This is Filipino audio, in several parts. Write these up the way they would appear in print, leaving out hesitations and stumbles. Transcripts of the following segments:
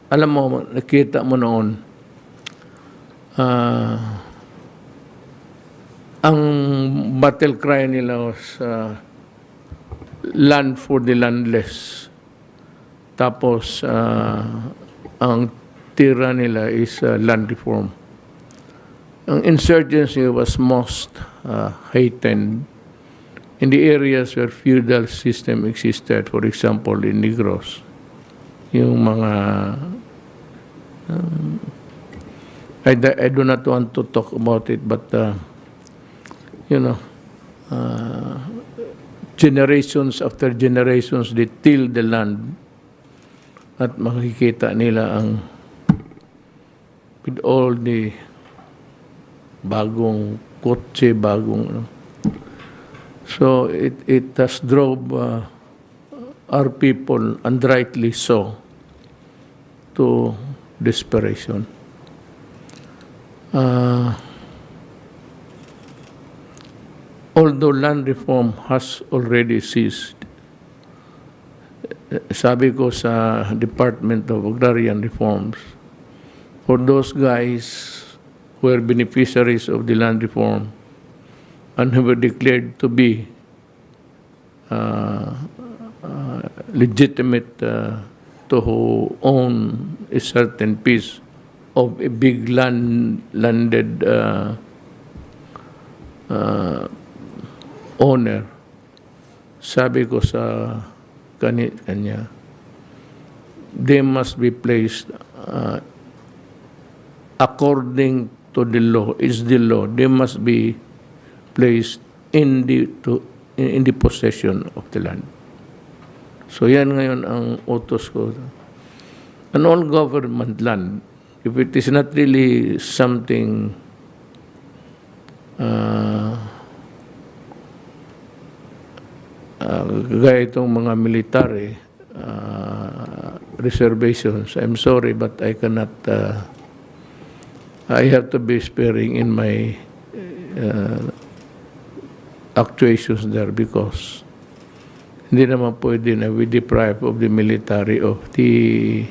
alam mo, nakita mo noon, ang battle cry nila was land for the landless. Tapos, ang tira nila is land reform. Ang insurgency was most heightened in the areas where feudal system existed, for example, in Negros. Yung mga... I do not want to talk about it, but, generations after generations, they till the land at makikita nila ang with all the bagong kotse, bagong... So, it has drove our people, and rightly so, to desperation. Although land reform has already ceased, sabi ko sa Department of Agrarian Reforms, for those guys who are beneficiaries of the land reform and who were declared to be legitimate to own a certain piece of a big landed owner, sabi ko sa kanya, they must be placed according to the law. Is the law. They must be placed in the possession of the land. So yan ngayon ang utos ko. An all government land, if it is not really something gaya itong mga military reservations, I'm sorry, but I cannot, I have to be sparing in my actuations there, because hindi naman pwede na we deprive of the military of the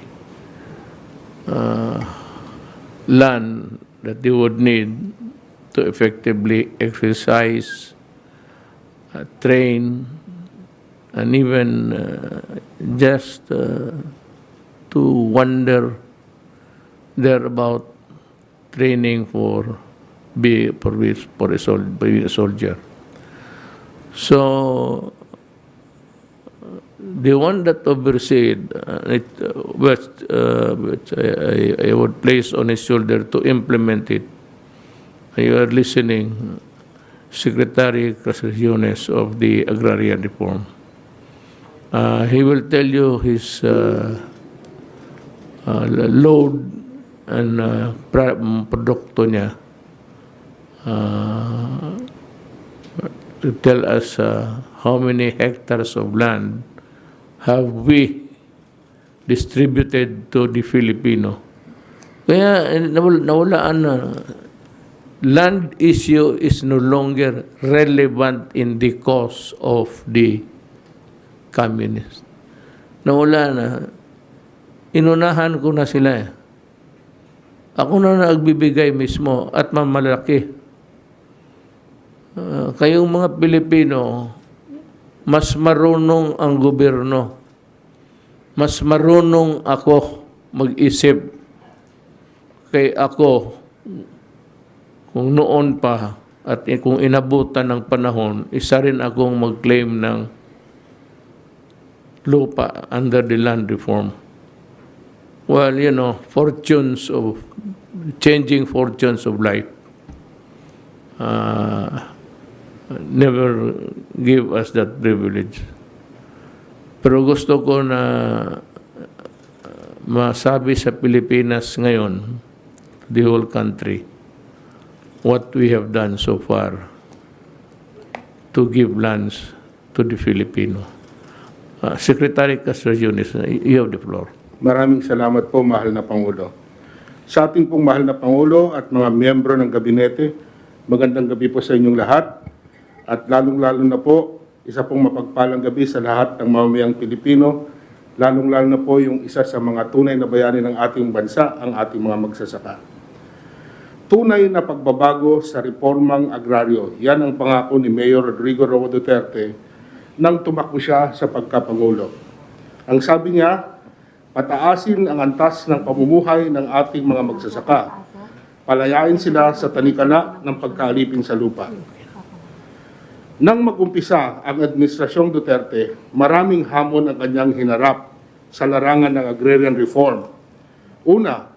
land that they would need to effectively exercise, train, and even just to wander thereabout, training for being a soldier. So the one that oversaid which I would place on his shoulder to implement it, you are listening, Secretary Casaciones of the Agrarian Reform. He will tell you his load and produkto niya, to tell us how many hectares of land have we distributed to the Filipino. Kaya nawalaan na. Land issue is no longer relevant in the cause of the communist. Nawala na. Inunahan ko na sila. Ako na nagbibigay mismo at mamalaki. Kayong mga Pilipino, mas marunong ang gobyerno. Mas marunong ako mag-isip. Kay ako, kung noon pa at kung inabutan ng panahon, isa rin akong mag-claim ng lupa under the land reform. Well, changing fortunes of life never give us that privilege. Pero gusto ko na masabi sa Pilipinas ngayon, the whole country, what we have done so far to give lands to the Filipino. Secretary Casaciones, you have the floor. Maraming salamat po, mahal na Pangulo. Sa ating pong mahal na Pangulo at mga miyembro ng Gabinete, magandang gabi po sa inyong lahat. At lalong-lalo na po, isa pong mapagpalang gabi sa lahat ng mamamayang Pilipino lalong-lalo na po yung isa sa mga tunay na bayani ng ating bansa, ang ating mga magsasaka. Tunay na pagbabago sa reformang agraryo, yan ang pangako ni Mayor Rodrigo Duterte nang tumakbo siya sa pagkapangulo. Ang sabi niya, pataasin ang antas ng pamumuhay ng ating mga magsasaka. Palayain sila sa tanikala ng pagkaalipin sa lupa. Nang mag-umpisa ang Administrasyong Duterte, maraming hamon ang kanyang hinarap sa larangan ng agrarian reform. Una,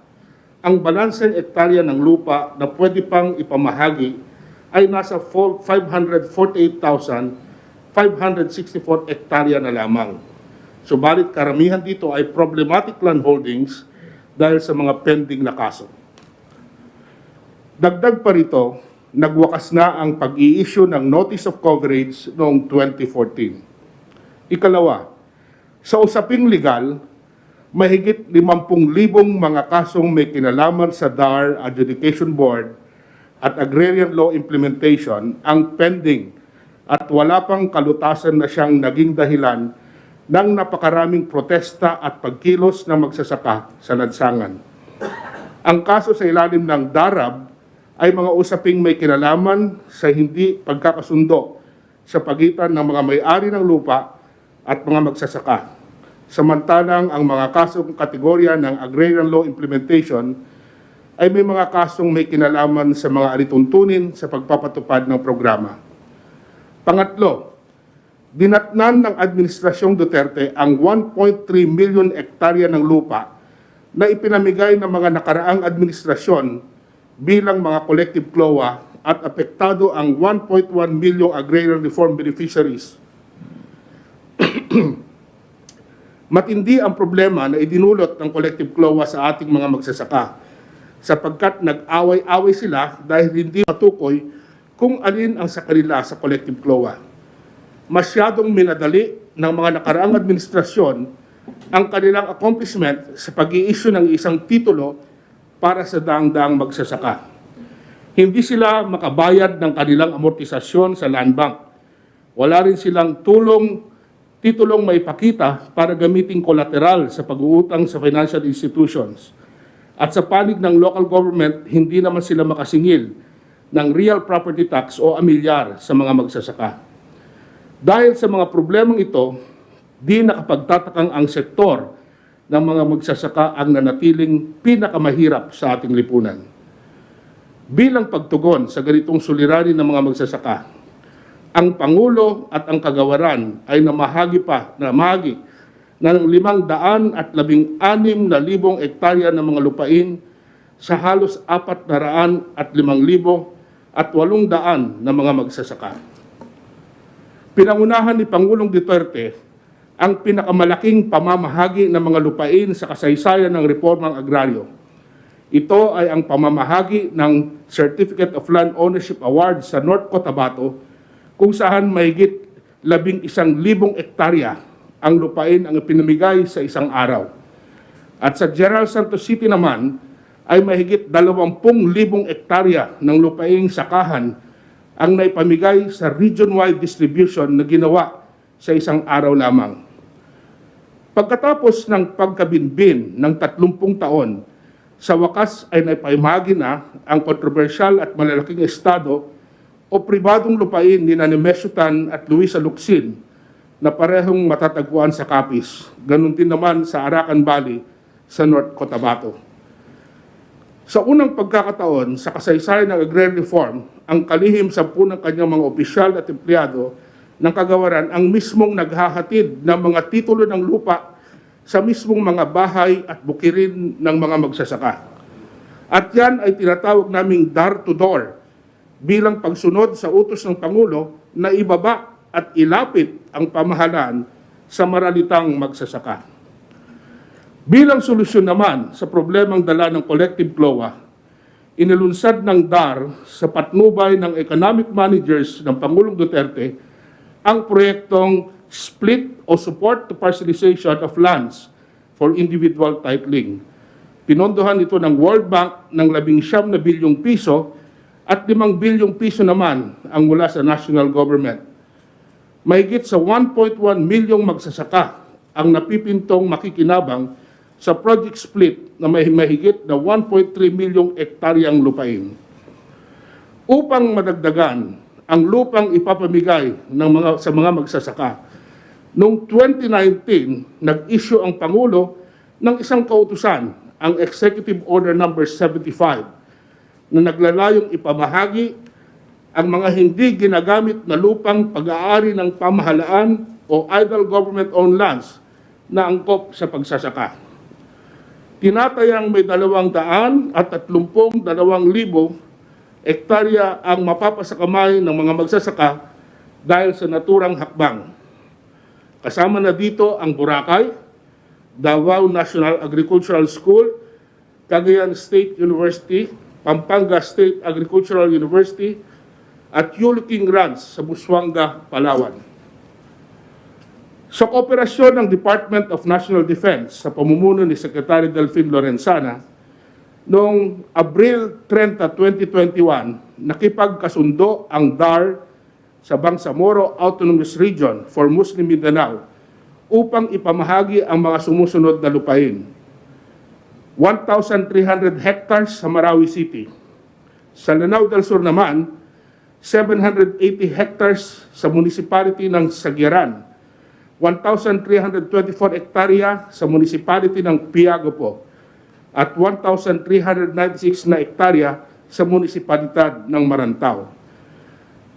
ang balanseng hektarya ng lupa na pwede pang ipamahagi ay nasa 548,564 hektarya na lamang. Subalit karamihan dito ay problematic land holdings dahil sa mga pending na kaso. Dagdag pa rito, nagwakas na ang pag-i-issue ng Notice of Coverage noong 2014. Ikalawa, sa usaping legal, mahigit 50,000 mga kasong may kinalaman sa DAR Adjudication Board at Agrarian Law Implementation ang pending at wala pang kalutasan na siyang naging dahilan ng napakaraming protesta at pagkilos ng magsasaka sa lansangan. Ang kaso sa ilalim ng DARAB ay mga usaping may kinalaman sa hindi pagkakasundo sa pagitan ng mga may-ari ng lupa at mga magsasaka. Samantalang ang mga kasong kategorya ng Agrarian Law Implementation ay may mga kasong may kinalaman sa mga alituntunin sa pagpapatupad ng programa. Pangatlo, dinatnan ng Administrasyong Duterte ang 1.3 million hektarya ng lupa na ipinamigay ng mga nakaraang administrasyon bilang mga collective CLOA at apektado ang 1.1 million agrarian reform beneficiaries. Matindi ang problema na idinulot ng collective CLOA sa ating mga magsasaka sapagkat nag-away-away sila dahil hindi matukoy kung alin ang sa kanila sa collective CLOA. Masyadong minadali ng mga nakaraang administrasyon ang kanilang accomplishment sa pag-i-issue ng isang titulo para sa daang-daang magsasaka. Hindi sila makabayad ng kanilang amortisasyon sa land bank. Wala rin silang titulong maipakita para gamiting collateral sa pag-uutang sa financial institutions. At sa panig ng local government, hindi naman sila makasingil ng real property tax o amilyar sa mga magsasaka. Dahil sa mga problemang ito, di nakapagtatakang ang sektor ng mga magsasaka ang nanatiling pinakamahirap sa ating lipunan. Bilang pagtugon sa ganitong suliranin ng mga magsasaka, ang Pangulo at ang Kagawaran ay namahagi ng 516,000 hektarya ng mga lupain sa halos 405,800 na mga magsasaka. Pinangunahan ni Pangulong Duterte ang pinakamalaking pamamahagi ng mga lupain sa kasaysayan ng reformang agraryo. Ito ay ang pamamahagi ng Certificate of Land Ownership Award sa North Cotabato, kung saan mahigit 11,000 hektarya ang lupain ang pinamigay sa isang araw. At sa General Santos City naman ay mahigit 20,000 hektarya ng lupaing sakahan ang naipamigay sa region-wide distribution na ginawa sa isang araw lamang. Pagkatapos ng pagkabinbin ng 30 taon, sa wakas ay naipahimahagi na ang kontrobersyal at malalaking estado o pribadong lupain ni Mesutan at Luisa Luksin na parehong matatagpuan sa Capiz, ganun din naman sa Arakan Valley sa North Cotabato. Sa unang pagkakataon sa kasaysayan ng agrarian reform, ang kalihim 10 ng kanyang mga opisyal at empleyado ng Kagawaran ang mismong naghahatid ng mga titulo ng lupa sa mismong mga bahay at bukirin ng mga magsasaka. At yan ay tinatawag naming door-to-door bilang pagsunod sa utos ng Pangulo na ibaba at ilapit ang pamahalaan sa maralitang magsasaka. Bilang solusyon naman sa problemang dala ng collective CLOA, inilunsad ng DAR sa patnubay ng economic managers ng Pangulong Duterte ang proyektong Split o Support to Parcelization of Lands for Individual Titling. Pinondohan ito ng World Bank ng 19 bilyong piso at 5 bilyong piso naman ang mula sa national government. Mahigit sa 1.1 milyong magsasaka ang napipintong makikinabang sa project split na may mahigit na 1.3 milyong ektaryang lupain. Upang madagdagan ang lupang ipapamigay sa mga magsasaka, noong 2019, nag-issue ang Pangulo ng isang kautusan, ang Executive Order No. 75, na naglalayong ipamahagi ang mga hindi ginagamit na lupang pag-aari ng pamahalaan o idle government-owned lands na angkop sa pagsasaka. Tinatayang may 232,000 hektarya ang mapapasakamay ng mga magsasaka dahil sa naturang hakbang. Kasama na dito ang Boracay, Davao National Agricultural School, Cagayan State University, Pampanga State Agricultural University, at Yuliking Ranch sa Busuanga, Palawan. Sa kooperasyon ng Department of National Defense sa pamumuno ni Secretary Delfin Lorenzana, noong Abril 30, 2021, nakipagkasundo ang DAR sa Bangsamoro Autonomous Region for Muslim Mindanao upang ipamahagi ang mga sumusunod na lupain. 1,300 hectares sa Marawi City. Sa Lanao del Sur naman, 780 hectares sa municipality ng Sagiran, 1,324 hektarya sa municipality ng Piagopo, at 1,396 na hektarya sa munisipalidad ng Marantao.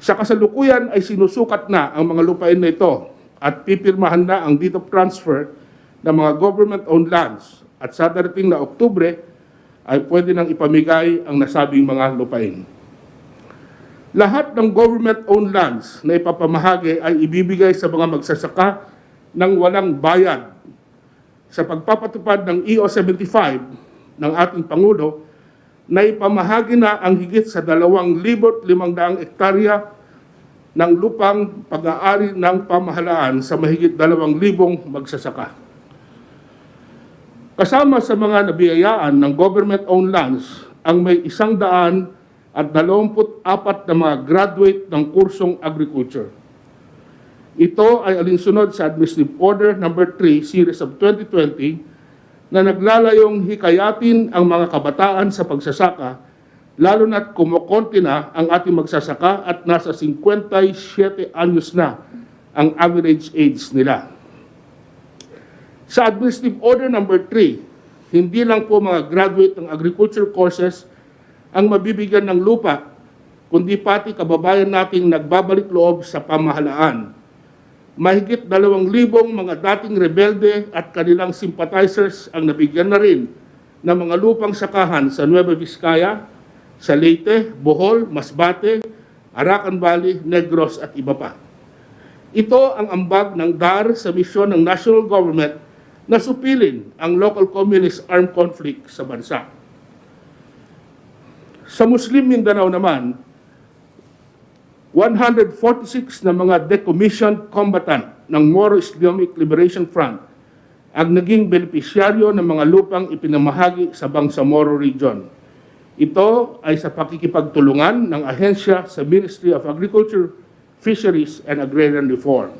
Sa kasalukuyan ay sinusukat na ang mga lupain na ito at pipirmahan na ang deed of transfer ng mga government-owned lands, at sa darating na Oktubre ay pwede nang ipamigay ang nasabing mga lupain. Lahat ng government-owned lands na ipapamahagi ay ibibigay sa mga magsasaka ng walang bayad. Sa pagpapatupad ng EO 75 ng ating Pangulo, na ipamahagi na ang higit sa 2,500 hektarya ng lupang pag-aari ng pamahalaan sa mahigit 2,000 magsasaka. Kasama sa mga nabiyayaan ng government-owned lands ang may 124 na mga graduate ng kursong agriculture. Ito ay alinsunod sa Administrative Order No. 3, Series of 2020, na naglalayong hikayatin ang mga kabataan sa pagsasaka, lalo na't kumukonti na ang ating magsasaka at nasa 57 anyos na ang average age nila. Sa Administrative Order No. 3, hindi lang po mga graduate ng agriculture courses ang mabibigyan ng lupa, kundi pati kababayan nating nagbabalik loob sa pamahalaan. Mahigit 2,000 mga dating rebelde at kanilang sympathizers ang nabigyan na rin ng mga lupang sakahan sa Nueva Vizcaya, sa Leyte, Bohol, Masbate, Arakan Valley, Negros at iba pa. Ito ang ambag ng DAR sa misyon ng national government na supilin ang local communist armed conflict sa bansa. Sa Muslim Mindanao naman, 146 na mga decommissioned combatant ng Moro Islamic Liberation Front ang naging benepisyaryo ng mga lupang ipinamahagi sa Bangsamoro Region. Ito ay sa pakikipagtulungan ng ahensya sa Ministry of Agriculture, Fisheries and Agrarian Reform.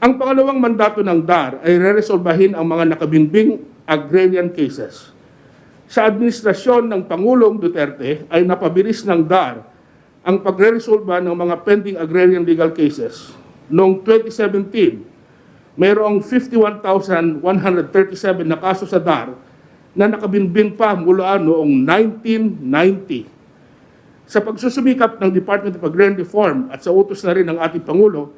Ang pangalawang mandato ng DAR ay reresolbahin ang mga nakabinbing agrarian cases. Sa administrasyon ng Pangulong Duterte ay napabilis ng DAR ang pagre-resolba ng mga pending agrarian legal cases. Noong 2017, mayroong 51,137 na kaso sa DAR na nakabinbin pa mula noong 1990. Sa pagsusumikap ng Department of Agrarian Reform at sa utos na rin ng ating Pangulo,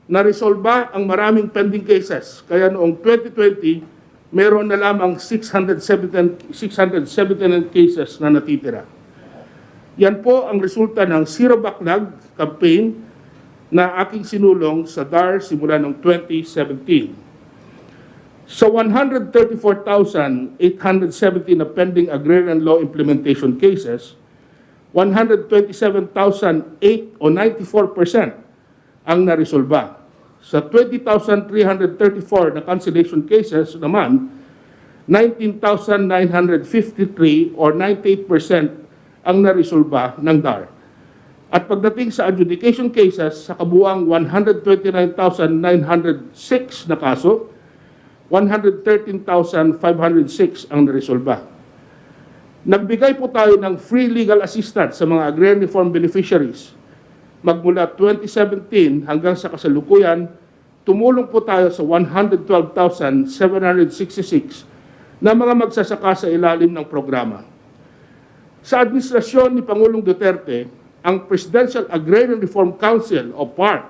na-resolba ang maraming pending cases. Kaya noong 2020, mayroon na lamang 679 cases na natitira. Yan po ang resulta ng Zero Backlog campaign na aking sinulong sa DAR simula noong 2017. Sa 134,870 na pending agrarian law implementation cases, 127,008 o 94% ang naresolba. Sa 20,334 na cancellation cases naman, 19,953 or 98% ang naresolba ng DAR. At pagdating sa adjudication cases, sa kabuang 129,906 na kaso, 113,506 ang naresolba. Nagbigay po tayo ng free legal assistance sa mga agrarian reform beneficiaries. Magmula 2017 hanggang sa kasalukuyan, tumulong po tayo sa 112,766 na mga magsasaka sa ilalim ng programa. Sa administrasyon ni Pangulong Duterte, ang Presidential Agrarian Reform Council o PARC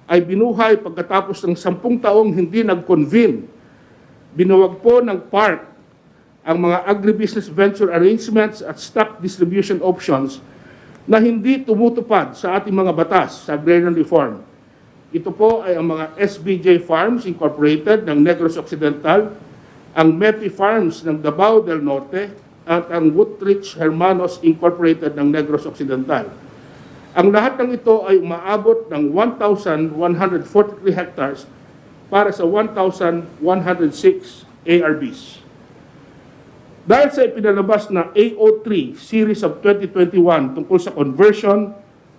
ay binuhay pagkatapos ng 10 taong hindi nag-convene. Binuwag po ng PARC ang mga agribusiness venture arrangements at stock distribution options na hindi tumutupad sa ating mga batas sa agrarian reform. Ito po ay ang mga SBJ Farms Incorporated ng Negros Occidental, ang MEPI Farms ng Davao del Norte, at ang Woodrich Hermanos Incorporated ng Negros Occidental. Ang lahat ng ito ay umaabot ng 1,143 hectares para sa 1,106 ARBs. Dahil sa ipinalabas na AO3 Series of 2021 tungkol sa conversion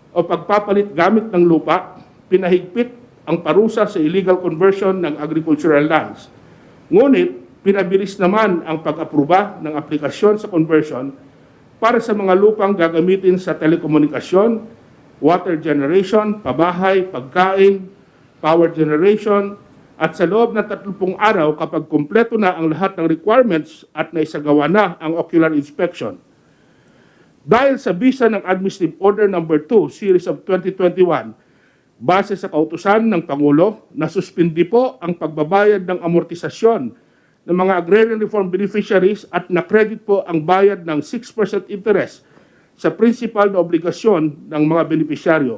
o pagpapalit gamit ng lupa, pinahigpit ang parusa sa illegal conversion ng agricultural lands. Ngunit, pinabilis naman ang pag-aproba ng aplikasyon sa conversion para sa mga lupang gagamitin sa telekomunikasyon, water generation, pabahay, pagkain, power generation, at sa loob ng 30 araw kapag kumpleto na ang lahat ng requirements at naisagawa na ang ocular inspection. Dahil sa bisa ng Administrative Order No. 2, Series of 2021, base sa kautusan ng Pangulo, nasuspindi po ang pagbabayad ng amortisasyon ng mga agrarian reform beneficiaries at na-credit po ang bayad ng 6% interest sa principal na obligasyon ng mga benepisyaryo.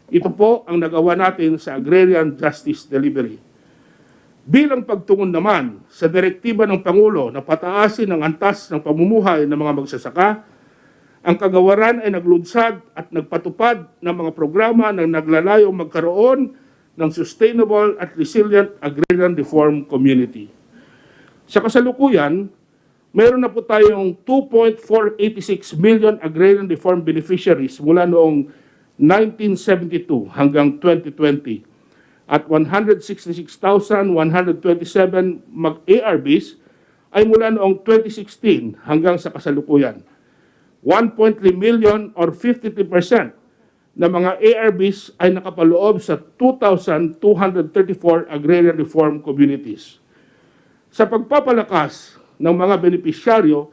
Ito po ang nagawa natin sa agrarian justice delivery. Bilang pagtungon naman sa direktiba ng Pangulo na pataasin ang antas ng pamumuhay ng mga magsasaka, ang kagawaran ay naglunsad at nagpatupad ng mga programa na naglalayong magkaroon ng sustainable at resilient agrarian reform community. Sa kasalukuyan, meron na po tayong 2.486 million agrarian reform beneficiaries mula noong 1972 hanggang 2020 at 166,127 mag-ARBs ay mula noong 2016 hanggang sa kasalukuyan. 1.3 million or 53% na mga ARBs ay nakapaloob sa 2,234 agrarian reform communities. Sa pagpapalakas ng mga benepisyaryo,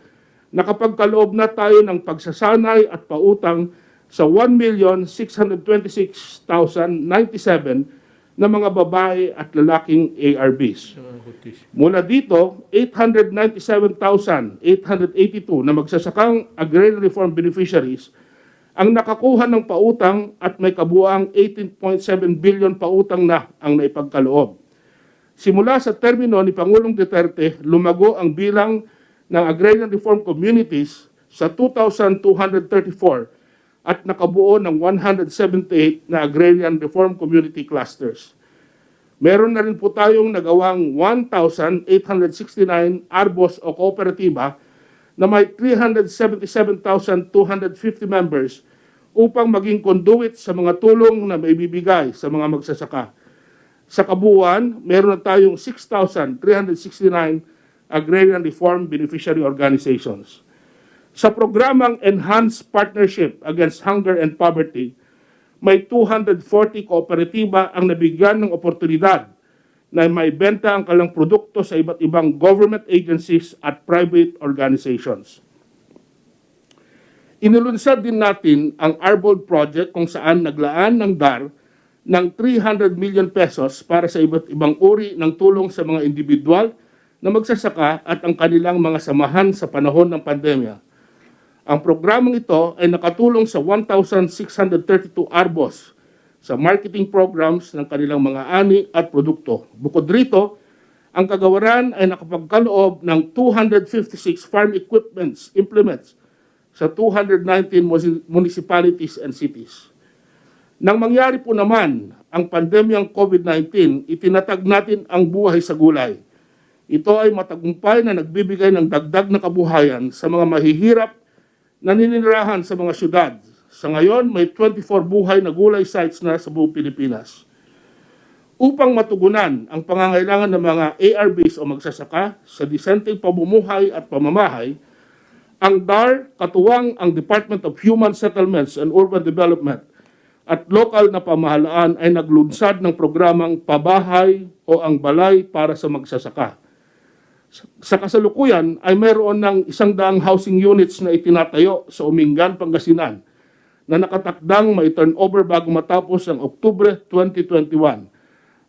nakapagkaloob na tayo ng pagsasanay at pautang sa 1,626,097 na mga babae at lalaking ARBs. Mula dito, 897,882 na magsasakang agrarian reform beneficiaries ang nakakuha ng pautang at may kabuuang 18.7 billion pautang na ang naipagkaloob. Simula sa termino ni Pangulong Duterte, lumago ang bilang ng agrarian reform communities sa 2,234 at nakabuo ng 178 na agrarian reform community clusters. Meron na rin po tayong nagawang 1,869 arbos o kooperatiba na may 377,250 members upang maging conduit sa mga tulong na maibibigay sa mga magsasaka. Sa kabuuan, meron na tayong 6,369 agrarian reform beneficiary organizations. Sa programang Enhanced Partnership Against Hunger and Poverty, may 240 kooperatiba ang nabigyan ng oportunidad na maibenta ang kanilang produkto sa iba't ibang government agencies at private organizations. Inulunsad din natin ang Arbold Project kung saan naglaan ng DAR ng 300 million pesos para sa iba't ibang uri ng tulong sa mga individual na magsasaka at ang kanilang mga samahan sa panahon ng pandemya. Ang programang ito ay nakatulong sa 1,632 arbos sa marketing programs ng kanilang mga ani at produkto. Bukod rito, ang kagawaran ay nakapagkaloob ng 256 farm implements sa 219 municipalities and cities. Nang mangyari po naman ang pandemyang COVID-19, itinatag natin ang buhay sa gulay. Ito ay matagumpay na nagbibigay ng dagdag na kabuhayan sa mga mahihirap na naninirahan sa mga syudad, Sa ngayon, may 24 buhay na gulay sites na sa buong Pilipinas. Upang matugunan ang pangangailangan ng mga ARBs o magsasaka sa disenteng pamumuhay at pamamahay, ang DAR, katuwang ang Department of Human Settlements and Urban Development at lokal na pamahalaan ay naglunsad ng programang Pabahay o ang Balay para sa Magsasaka. Sa kasalukuyan ay mayroon ng 100 housing units na itinatayo sa Umingan, Pangasinan na nakatakdang mai-turnover bago matapos ang Oktubre 2021.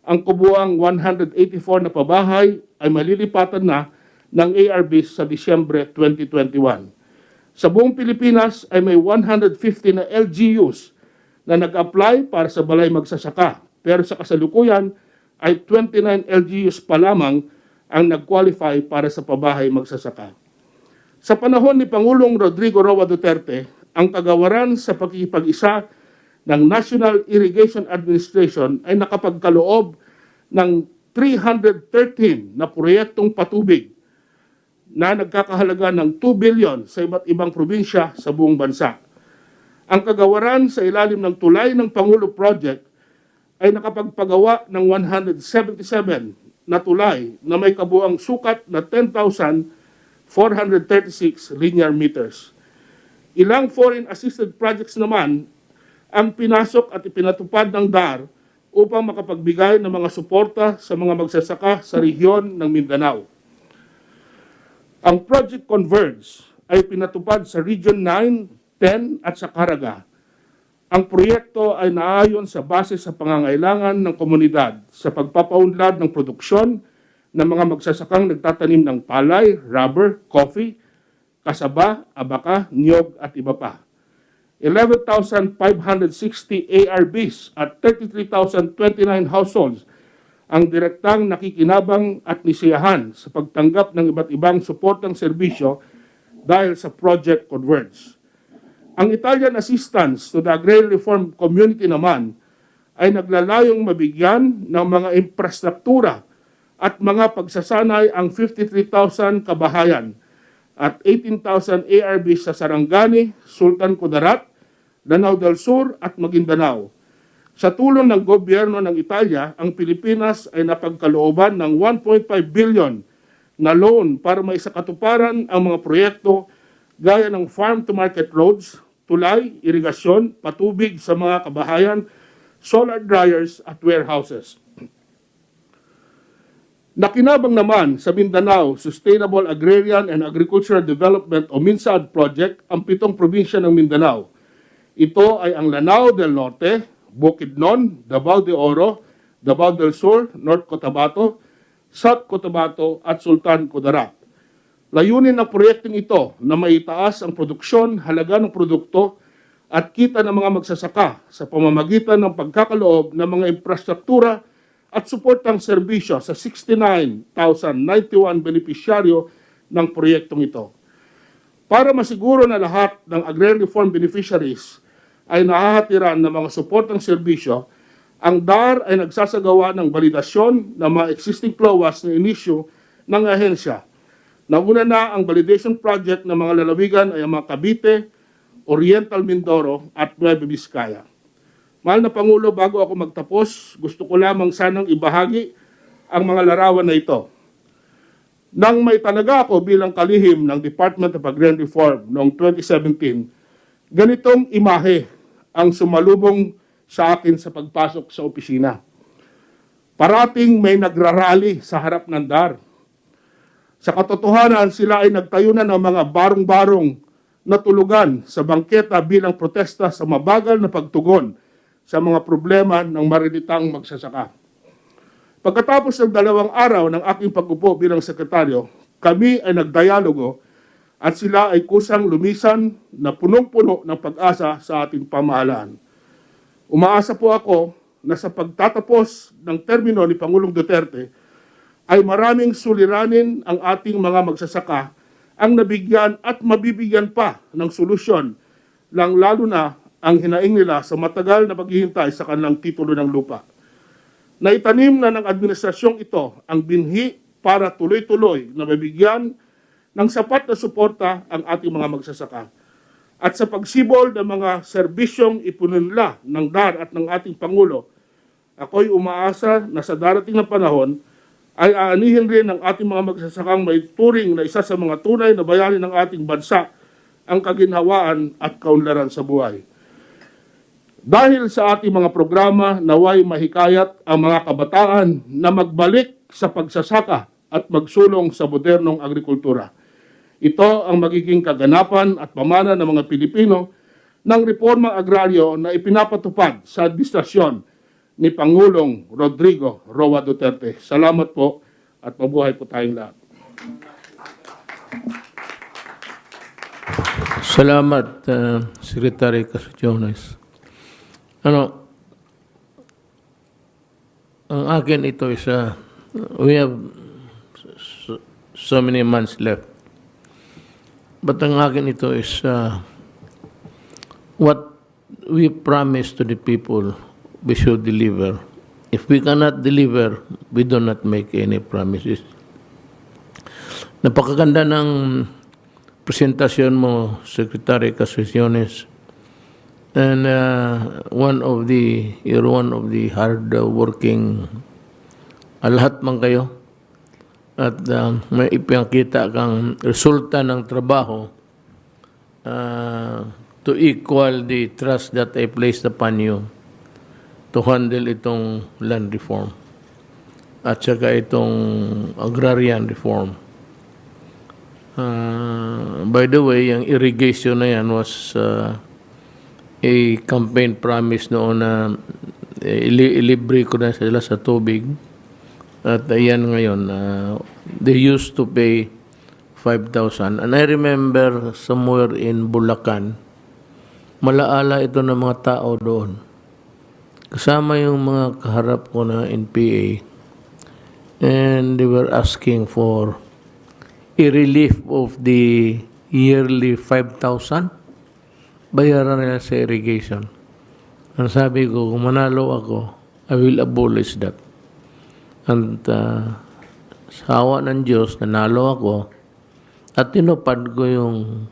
Ang kubuang 184 na pabahay ay malilipatan na ng ARBs sa Disyembre 2021. Sa buong Pilipinas ay may 150 na LGUs na nag-apply para sa balay magsasaka. Pero sa kasalukuyan ay 29 LGUs pa lamang ang nag-qualify para sa pabahay magsasaka. Sa panahon ni Pangulong Rodrigo Duterte, ang kagawaran sa pakikipag-isa ng National Irrigation Administration ay nakapagkaloob ng 313 na proyektong patubig na nagkakahalaga ng 2 billion sa iba't ibang probinsya sa buong bansa. Ang kagawaran sa ilalim ng Tulay ng Pangulo Project ay nakapagpagawa ng 177 na tulay na may kabuang sukat na 10,436 linear meters. Ilang foreign-assisted projects naman ang pinasok at ipinatupad ng DAR upang makapagbigay ng mga suporta sa mga magsasaka sa rehiyon ng Mindanao. Ang Project Converge ay pinatupad sa Region 9, 10 at sa Caraga. Ang proyekto ay naayon sa base sa pangangailangan ng komunidad sa pagpapaunlad ng produksyon ng mga magsasakang nagtatanim ng palay, rubber, coffee, kasaba, abaka, niyog at iba pa. 11,560 ARBs at 33,029 households ang direktang nakikinabang at nisiyahan sa pagtanggap ng iba't ibang suportang serbisyo dahil sa Project Converge. Ang Italian assistance to the agrarian reform community naman ay naglalayong mabigyan ng mga infrastruktura at mga pagsasanay ang 53,000 kabahayan at 18,000 ARBs sa Sarangani, Sultan Kudarat, Lanao del Sur at Maguindanao. Sa tulong ng gobyerno ng Italia, ang Pilipinas ay napagkalooban ng 1.5 billion na loan para maisakatuparan ang mga proyekto gaya ng farm-to-market roads, tulay, irigasyon, patubig sa mga kabahayan, solar dryers at warehouses. Nakinabang naman sa Mindanao Sustainable Agrarian and Agricultural Development o MINSAD Project ang 7 probinsya ng Mindanao. Ito ay ang Lanao del Norte, Bukidnon, Davao de Oro, Davao del Sur, North Cotabato, South Cotabato at Sultan Kudarat. Layunin ng proyektong ito na maitaas ang produksyon, halaga ng produkto at kita ng mga magsasaka sa pamamagitan ng pagkakaloob ng mga infrastruktura at suportang serbisyo sa 69,091 benepisyaryo ng proyektong ito. Para masiguro na lahat ng agrarian reform beneficiaries ay nahahatiran ng mga suportang serbisyo, ang DAR ay nagsasagawa ng validasyon ng mga existing PLOAs na inisyu ng ahensya. Nauna na ang validation project ng mga lalawigan ay ang mga Cavite, Oriental Mindoro at Nueva Vizcaya. Mahal na Pangulo, bago ako magtapos, gusto ko lamang sanang ibahagi ang mga larawan na ito. Nang may talaga ako bilang kalihim ng Department of Agrarian Reform noong 2017, ganitong imahe ang sumalubong sa akin sa pagpasok sa opisina. Parating may nagrarally sa harap ng DAR. Sa katotohanan, sila ay nagtayo na ng mga barong-barong na tulugan sa bangketa bilang protesta sa mabagal na pagtugon sa mga problema ng marilitang magsasaka. Pagkatapos ng 2 araw ng aking pag-upo bilang sekretaryo, kami ay nagdialogo at sila ay kusang lumisan na punong-puno ng pag-asa sa ating pamahalaan. Umaasa po ako na sa pagtatapos ng termino ni Pangulong Duterte ay maraming suliranin ang ating mga magsasaka ang nabigyan at mabibigyan pa ng solusyon lang lalo na ang hinaing nila sa matagal na paghihintay sa kanilang titulo ng lupa. Naitanim na ng administrasyong ito ang binhi para tuloy-tuloy na mabigyan ng sapat na suporta ang ating mga magsasaka. at sa pagsibol ng mga serbisyong ipununla ng DAR at ng ating Pangulo, ako'y umaasa na sa darating na panahon ay aanihin rin ng ating mga magsasakang may turing na isa sa mga tunay na bayani ng ating bansa ang kaginhawaan at kaunlaran sa buhay. Dahil sa ating mga programa, naway mahikayat ang mga kabataan na magbalik sa pagsasaka at magsulong sa modernong agrikultura. Ito ang magiging kaganapan at pamana ng mga Pilipino ng reformang agraryo na ipinapatupad sa administrasyon ni Pangulong Rodrigo Duterte. Salamat po at mabuhay po tayong lahat. Salamat, Secretary Casaciones. Ang akin ito is, we have so many months left. But ang akin ito is, what we promise to the people, we should deliver. If we cannot deliver, we do not make any promises. Napakaganda ng presentasyon mo, Secretary Casaciones. And you're one of the hard-working, lahat man kayo. At may ipakita kang resulta ng trabaho to equal the trust that I placed upon you to handle itong land reform at saka itong agrarian reform. By the way, yung irrigation na yan was a campaign promise noon na ilibre ko na sila sa tubig. At ayan ngayon, they used to pay 5,000. And I remember somewhere in Bulacan, malaala ito ng mga tao doon. Kasama yung mga kaharap ko na NPA. And they were asking for a relief of the yearly 5,000. Bayaran nila sa irrigation. Ang sabi ko, kung manalo ako, I will abolish that. And sa awa ng Diyos, nanalo ako at tinupad ko yung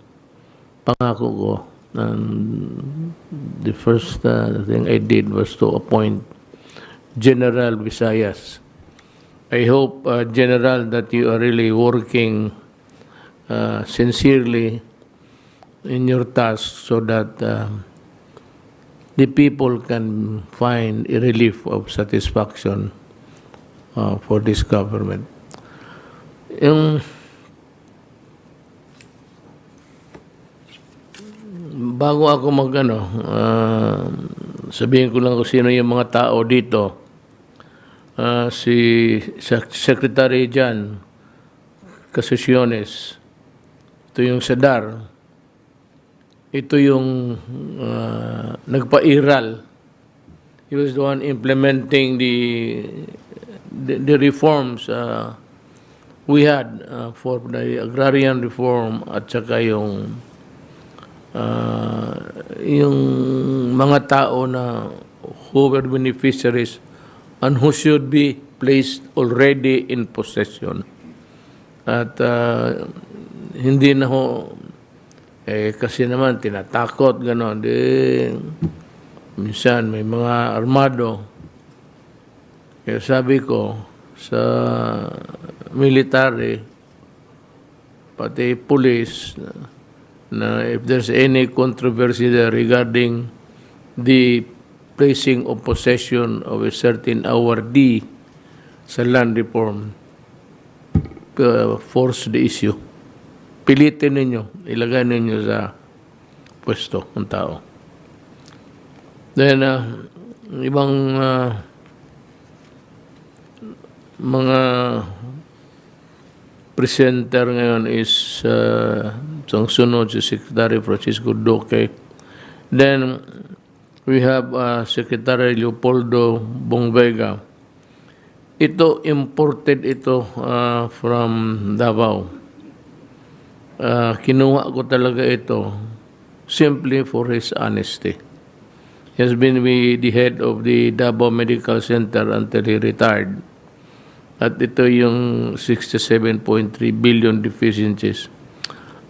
pangako ko. And the first thing I did was to appoint General Visayas. I hope, General, that you are really working sincerely in your task so that the people can find a relief of satisfaction for this government. Yung bago ako sabihin ko lang kung sino yung mga tao dito. Si Secretary Jan Casaciones, ito yung SEDAR, ito yung nagpairal. He was the one implementing the reforms we had for the agrarian reform at saka yung mga tao na who were beneficiaries and who should be placed already in possession. At hindi na ho, kasi naman tinatakot, gano'n. Minsan may mga armado. Kaya sabi ko, sa military, pati police, na if there's any controversy there regarding the placing of possession of a certain awardee sa land reform, force the issue. Pilitin ninyo, ilagay ninyo sa pwesto ng tao. Then, ibang mga presenter ngayon is ang sunod si Secretary Francisco Duque. Then we have Secretary Leopoldo Bongvega. Ito imported ito from Davao. Kinuha ko talaga ito simply for his honesty. He has been the head of the Davao Medical Center until he retired. At ito yung 67.3 billion deficiencies.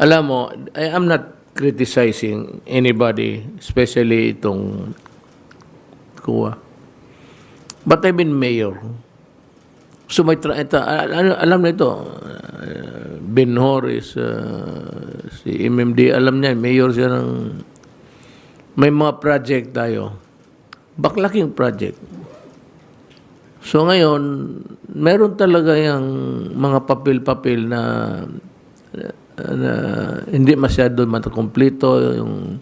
Alam mo, I am not criticizing anybody, especially itong kuha. But I've been mayor. So alam na ito, Benhor is, si MMD, alam niya, mayor siya ng, may mga project tayo. Baklaking project. So ngayon, meron talaga yung mga papel-papel na hindi masyado matakomplito, yung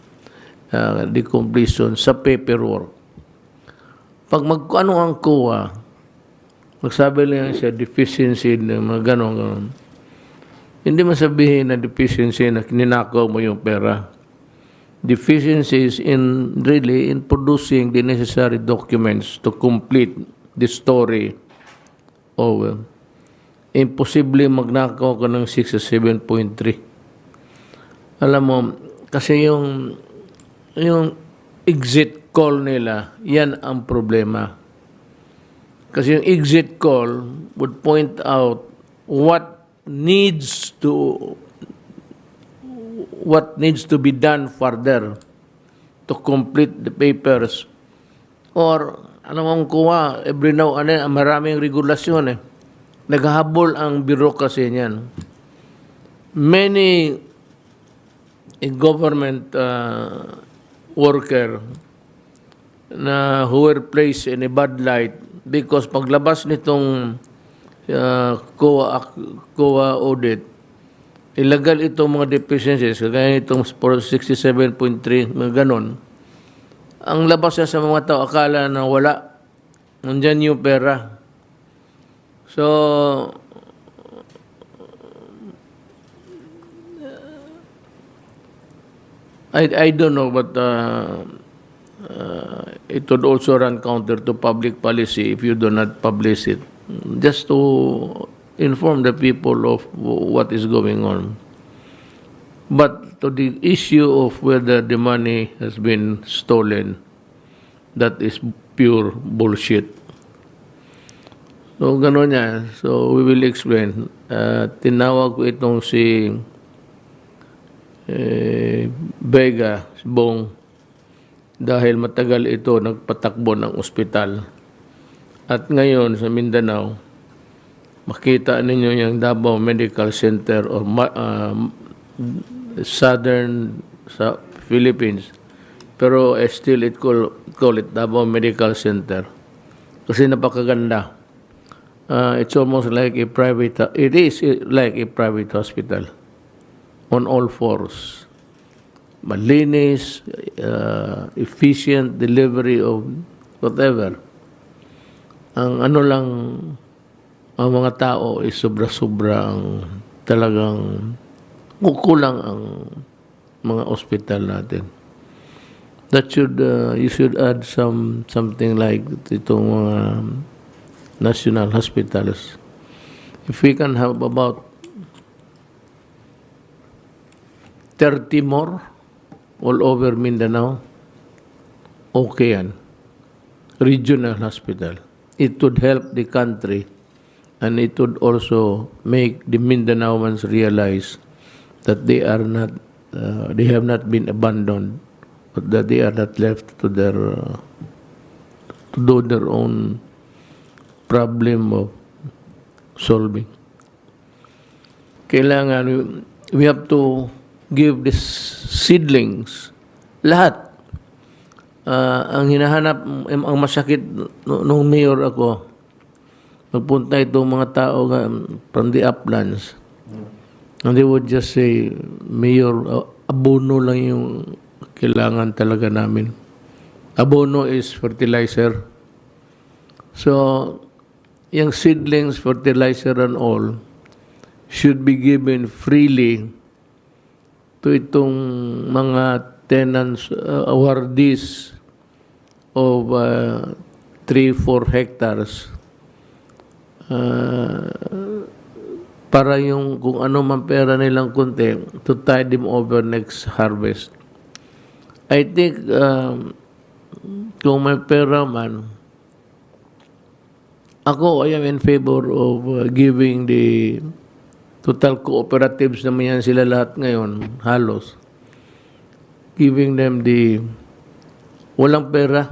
decompletion sa paperwork. Pag ano ang kuha, magsabi lang siya deficiency ng mga ganon. Hindi masabihin na deficiency na ninakaw mo yung pera. Deficiencies in producing the necessary documents to complete the story of imposible magnakaw ka ng 67.3. Alam mo, kasi yung exit call nila, yan ang problema. Kasi yung exit call would point out what needs to be done further to complete the papers. Or, alam mo kuha, every now and then, maraming regulasyon naghahabol ang bureaucracy niyan. Many government worker who were placed in a bad light because paglabas nitong COA audit, illegal itong mga deficiencies, kagaya itong 67.3, mga ganon. Ang labas niya sa mga tao, akala na wala. Nandyan yung pera. So, I don't know, but it would also run counter to public policy if you do not publish it, just to inform the people of what is going on. But to the issue of whether the money has been stolen, that is pure bullshit. So, gano'n niya. So, we will explain. Tinawag ko itong si Vega, si Bong, dahil matagal ito nagpatakbo ng ospital. At ngayon sa Mindanao, makita ninyo yung Davao Medical Center or southern sa Philippines. Pero still call it Davao Medical Center. Kasi napakaganda. It's almost like a private, it is like a private hospital on all fours. Malinis, efficient delivery of whatever. Ang ano lang, ang mga tao is sobra-sobra ang talagang kukulang ang mga ospital natin. That should, you should add something like itong mga national hospitals. If we can have about 30 more all over Mindanao, okay yan. Regional hospital. It would help the country and it would also make the Mindanaoans realize that they are not, they have not been abandoned, but that they are not left to their, to do their own problem of solving. Kailangan, we have to give these seedlings, lahat. Ang hinahanap, ang masakit nung mayor ako, magpunta itong mga tao from the uplands, and they would just say, Mayor, abono lang yung kailangan talaga namin. Abono is fertilizer. So, yung seedlings, fertilizer and all, should be given freely to itong mga tenants, awardees of 3-4 hectares. Para yung kung ano man pera nilang kunti, to tide them over next harvest. I think, kung may pera man, ako, I am in favor of giving the total cooperatives naman yan sila lahat ngayon, halos. giving them the walang pera.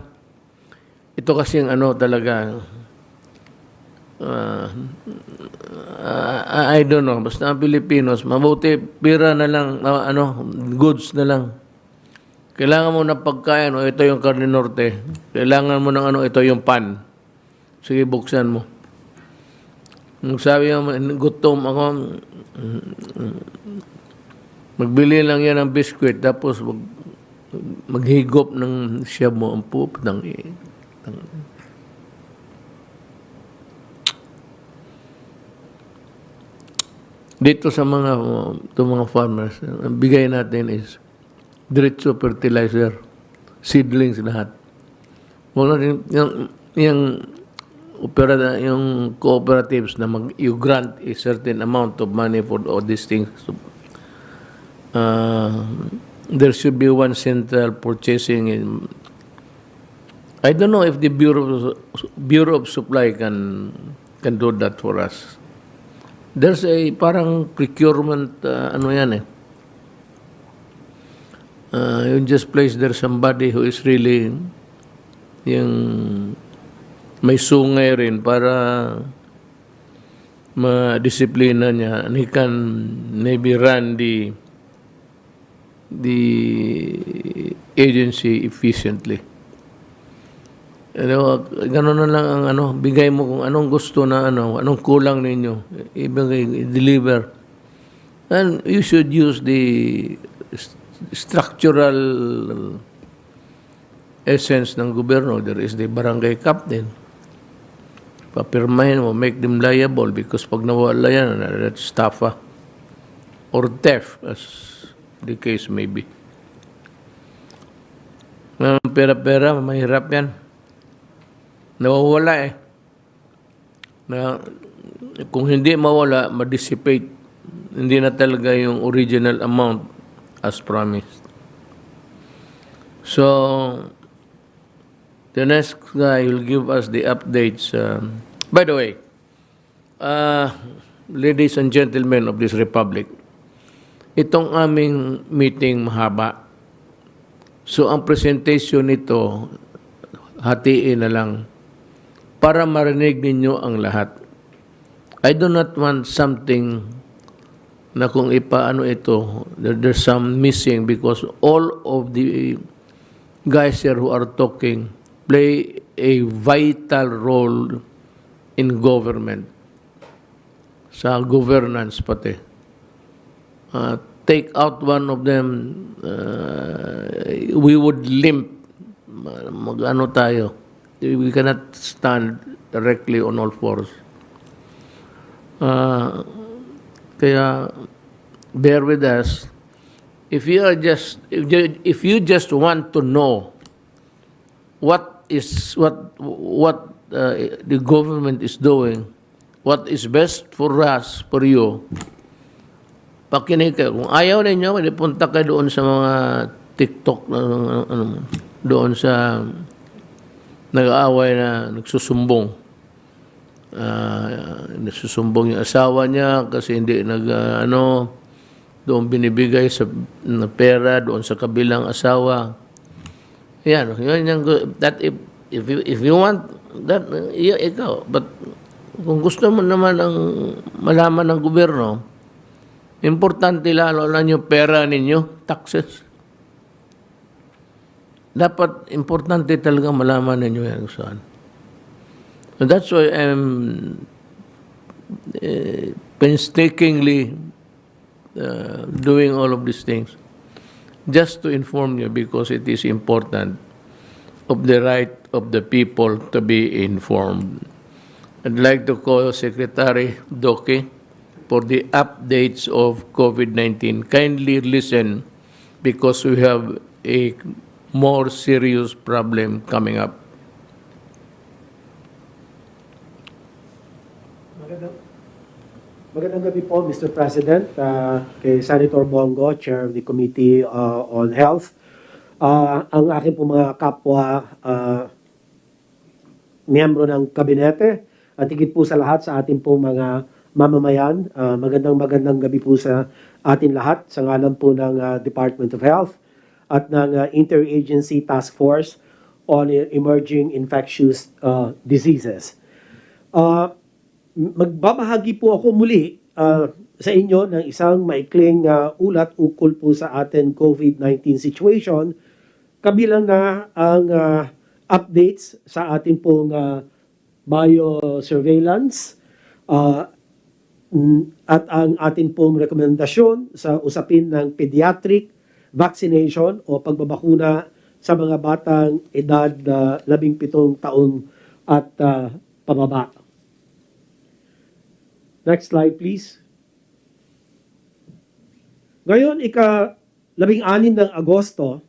Ito kasi ano talaga, I don't know, basta ang Pilipinos, mabuti pera na lang, goods na lang. Kailangan mo ng pagkain, o ito yung karne norte. Kailangan mo ng ito yung pan. Sige, buksan mo. Nung sabi mo, gutom ako, magbili lang yan ng biskwit, tapos maghigop ng siyab mo ang poop. Dito sa mga farmers, ang bigay natin is diretso fertilizer, seedlings lahat. Wala rin yung cooperatives na you grant a certain amount of money for all these things. There should be one central purchasing. I don't know if the Bureau of Supply can do that for us. There's a parang procurement, you just place there somebody who is really yung may sungay rin para ma-disiplina niya, and he can maybe run the agency efficiently. Gano'n na lang ang bigay mo kung anong gusto na anong kulang ninyo, i-deliver. And you should use the structural essence ng gobyerno. There is the barangay captain. Papirmahin mo, make them liable because pag nawala yan, that's estafa or theft as the case may be. Pera-pera, mahirap yan. Nawawala kung hindi mawala, ma-dissipate. Hindi na talaga yung original amount as promised. So, the next guy will give us the updates. By the way, ladies and gentlemen of this republic, itong aming meeting mahaba. So, ang presentation nito, hatiin na lang para marinig ninyo ang lahat. I do not want something na kung ipaano ito, there's some missing because all of the guys here who are talking play a vital role in government, sa governance pati. Take out one of them, we would limp. Mag-ano tayo. We cannot stand directly on all fours. Kaya bear with us. If you just want to know what the government is doing, what is best for us, for you, pakinig kayo. Kung ayaw ninyo, punta kayo doon sa mga TikTok, doon sa nag-aaway na nagsusumbong. Nagsusumbong yung asawa niya kasi hindi doon binibigay na pera doon sa kabilang asawa. Yan that if you want that, ikaw. But kung gusto mo naman ang malaman ng gobyerno, importante lalo lang yung pera ninyo, taxes. Dapat importante talaga malaman ninyo yan saan. So that's why I'm painstakingly doing all of these things, just to inform you because it is important of the right of the people to be informed. I'd like to call Secretary Doke for the updates of COVID-19. Kindly listen because we have a more serious problem coming up. Magandang gabi po, Mr. President, kay Senator Bongo, Chair of the Committee on Health. Ang aking po mga kapwa miyembro ng kabinete at higit po sa lahat sa ating po mga mamamayan. Magandang gabi po sa atin lahat sa ngalan po ng Department of Health. at ng Interagency Task Force on Emerging Infectious Diseases. Magbabahagi po ako muli sa inyo ng isang maikling ulat ukol po sa ating COVID-19 situation, kabilang na ang updates sa ating pong biosurveillance at ang ating pong rekomendasyon sa usapin ng pediatric vaccination o pagbabakuna sa mga batang edad 17 taon at pababa. Next slide, please. Ngayon, ika-16 ng Agosto,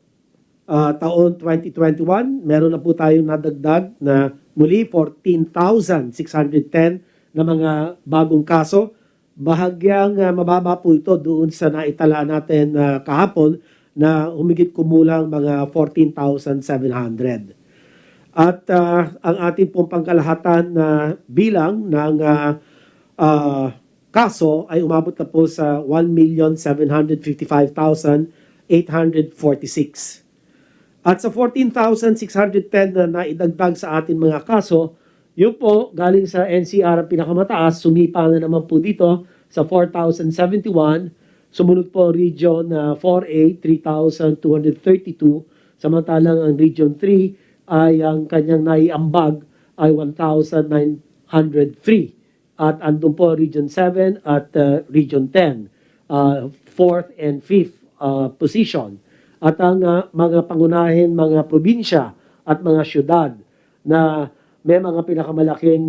taon 2021, meron na po tayong nadagdag na muli 14,610 na mga bagong kaso. Bahagyang mababa po ito doon sa naitala natin kahapon na humigit kumulang mga 14,700. At ang ating pong pangkalahatan na bilang ng kaso ay umabot na po sa 1,755,846. At sa 14,610 na naidagdag sa ating mga kaso, yun po galing sa NCR ang pinakamataas, sumipa na naman po dito sa 4,071. Sumunod po ang Region 4A, 3,232. Samantalang ang Region 3 ay ang kanyang naiambag ay 1,903. At andun po Region 7 at Region 10, 4th and 5th position. At ang mga pangunahin mga probinsya at mga syudad na may mga pinakamalaking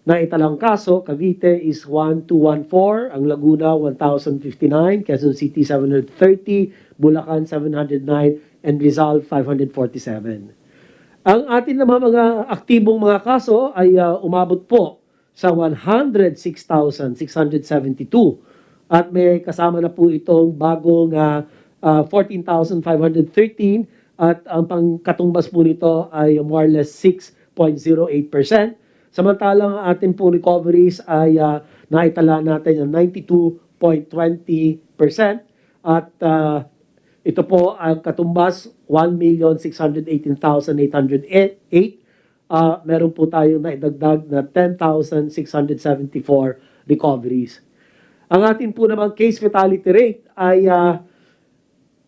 naitalang kaso, Cavite is 1,214, ang Laguna 1,059, Quezon City 730, Bulacan 709, and Rizal 547. Ang atin naman mga aktibong mga kaso ay umabot po sa 106,672 at may kasama na po itong bagong 14,513 at ang pangkatumbas po nito ay more or less 6.08%. Samantalang ang ating po recoveries ay naitala natin yung 92.20% at ito po ang katumbas 1,618,808. Meron po tayong naidagdag na 10,674 recoveries. Ang atin po naman case fatality rate ay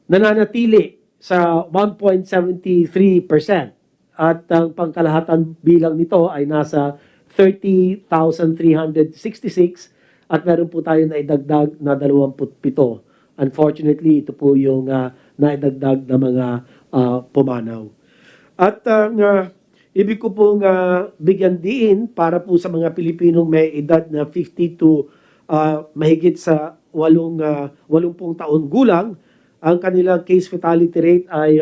nananatili sa 1.73% at ang pangkalahatan bilang nito ay nasa 30,366 at meron po tayong naidagdag na 27. Unfortunately, ito po yung naidagdag na mga pumanaw. At ibig ko pong bigyan diin para po sa mga Pilipinong may edad na 50 to mahigit sa 80 taon gulang, ang kanilang case fatality rate ay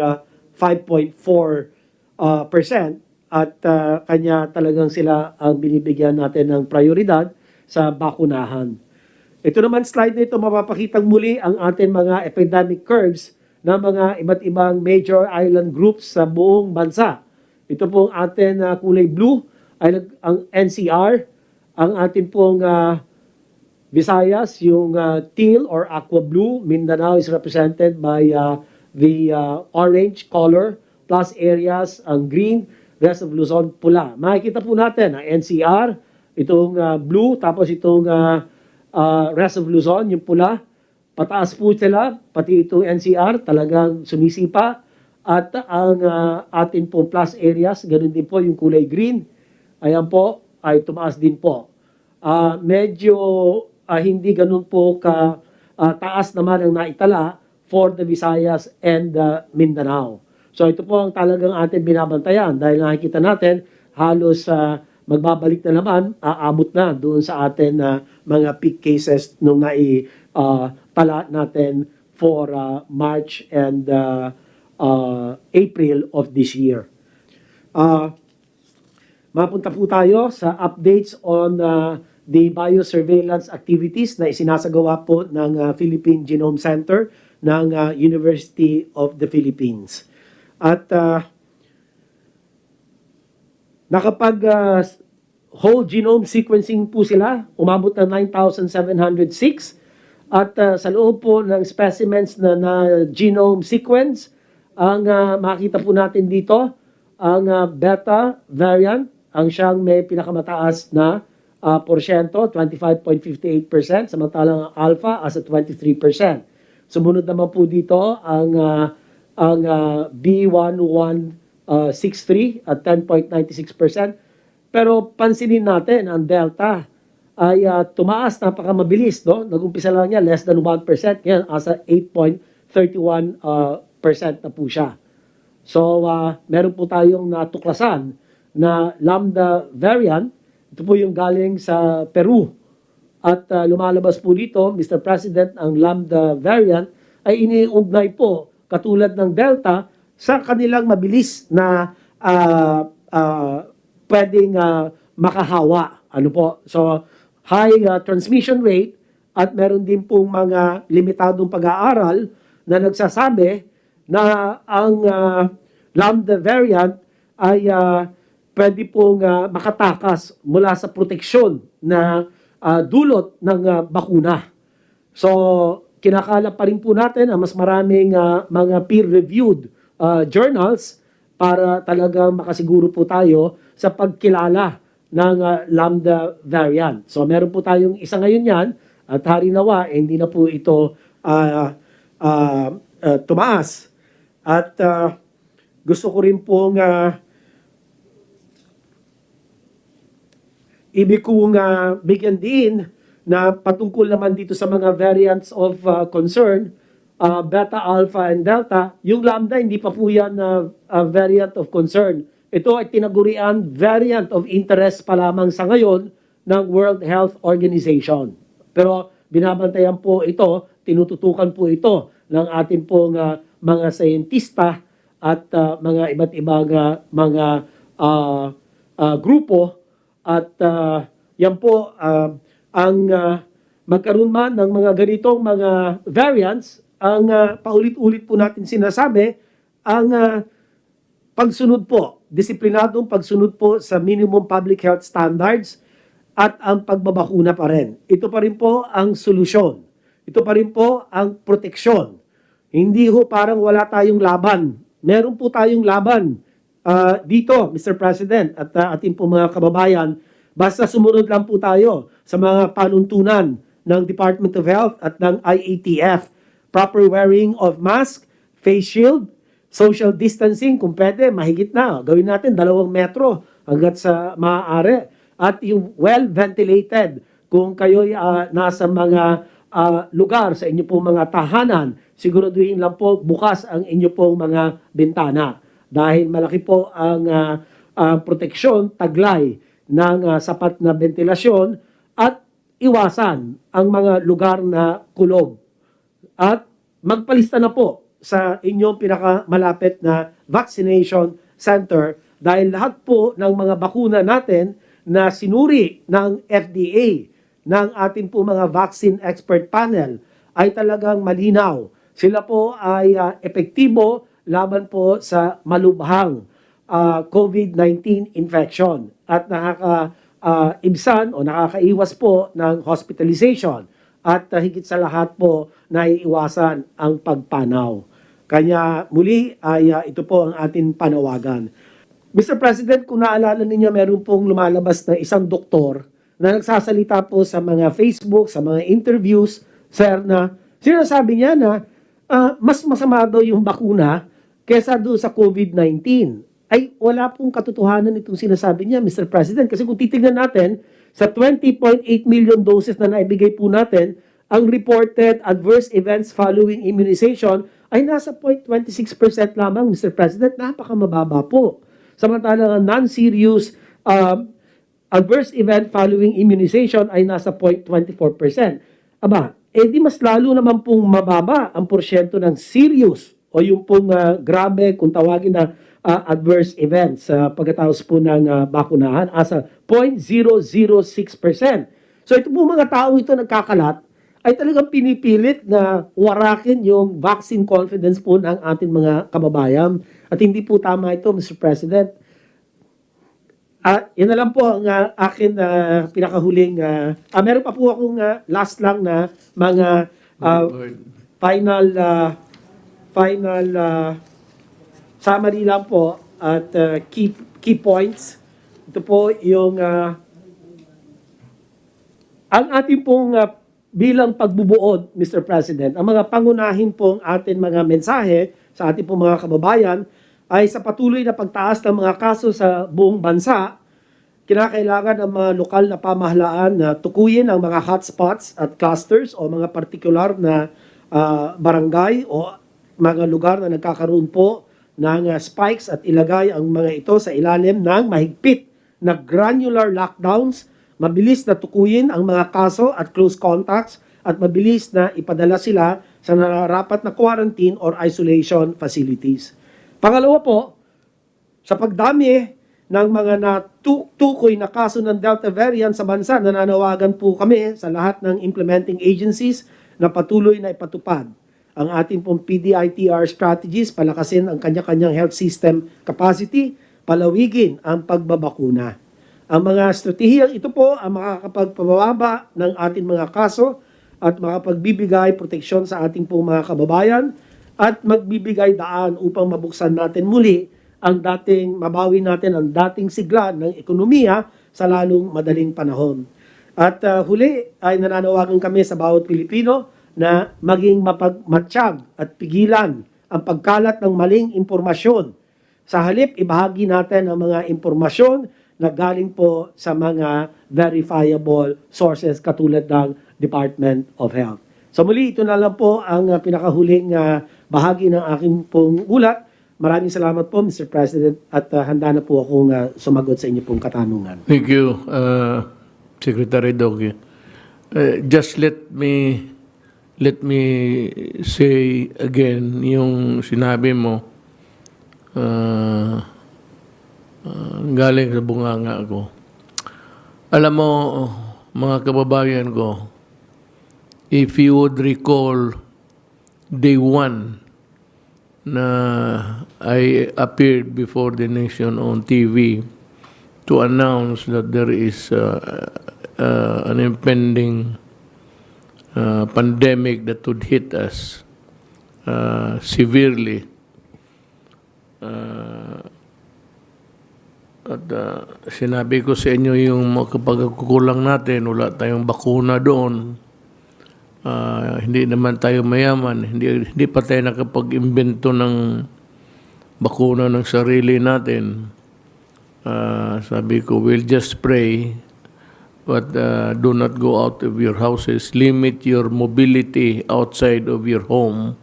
5.4% at kanya talagang sila ang binibigyan natin ng prioridad sa bakunahan. Ito naman slide na ito, mapapakitang muli ang ating mga epidemic curves ng mga iba't ibang major island groups sa buong bansa. Ito pong ating kulay blue ay ang NCR, ang ating pong Visayas, yung teal or aqua blue. Mindanao is represented by the orange color, plus areas ang green, rest of Luzon pula. Makikita po natin ang NCR, itong blue, tapos itong rest of Luzon, yung pula. Pataas po sila, pati itong NCR, talagang sumisipa. At ang atin po plus areas, ganun din po yung kulay green. Ayan po, ay tumaas din po. Medyo hindi ganun po taas naman ang naitala for the Visayas and Mindanao. So ito po ang talagang atin binabantayan dahil nakikita natin halos magbabalik na naman, aabot na doon sa atin mga peak cases nung naitala natin for March and April of this year. Mapunta po tayo sa updates on the biosurveillance activities na isinasagawa po ng Philippine Genome Center ng University of the Philippines. At nakapag whole genome sequencing po sila, umabot na 9,706 At sa loob po ng specimens na genome sequence, ang makita po natin dito, ang beta variant, ang siyang may pinakamataas na porsyento, 25.58%, samantalang ang alpha as a 23%. Sumunod naman po dito ang B1163 at 10.96%. Pero pansinin natin, ang delta ay tumaas, napakamabilis, no? Nag-umpisa lang niya, less than 1%, ngayon asa 8.31% na po siya. So, meron po tayong natuklasan na lambda variant, ito po yung galing sa Peru. At lumalabas po dito, Mr. President, ang lambda variant ay iniugnay po, katulad ng delta, sa kanilang mabilis na pwedeng makahawa. Ano po? So, high transmission rate at meron din pong mga limitadong pag-aaral na nagsasabi na ang lambda variant ay pwede pong makatakas mula sa proteksyon na dulot ng bakuna. So, kinakala pa rin po natin ang mas maraming mga peer-reviewed journals para talagang makasiguro po tayo sa pagkilala ng lambda variant. So meron po tayong isa ngayon yan at harinawa, hindi na po ito tumaas. At gusto ko rin pong ibig kong bigyan din na patungkol naman dito sa mga variants of concern, beta, alpha, and delta. Yung lambda, hindi pa po yan variant of concern. Ito ay tinagurian variant of interest pa lamang sa ngayon ng World Health Organization. Pero binabantayan po ito, tinututukan po ito ng ating pong mga scientista at mga iba't ibang mga grupo. At yan po, ang magkaroon man ng mga ganitong mga variants, ang paulit-ulit po natin sinasabi, ang pagsunod po, disiplinadong pagsunod po sa minimum public health standards at ang pagbabakuna pa rin. Ito pa rin po ang solusyon. Ito pa rin po ang proteksyon. Hindi ho parang wala tayong laban. Meron po tayong laban dito, Mr. President, at ating po mga kababayan. Basta sumunod lang po tayo sa mga panuntunan ng Department of Health at ng IATF. Proper wearing of mask, face shield, social distancing, kung pwede, mahigit na. Gawin natin 2 metro hanggat sa maaari. At yung well-ventilated, kung kayo'y nasa mga lugar, sa inyo pong mga tahanan, siguraduhin lang po bukas ang inyo pong mga bintana. Dahil malaki po ang proteksyon, taglay ng sapat na ventilasyon at iwasan ang mga lugar na kulob. At magpalista na po sa inyong pinakamalapit na vaccination center dahil lahat po ng mga bakuna natin na sinuri ng FDA, ng ating po mga vaccine expert panel, ay talagang malinaw. Sila po ay epektibo laban po sa malubhang COVID-19 infection at nakakaibsan o nakakaiwas po ng hospitalization at higit sa lahat po naiiwasan ang pagpanaw. Kanya muli ay ito po ang ating panawagan. Mr. President, kung naalala ninyo, meron pong lumalabas na isang doktor na nagsasalita po sa mga Facebook, sa mga interviews, sir, na sinasabi niya na mas masama daw yung bakuna kesa doon sa COVID-19. Ay wala pong katotohanan itong sinasabi niya, Mr. President. Kasi kung titignan natin, sa 20.8 million doses na naibigay po natin, ang reported adverse events following immunization ay nasa 0.26% lamang, Mr. President. Napakamababa po. Samantalang ang non-serious adverse event following immunization ay nasa 0.24%. Aba, di mas lalo naman pong mababa ang porsyento ng serious o yung pong grabe kung tawagin na adverse events pagkatapos po ng bakunahan asa 0.006%. So ito po mga tao ito nagkakalat ay talagang pinipilit na warakin yung vaccine confidence po ng ating mga kababayan. At hindi po tama ito, Mr. President. Yan na lang po ang akin pinakahuling. Meron pa po akong last lang na mga Uh, Go ahead. final summary lang po at key points. Ito po yung ang ating pong bilang pagbubuod, Mr. President, ang mga pangunahin pong ating mga mensahe sa ating pong mga kababayan ay sa patuloy na pagtaas ng mga kaso sa buong bansa. Kinakailangan ng mga lokal na pamahalaan na tukuyin ang mga hotspots at clusters o mga partikular na barangay o mga lugar na nagkakaroon po ng spikes at ilagay ang mga ito sa ilalim ng mahigpit na granular lockdowns, mabilis na tukuyin ang mga kaso at close contacts at mabilis na ipadala sila sa nararapat na quarantine or isolation facilities. Pangalawa po, sa pagdami ng mga natutukoy na kaso ng Delta variant sa bansa, nananawagan po kami sa lahat ng implementing agencies na patuloy na ipatupad ang ating pong PDITR strategies, palakasin ang kanya-kanyang health system capacity, palawigin ang pagbabakuna. Ang mga estratehiyang ito po ang makakapagpababa ng ating mga kaso at makapagbibigay proteksyon sa ating pong mga kababayan at magbibigay daan upang mabuksan natin muli ang mabawi natin ang dating sigla ng ekonomiya sa lalong madaling panahon. At huli ay nananawagan kami sa bawat Pilipino na maging mapagmatsyag at pigilan ang pagkalat ng maling impormasyon. Sa halip, ibahagi natin ang mga impormasyon na galing po sa mga verifiable sources katulad ng Department of Health. So muli, ito na lang po ang pinakahuling bahagi ng aking pong ulat. Maraming salamat po, Mr. President, at handa na po akong sumagot sa inyo pong katanungan. Thank you, Secretary Doge. Just let me say again yung sinabi mo galing sa bunganga ko. Alam mo, mga kababayan ko, if you would recall day 1 na I appeared before the nation on TV to announce that there is an impending pandemic that would hit us severely. Sinabi ko sa inyo yung kapag kukulang natin, wala tayong bakuna doon. Hindi naman tayo mayaman, hindi pa tayo nakapag-imbento ng bakuna ng sarili natin. Sabi ko, we'll just pray, but do not go out of your houses. Limit your mobility outside of your home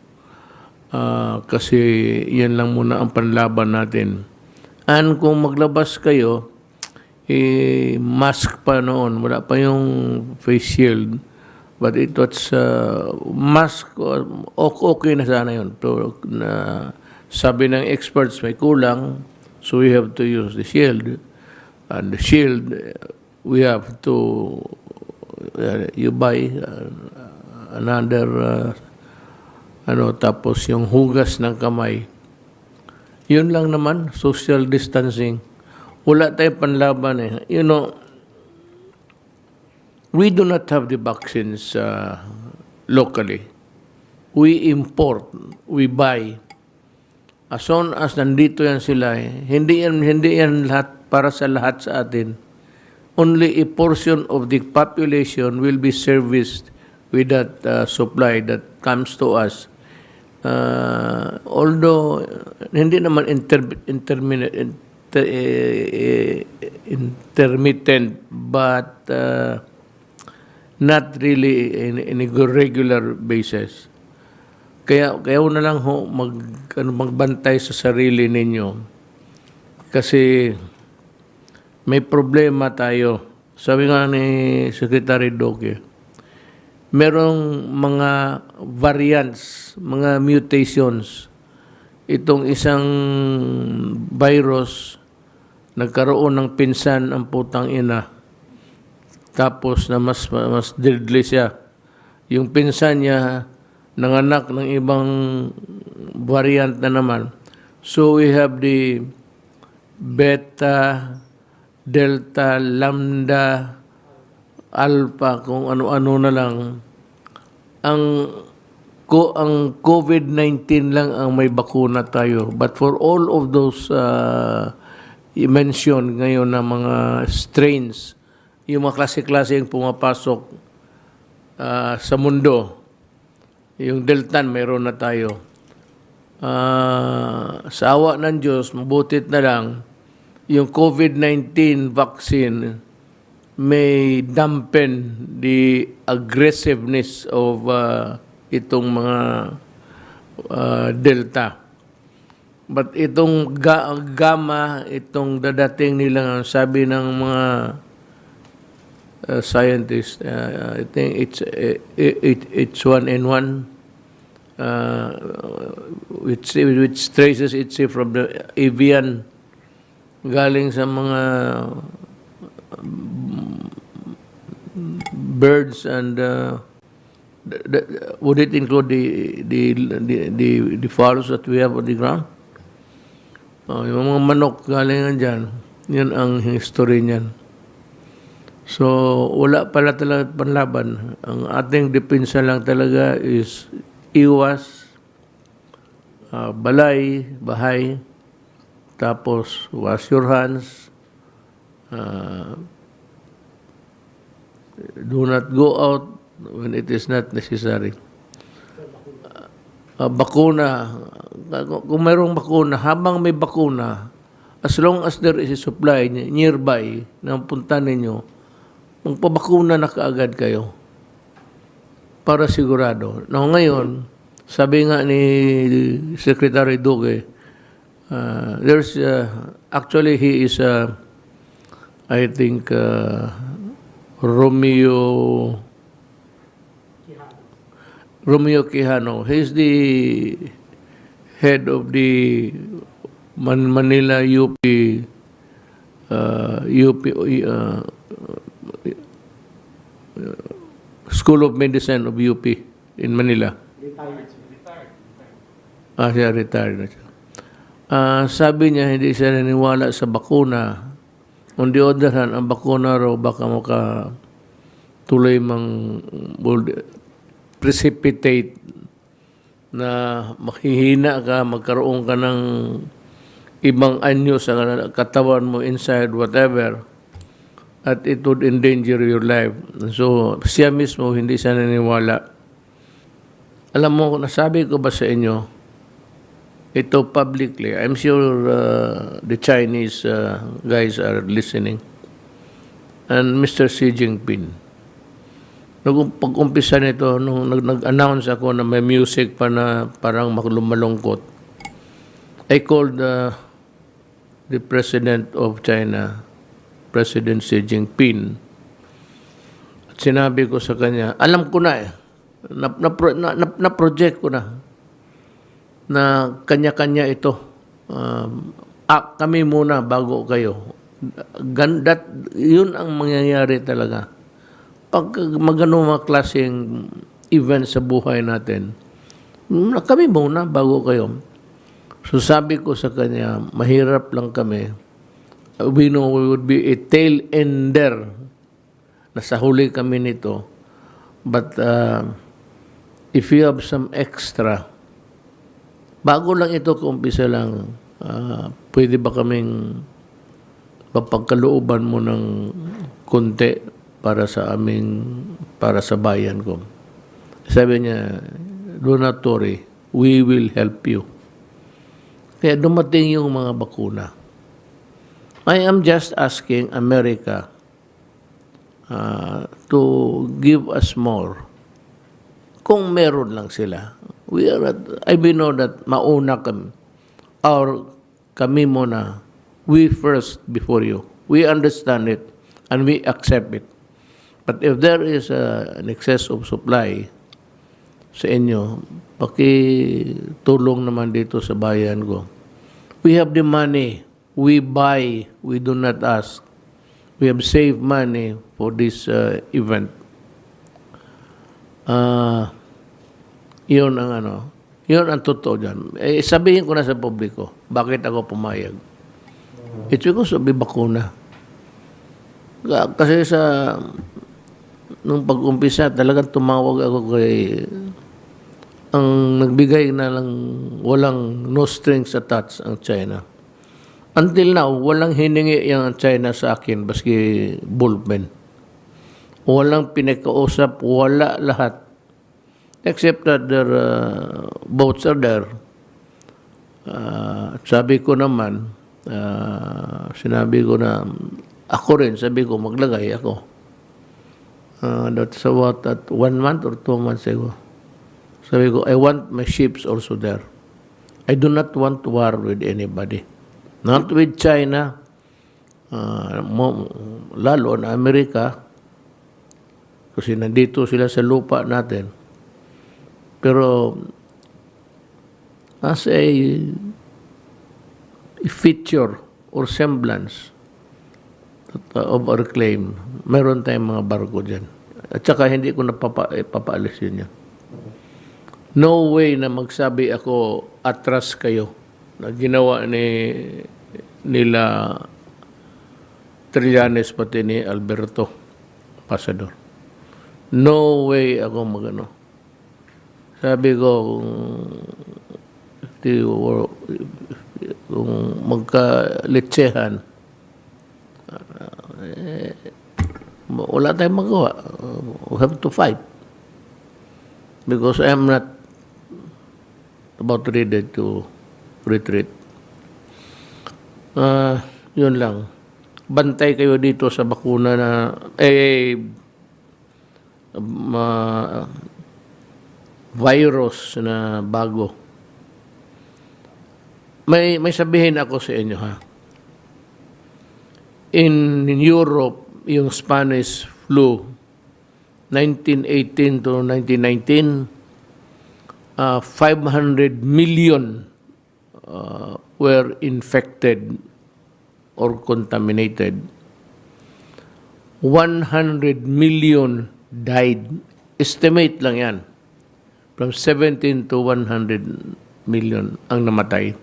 kasi yan lang muna ang panlaban natin. And kung maglabas kayo, mask pa noon, wala pa yung face shield. But it was mask, okay na sana yun. So, sabi ng experts may kulang, so we have to use the shield. And the shield, we have to, you buy another, tapos yung hugas ng kamay. Yun lang naman, social distancing. Wala tayong panlaban eh. You know, we do not have the vaccines locally. We import, we buy. As soon as nandito yan sila, hindi yan lahat para sa lahat sa atin. Only a portion of the population will be serviced with that supply that comes to us. Although hindi naman intermittent, but not really in a regular basis. Kaya na lang ho magbantay sa sarili ninyo. Kasi may problema tayo. Sabi nga ni Secretary Doge, merong mga variants, mga mutations. Itong isang virus, nagkaroon ng pinsan ang putang ina. Tapos na mas deadly siya. Yung pinsan niya, nanganak ng ibang variant na naman. So we have the beta, delta, lambda, alpha, kung ano-ano na lang. Ang ang COVID-19 lang ang may bakuna tayo. But for all of those i-mention ngayon na mga strains, yung mga klase-klase yung pumapasok sa mundo, yung Delta, mayroon na tayo. Sa awa ng Diyos, mabutit na lang, yung COVID-19 vaccine may dampen the aggressiveness of itong mga Delta. But itong gamma, itong dadating nilang sabi ng mga scientists, I think it's 1N1, which traces itself from the avian, galing sa mga birds, and would it include the fowls that we have on the ground? Yung mga manok galing dyan, yun ang history niyan. So, wala pala talaga panlaban. Ang ating depensa lang talaga is iwas, bahay, tapos wash your hands, do not go out when it is not necessary. Bakuna, kung mayroong bakuna, habang may bakuna, as long as there is a supply nearby na punta ninyo, magpabakuna na kaagad kayo para sigurado. Now ngayon, sabi nga ni Secretary Duque, there's actually he is I think Romeo Quijano. He's the head of the Manila UP School of Medicine of UP in Manila. Siya retired na siya. Sabi niya, hindi siya naniniwala sa bakuna. On the other hand, ang bakuna raw baka tuloy precipitate na mahihina ka, magkaroon ka ng ibang anyo sa katawan mo, inside, whatever, at it would endanger your life. So, siya mismo, hindi siya naniniwala. Alam mo, nasabi ko ba sa inyo, ito publicly, I'm sure the Chinese guys are listening, and Mr. Xi Jinping, pag-umpisa nito, nung nag-announce ako na may music pa na parang malungkot, I called the President of China, President Xi Jinping, at sinabi ko sa kanya, alam ko na na-project ko na kanya-kanya ito. Kami muna bago kayo. Yun ang mangyayari talaga. Pag magano mga klaseng event sa buhay natin, kami muna bago kayo. So sabi ko sa kanya, mahirap lang kami. We know we would be a tail ender. Nasa huli kami nito. But if you have some extra, bago lang ito, kumpisa lang, pwede ba kaming mapagkalooban mo ng konti para sa bayan ko? Sabi niya, do not worry, we will help you. Kaya dumating yung mga bakuna. I am just asking America to give us more. Kung meron lang sila. I know that mauna kami. Kami muna. We first before you. We understand it and we accept it. But if there is an excess of supply sa inyo, pakitulong naman dito sa bayan ko. We have the money. We buy. We do not ask. We have saved money for this event. Yun ang totoo dyan. Sabihin ko na sa publiko, bakit ako pumayag? It's because of the bakuna. Kasi nung pag-umpisa, talagang tumawag ako kay ang nagbigay na lang walang no strings attached ang China. Until now, walang hiningi yung China sa akin, baski ballpen. Walang pinakausap, wala lahat. Except that their boats are there. Sabi ko naman, sinabi ko na, ako rin, sabi ko, maglagay ako. That's about 1 month or 2 months ago. Sabi ko, I want my ships also there. I do not want war with anybody. Not with China, lalo na Amerika, kasi nandito sila sa lupa natin. Pero, as a feature or semblance of our claim, meron tayong mga barko dyan. At saka hindi ko napapaalis yun yan. No way na magsabi ako, atras kayo, na ginawa nila Trillanes pati ni Alberto Pasador. No way ako magano. Sabi ko, kung magkalitsehan, wala tayong magawa. We have to fight. Because I am not about ready to retreat. Yun lang. Bantay kayo dito sa bakuna na virus na bago. May sabihin ako sa inyo, ha. In Europe, yung Spanish flu, 1918 to 1919, 500 million were infected or contaminated. 100 million died. Estimate lang yan. From 17 to 100 million ang namatay.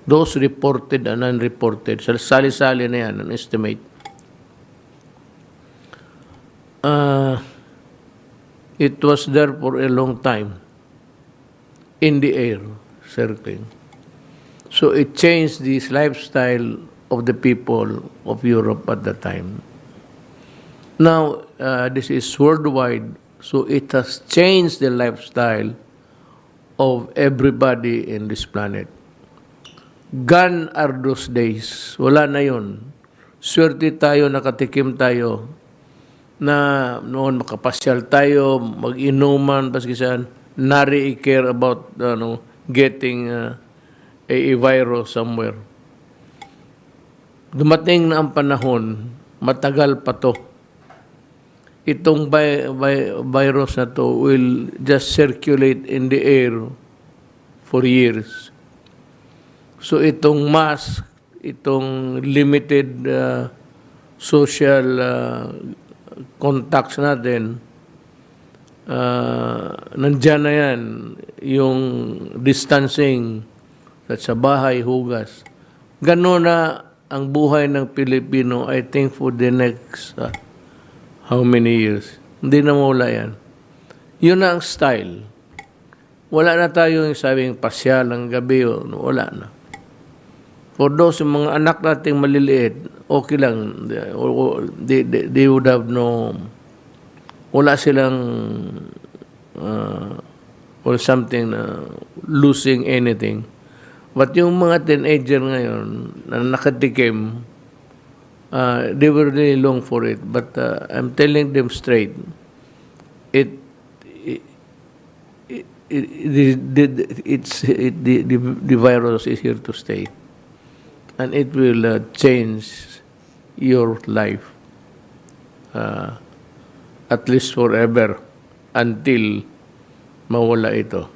Those reported and unreported. Sali-sali na yan, an estimate. It was there for a long time. In the air, circling. So it changed this lifestyle of the people of Europe at that time. Now, this is worldwide, so it has changed the lifestyle of everybody in this planet. Gone are those days. Wala na yun. Swerte tayo, nakatikim tayo, na noon makapasyal tayo, mag-inuman, baskisan, nari care about getting a virus somewhere. Dumating na ang panahon, matagal pa to. Itong virus na to will just circulate in the air for years. So itong mask, itong limited social contacts natin, nandyan na yan, yung distancing sa bahay, hugas. Gano'n na ang buhay ng Pilipino, I think, for the next how many years. Hindi na mawala yan. Yun na ang style. Wala na tayo yung sabing pasyal ng gabi, wala na. For those mga anak nating maliliit, okay lang. They would have no, wala silang or something losing anything. But yung mga teenager ngayon na nakatikim, they will really long for it. But I'm telling them straight, the virus is here to stay. And it will change your life. At least forever, until mawala ito.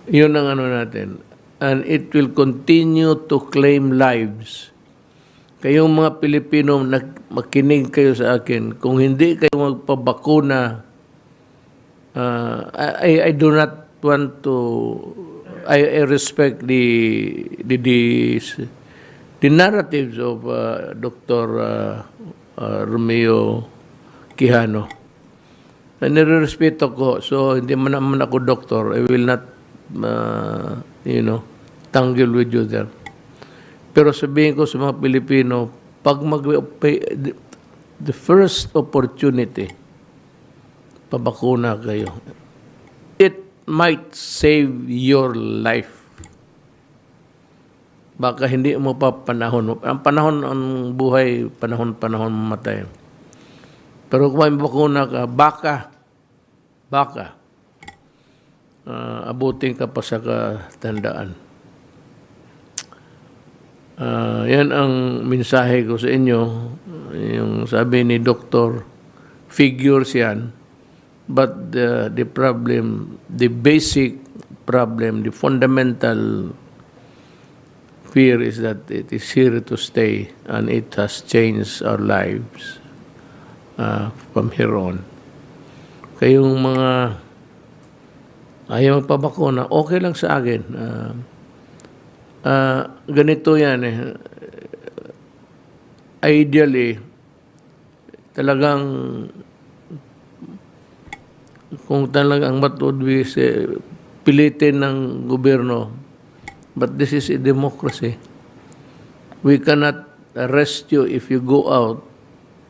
Yun ang ano natin. And it will continue to claim lives. Kayong mga Pilipino, makinig kayo sa akin. Kung hindi kayo magpabakuna, I do not want to, I respect the narratives of Dr. Romeo Quijano. Nirerespeto ko. So, hindi man naman ako doktor. I will not, tangle with you there. Pero sabihin ko sa mga Pilipino, pag the first opportunity, pabakuna kayo. It might save your life. Baka hindi mo pa panahon. Ang panahon, ang buhay, panahon mamatay. Pero kung may bakuna ka, baka, abutin ka pa sa katandaan. Yan ang mensahe ko sa inyo. Yung sabi ni Doktor, figures yan. But the problem, the basic problem, the fundamental fear is that it is here to stay and it has changed our lives from here on. Kayong mga ayaw magpabakuna, okay lang sa akin. Ganito yan eh. Ideally, talagang kung talagang what would we say, pilitin ng gobyerno. But this is a democracy. We cannot arrest you if you go out,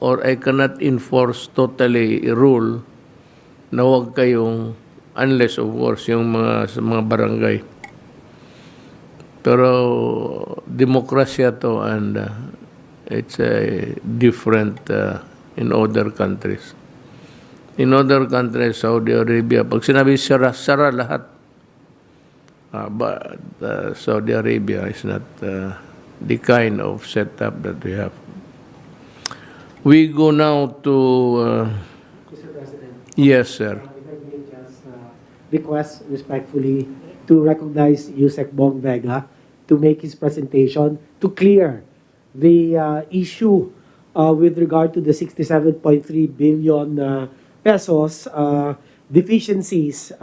or I cannot enforce totally a rule na huwag kayong, unless of course yung sa mga barangay. Pero demokrasya to, and it's different in other countries. In other countries, Saudi Arabia, pag sinabi sara lahat. But Saudi Arabia is not the kind of setup that we have. We go now to... Mr. President. Yes, sir. If I may just request respectfully to recognize Yusek Bong Vega to make his presentation to clear the issue with regard to the 67.3 billion pesos deficiencies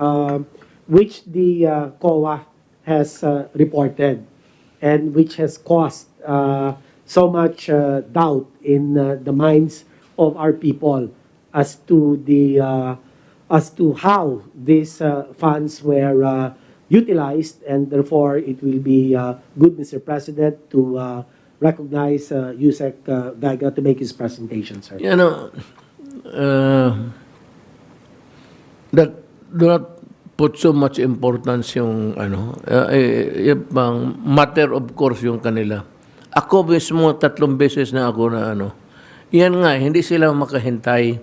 which the COA has reported and which has caused so much doubt in the minds of our people as to how these funds were utilized, and therefore it will be good, Mr. President, to recognize Yusek Vega to make his presentation, sir. You know, that do not put so much importance yung yung matter of course yung kanila. Ako mismo 3 beses na ako na yan nga, hindi sila makahintay.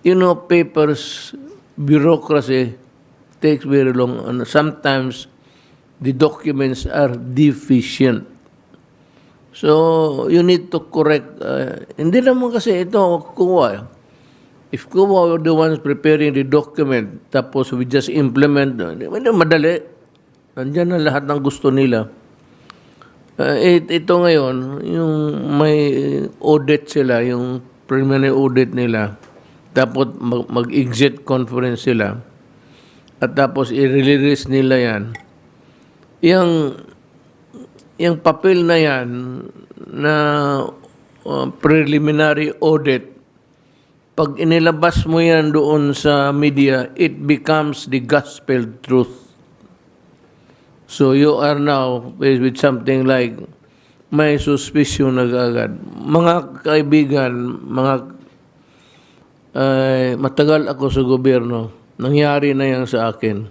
You know, papers, bureaucracy takes very long, and sometimes the documents are deficient. So, you need to correct. Hindi naman kasi ito, kuha. If kuha were the ones preparing the document, tapos we just implement, madali. Nandiyan na lahat ng gusto nila. Ito ngayon, yung may audit sila, yung preliminary audit nila, tapos mag-exit conference sila, at tapos i-release nila yan. Yung papel na yan na preliminary audit, pag inilabas mo yan doon sa media, it becomes the gospel truth. So you are now faced with something like may suspicion agad. Mga kaibigan, matagal ako sa gobyerno, nangyari na yan sa akin.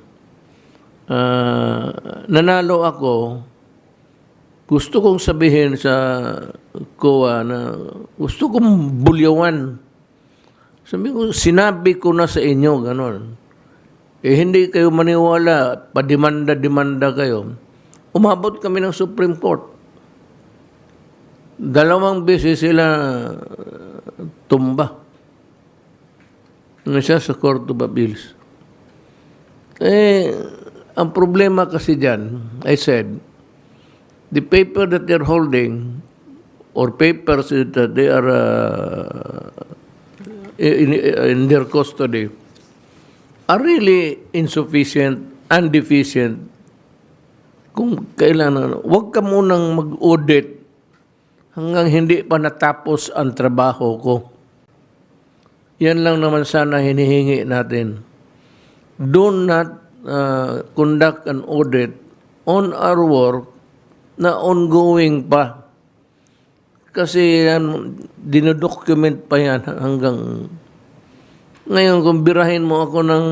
Nanalo ako, gusto kong sabihin sa COA na gusto kong bulyawan. Sinabi ko na sa inyo, ganon. Hindi kayo maniwala, padimanda-dimanda kayo. Umabot kami ng Supreme Court. 2 beses sila tumba. Siya sa Court of Appeals. Ang problema kasi dyan, I said, the paper that they're holding, or papers that they are in their custody, are really insufficient and deficient. Kung kailangan, huwag ka munang mag-audit hanggang hindi pa natapos ang trabaho ko. Yan lang naman sana hinihingi natin. Do not conduct an audit on our work na ongoing pa. Kasi yan, dinodocument pa yan hanggang... Ngayon, kung birahin mo ako ng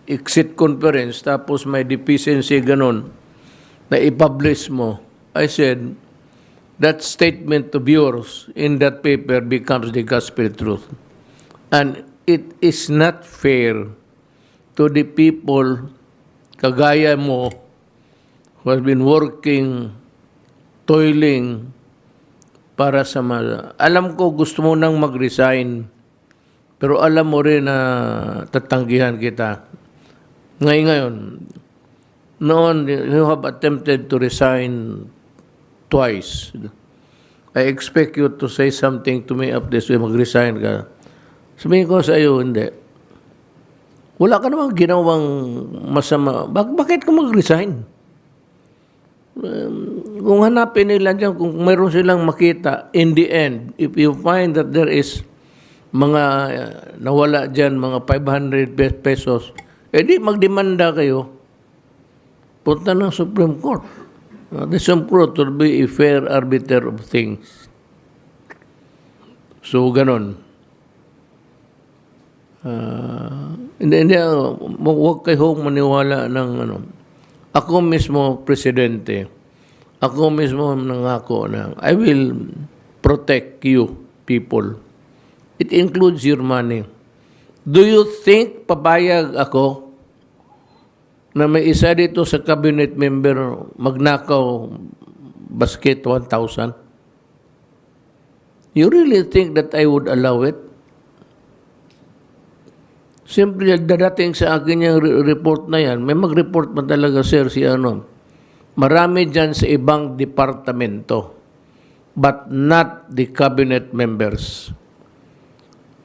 exit conference, tapos may deficiency ganon, na i-publish mo, I said, that statement of yours in that paper becomes the gospel truth. And it is not fair to the people kagaya mo who has been working, toiling, para sa mga... Alam ko gusto mo nang mag-resign, pero alam mo rin na tatanggihan kita. Ngayon, noon, you have attempted to resign twice. I expect you to say something to me up this way, mag-resign ka. Sabihin ko sa iyo, hindi. Wala ka namang ginawang masama. Bakit ka mag-resign? Kung hanapin nila dyan, kung mayroon silang makita, in the end, if you find that there is mga nawala dyan, mga 500 pesos, edi magdemanda kayo. Punta ng Supreme Court. The Supreme Court will be a fair arbiter of things. So, ganon. Hindi, huwag kayong maniwala ng ano. Ako mismo, Presidente, ako mismo nangako na I will protect you, people. It includes your money. Do you think papayag ako na may isa dito sa cabinet member magnakaw basket 1,000? You really think that I would allow it? Siyempre, dadating sa akin yung report na yan. May mag-report pa talaga, sir, si ano. Marami dyan sa ibang departamento, but not the cabinet members.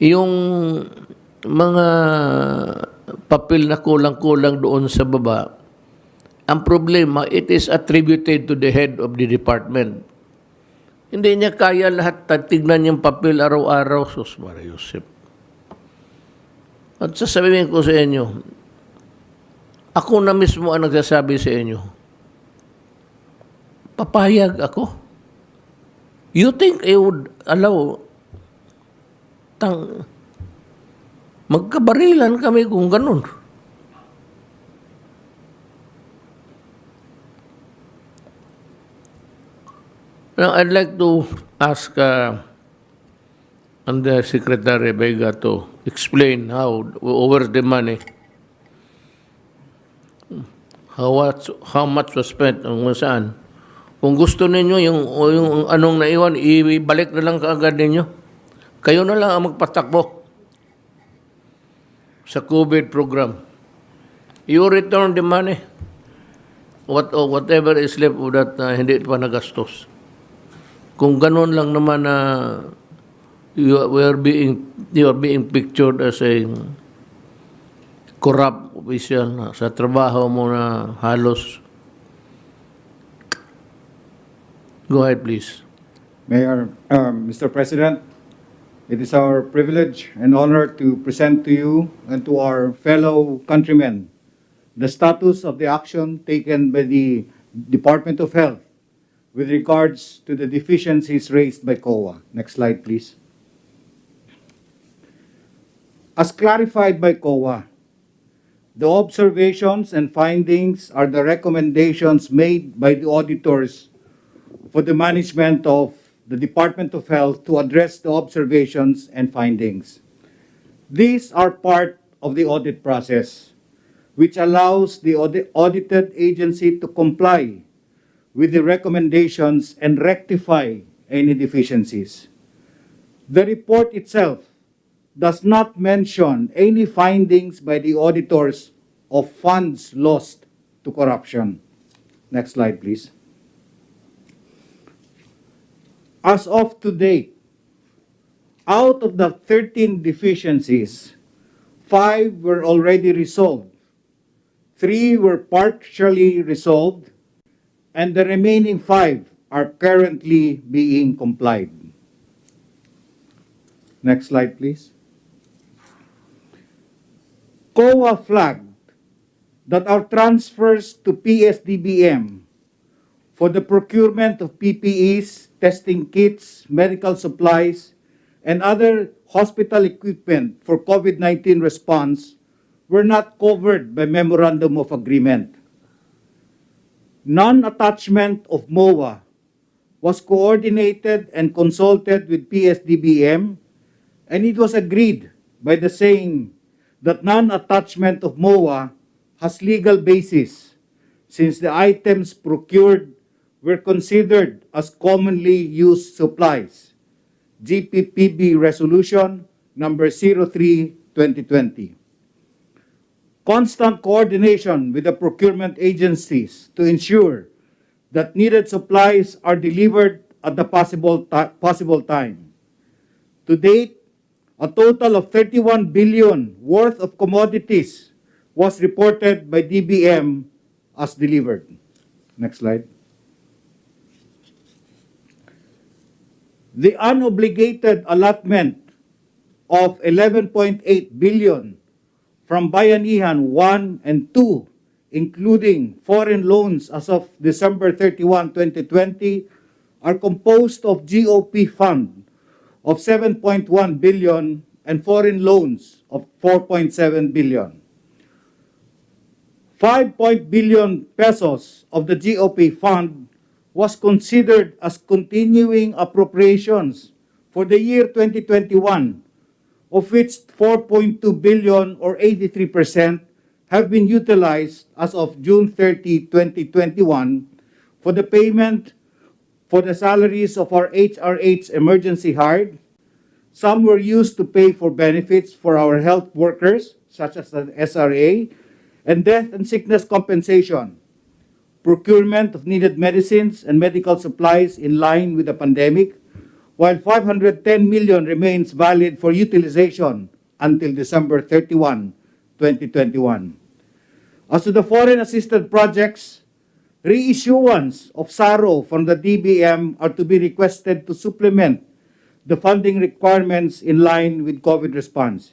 Yung mga papel na kulang-kulang doon sa baba, ang problema, it is attributed to the head of the department. Hindi niya kaya lahat tignan yung papel araw-araw. Sus, Maria Josep. At sasabihin ko sa inyo, ako na mismo ang nagsasabi sa inyo, papayag ako. You think I would allow magkabarilan kami kung ganun? Now, I'd like to ask Undersecretary Vega to explain how over the money, how much was spent, kung saan. Kung gusto ninyo, yung anong naiwan, ibalik na lang kaagad ninyo. Kayo na lang ang magpatakbo sa COVID program. You return the money. Whatever is left of that, hindi pa nagastos. Kung ganun lang naman na you are being pictured as a corrupt official sa trabaho mo na halos. Go ahead, please. Mayor, Mr. President, it is our privilege and honor to present to you and to our fellow countrymen the status of the action taken by the Department of Health with regards to the deficiencies raised by COA. Next slide, please. As clarified by COA, the observations and findings are the recommendations made by the auditors for the management of the Department of Health to address the observations and findings. These are part of the audit process, which allows the audited agency to comply with the recommendations and rectify any deficiencies. The report itself does not mention any findings by the auditors of funds lost to corruption. Next slide, please. As of today, out of the 13 deficiencies, 5 were already resolved, 3 were partially resolved, and the remaining 5 are currently being complied. Next slide, please. COA flagged that our transfers to PSDBM for the procurement of PPEs, testing kits, medical supplies, and other hospital equipment for COVID-19 response were not covered by Memorandum of Agreement. Non-attachment of MOA was coordinated and consulted with PSDBM, and it was agreed by the same that non-attachment of MOA has legal basis since the items procured were considered as commonly used supplies. GPPB Resolution number 03/2020. Constant coordination with the procurement agencies to ensure that needed supplies are delivered at the possible time. To date, a total of 31 billion worth of commodities was reported by DBM as delivered. Next slide. The unobligated allotment of 11.8 billion from Bayanihan 1 and 2, including foreign loans as of December 31, 2020, are composed of GOP fund of 7.1 billion and foreign loans of 4.7 billion. 5 billion pesos of the GOP fund was considered as continuing appropriations for the year 2021, of which 4.2 billion or 83% have been utilized as of June 30, 2021 for the payment for the salaries of our HRH emergency hired. Some were used to pay for benefits for our health workers, such as the SRA, and death and sickness compensation, procurement of needed medicines and medical supplies in line with the pandemic, while 510 million remains valid for utilization until December 31, 2021. As to the foreign assisted projects, reissuance of SARO from the DBM are to be requested to supplement the funding requirements in line with COVID response.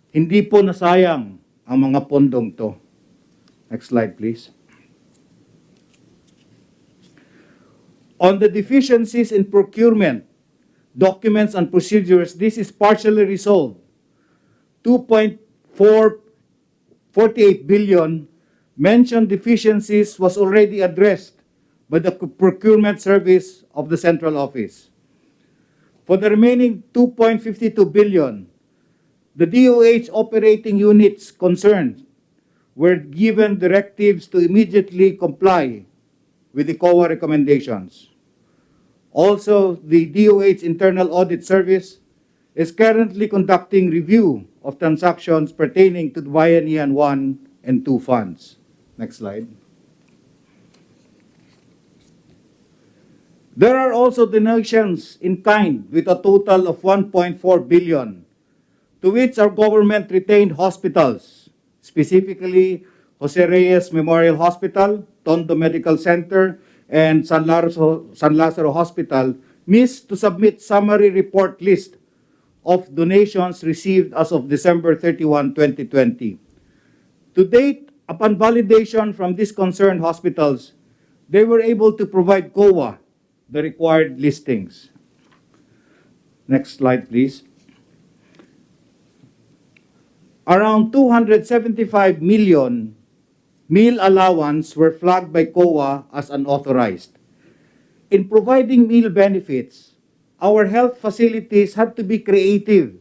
Hindi po nasayang ang mga pondong to. Next slide, please. On the deficiencies in procurement, documents and procedures, this is partially resolved. 2.448 billion mentioned deficiencies was already addressed by the procurement service of the central office. For the remaining 2.52 billion, the DOH operating units concerned were given directives to immediately comply with the COA recommendations. Also, the DOH Internal Audit Service is currently conducting review of transactions pertaining to the Bayanihan 1 and 2 funds. Next slide. There are also donations in kind with a total of 1.4 billion, to which our government retained hospitals, specifically Jose Reyes Memorial Hospital, Tondo Medical Center, and San Lazaro Hospital, missed to submit summary report list of donations received as of December 31, 2020. To date, upon validation from these concerned hospitals, they were able to provide COA the required listings. Next slide, please. Around 275 million meal allowance were flagged by COA as unauthorized. In providing meal benefits, our health facilities had to be creative,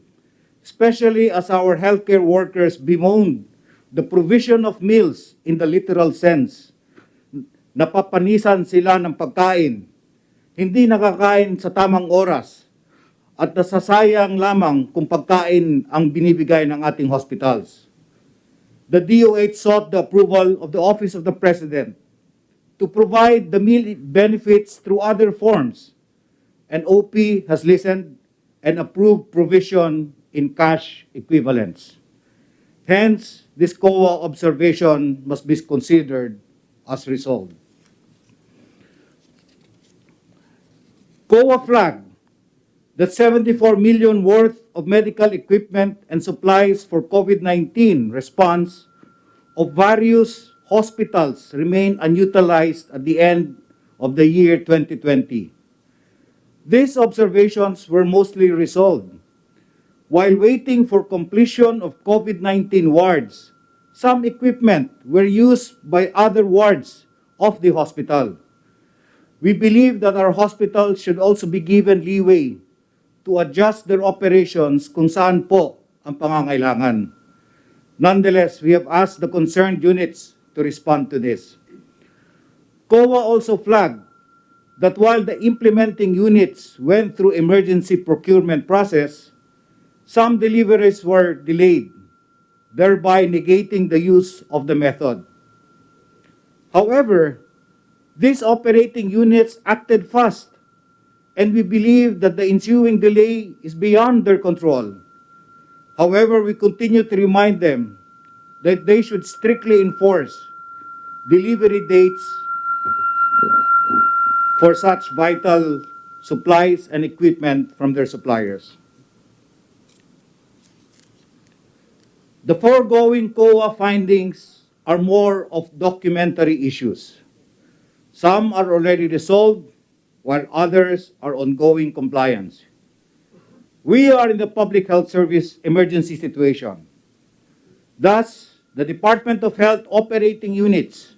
especially as our healthcare workers bemoaned the provision of meals in the literal sense. Napapanisan sila ng pagkain, hindi nakakain sa tamang oras, at nasasayang lamang kung pagkain ang binibigay ng ating hospitals. The DOH sought the approval of the Office of the President to provide the meal benefits through other forms, and OP has listened and approved provision in cash equivalents. Hence, this COA observation must be considered as resolved. COA flagged that 74 million worth of medical equipment and supplies for COVID-19 response of various hospitals remain unutilized at the end of the year 2020. These observations were mostly resolved. While waiting for completion of COVID-19 wards, some equipment were used by other wards of the hospital. We believe that our hospitals should also be given leeway to adjust their operations kung saan po ang pangangailangan. Nonetheless, we have asked the concerned units to respond to this. COA also flagged that while the implementing units went through emergency procurement process, some deliveries were delayed, thereby negating the use of the method. However, these operating units acted fast, and we believe that the ensuing delay is beyond their control. However, we continue to remind them that they should strictly enforce delivery dates for such vital supplies and equipment from their suppliers. The foregoing COA findings are more of documentary issues. Some are already resolved, while others are ongoing compliance. We are in the Public Health Service emergency situation. Thus, the Department of Health operating units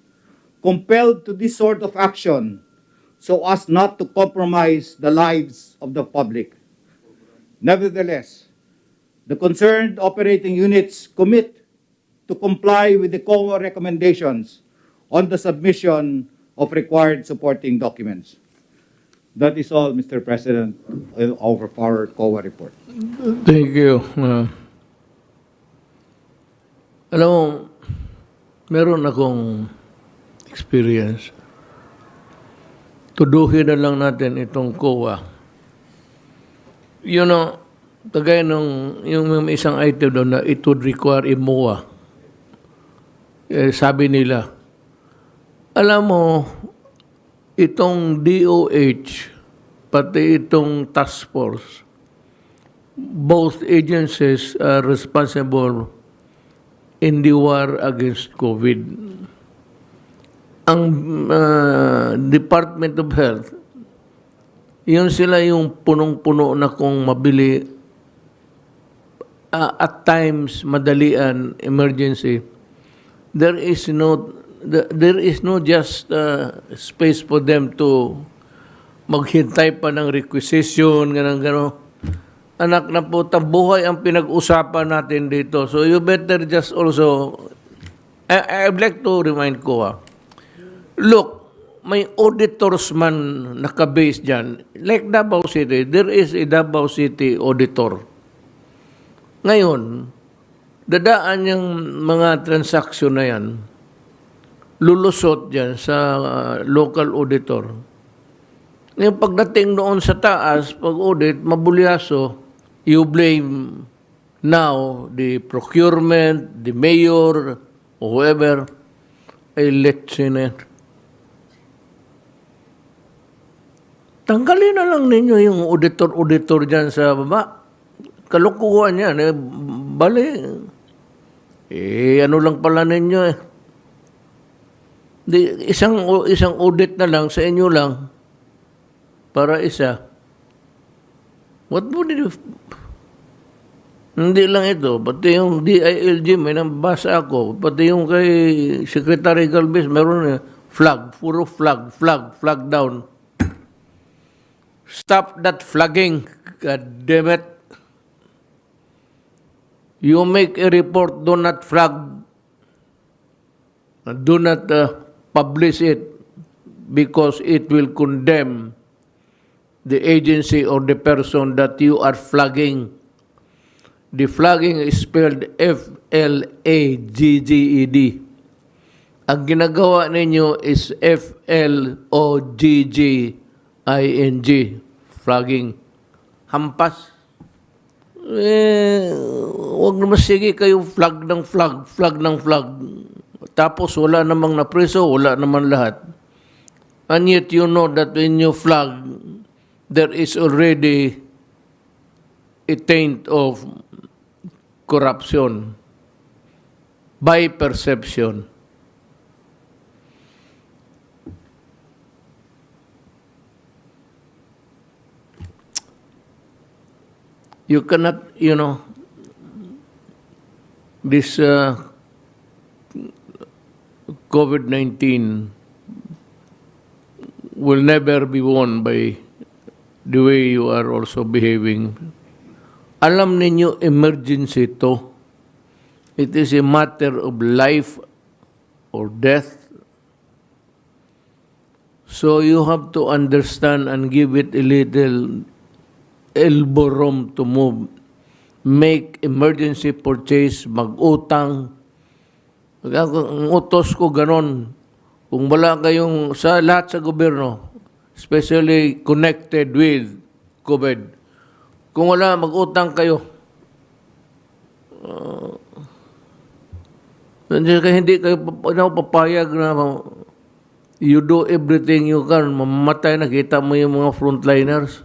compelled to this sort of action so as not to compromise the lives of the public. Nevertheless, the concerned operating units commit to comply with the COA recommendations on the submission of required supporting documents. That is all, Mr. President, of our COA report. Thank you. Alam mo, meron akong experience. Tuduhin na lang natin itong COA. You know, kagaya nung yung isang item doon na it would require a MOA. Sabi nila, alam mo, itong DOH, pati itong task force, both agencies are responsible in the war against COVID. Ang Department of Health, yun sila yung punong-puno na kung mabili, at times madalian, emergency. There is no just space for them to maghintay pa ng requisition, gano'n. Anak na po, buhay ang pinag-usapan natin dito. So you better just also, I'd like to remind ko, look, may auditors man nakabase dyan. Like Davao City, there is a Davao City auditor. Ngayon, dadaan yung mga transaksyon na yan, lulusot dyan sa local auditor. Ngayon, pagdating noon sa taas, pag-audit, mabulyaso, you blame now the procurement, the mayor, or whoever, ay let's tanggalin na lang ninyo yung auditor dyan sa baba. Kalukuhan yan. Bali. Ano lang pala ninyo eh. Isang audit na lang sa inyo lang para isa. What would you... Hindi lang ito, pati yung DILG, may nabasa ako, pati yung kay Secretary Galvez, meron flag, puro flag down. Stop that flagging, God damn it. You make a report, do not flag, do not publish it because it will condemn the agency or the person that you are flagging. The flagging is spelled F-L-A-G-G-E-D. Ang ginagawa ninyo is F-L-O-G-G-I-N-G. Flagging. Hampas. Huwag naman sige kayo flag ng flag. Tapos wala namang napreso, wala naman lahat. And yet you know that when you flag, there is already a taint of corruption by perception. You cannot, this COVID-19 will never be won by the way you are also behaving. Alam ninyo, emergency to. It is a matter of life or death. So you have to understand and give it a little elbow room to move. Make emergency purchase, mag-utang. Ang utos ko ganon. Kung wala kayong, sa lahat sa gobyerno, especially connected with COVID, kung wala, mag-utang kayo. Hindi kayo papayag na you do everything you can. Mamamatay, nakita mo yung mga frontliners.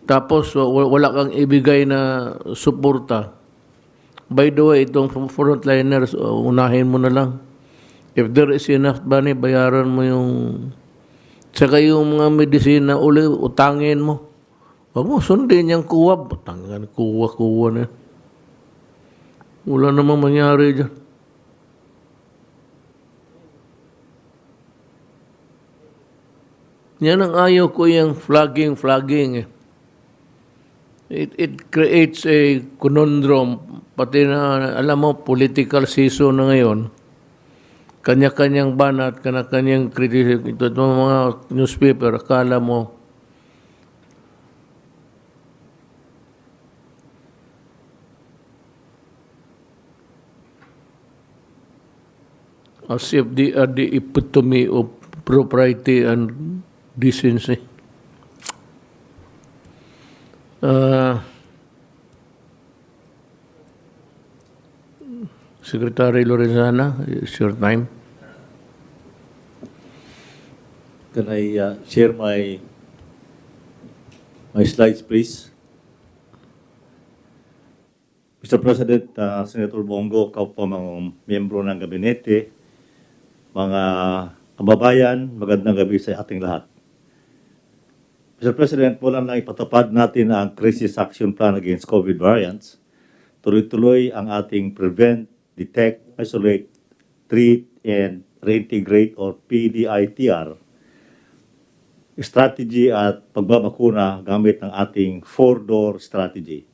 Tapos, wala kang ibigay na suporta. By the way, itong frontliners, unahin mo na lang. If there is enough money, bayaran mo yung... Tsaka yung mga medisina, uli, utangin mo. Huwag mo, sundin yung kuwa. Batangan, kuwa na. Wala namang mangyari dyan. Yan ang ayaw ko yung flagging eh. It creates a conundrum. Pati na, alam mo, political season na ngayon. Kanya-kanyang banat, kanya-kanyang criticism. Ito mga newspaper, akala mo, as if they are the epitome of propriety and decency. Secretary Lorenzana, it's your time. Can I share my slides, please? Mr. President, Senator Bongo, kaupo mga miyembro ng gabinete, mga kababayan, magandang gabi sa ating lahat. Mr. President, mula nang ipatupad natin ang Crisis Action Plan Against COVID Variants, tuloy-tuloy ang ating Prevent, Detect, Isolate, Treat, and Reintegrate or PDITR strategy at pagbabakuna gamit ng ating 4-door strategy.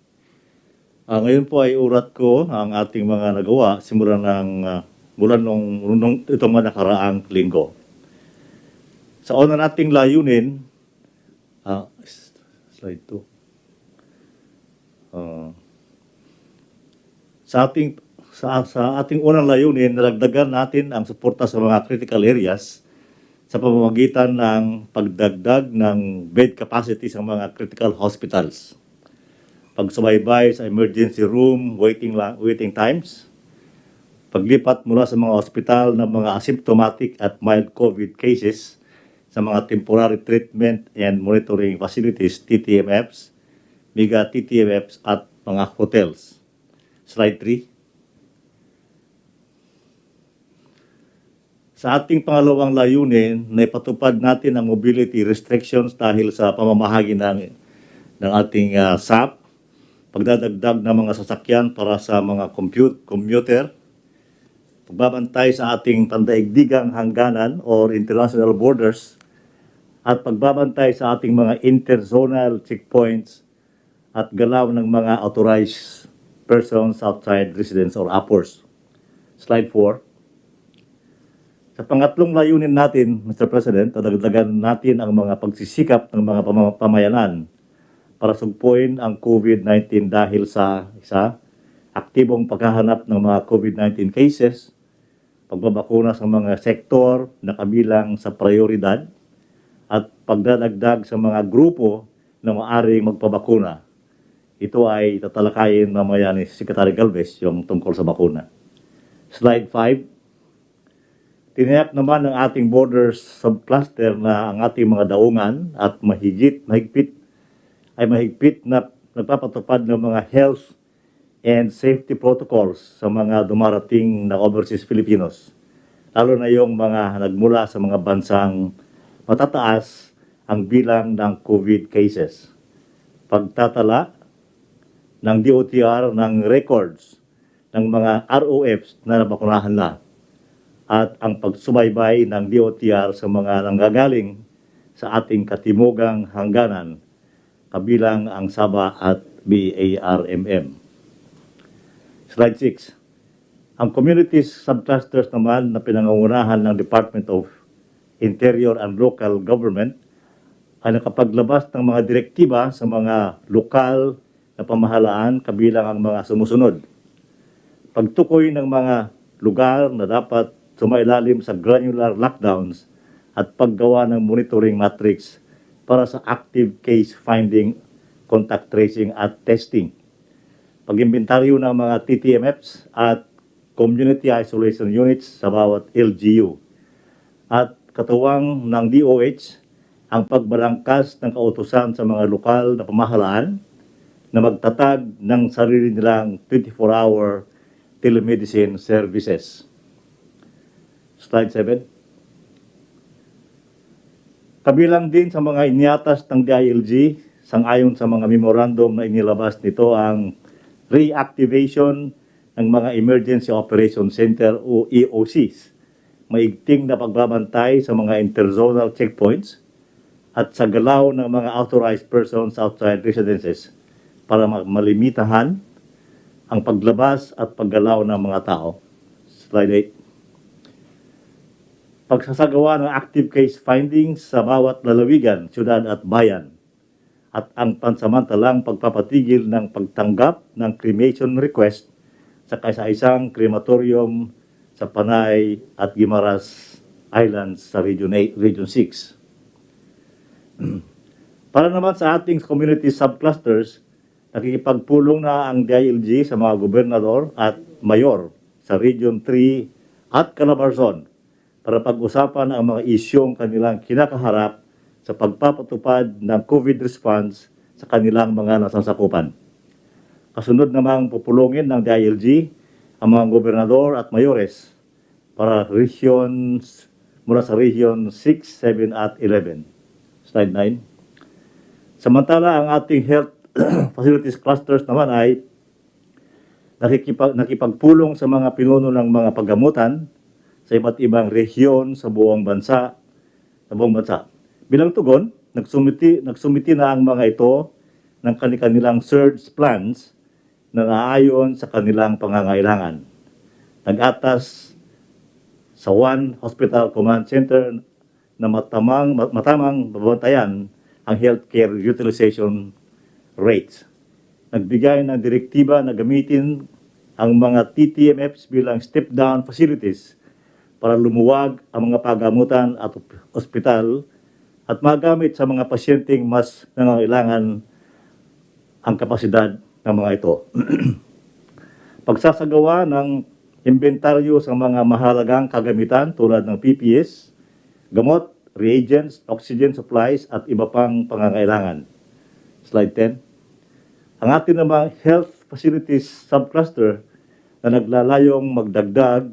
Ngayon po ay urat ko ang ating mga nagawa mula nung itong mga nakaraang linggo. Sa una nating layunin, slide 2. Sa ating unang layunin, nalagdagan natin ang suporta sa mga critical areas sa pamamagitan ng pagdagdag ng bed capacity sa mga critical hospitals, pagsubaybay sa emergency room waiting times, paglipat mula sa mga ospital ng mga asymptomatic at mild COVID cases sa mga temporary treatment and monitoring facilities, TTMFs, mega TTMFs at mga hotels. Slide 3. Sa ating pangalawang layunin, naipatupad natin ang mobility restrictions dahil sa pamamahagi ng ating SAP, pagdadagdag ng mga sasakyan para sa mga commuter, pagbabantay sa ating pandaigdigang hangganan or international borders, at pagbabantay sa ating mga interzonal checkpoints at galaw ng mga authorized persons outside residence or APORs. Slide 4. Sa pangatlong layunin natin, Mr. President, dagdagan natin ang mga pagsisikap ng mga pamayanan para sugpuin ang COVID-19 dahil sa aktibong paghahanap ng mga COVID-19 cases, pagbabakuna sa mga sektor na kabilang sa prioridad, at pagdadagdag sa mga grupo na maaaring magpabakuna. Ito ay tatalakayin mamaya ni Secretary Galvez yung tungkol sa bakuna. Slide 5. Tiniyak naman ng ating borders subcluster na ang ating mga daungan at mahigpit ay mahigpit na nagpapatupad ng mga health and safety protocols sa mga dumarating na overseas Filipinos, lalo na yung mga nagmula sa mga bansang matataas ang bilang ng COVID cases. Pagtatala ng DOTR ng records ng mga ROFs na nabakunahan na at ang pagsubaybay ng DOTR sa mga nanggagaling sa ating katimugang hangganan, kabilang ang Sabah at BARMM. Slide 6. Ang communities subclusters naman na pinangungunahan ng Department of Interior and Local Government ay nakapaglabas ng mga direktiba sa mga lokal na pamahalaan, kabilang ang mga sumusunod. Pagtukoy ng mga lugar na dapat sumailalim sa granular lockdowns at paggawa ng monitoring matrix para sa active case finding, contact tracing at testing. Pag-imbentaryo ng mga TTMFs at community isolation units sa bawat LGU. At katuwang ng DOH ang pagbalangkas ng kautusan sa mga lokal na pamahalaan na magtatag ng sarili nilang 24-hour telemedicine services. Slide 7. Kabilang din sa mga iniatas ng DILG, sangayon sa mga memorandum na inilabas nito ang reactivation ng mga Emergency Operation Center o EOCs, maigting na pagbabantay sa mga interzonal checkpoints at sa galaw ng mga authorized persons outside residences para malimitahan ang paglabas at paggalaw ng mga tao. Slide 8. Pagsasagawa ng active case findings sa bawat lalawigan, syudad at bayan, at ang pansamantalang pagpapatigil ng pagtanggap ng cremation request sa kaisa-isang crematorium sa Panay at Guimaras Islands sa Region 6. Para naman sa ating community subclusters, nakikipagpulong na ang DILG sa mga gobernador at mayor sa Region 3 at Calabarzon para pag-usapan ang mga isyong kanilang kinakaharap sa pagpapatupad ng COVID response sa kanilang mga nasasakupan. Kasunod namang pupulungin ng DILG ang mga gobernador at mayores para regions mula sa Region 6, 7 at 11. Slide 9. Samantala, ang ating health facilities clusters naman ay nakipagpulong sa mga pinuno ng mga paggamutan sa iba't ibang rehiyon sa buong bansa. Bilang tugon, nagsumiti na ang mga ito ng kanilang surge plans na naayon sa kanilang pangangailangan. Nag-atas sa One Hospital Command Center na matamang babantayan ang healthcare utilization rates. Nagbigay ng direktiba na gamitin ang mga TTMFs bilang step-down facilities para lumuwag ang mga pagamutan at ospital at magamit sa mga pasyenteng mas nangangailangan ang kapasidad ng mga ito. Pagsasagawa ng inventaryo sa mga mahalagang kagamitan tulad ng PPS, gamot, reagents, oxygen supplies at iba pang pangangailangan. Slide 10. Ang ating namang health facilities subcluster na naglalayong magdagdag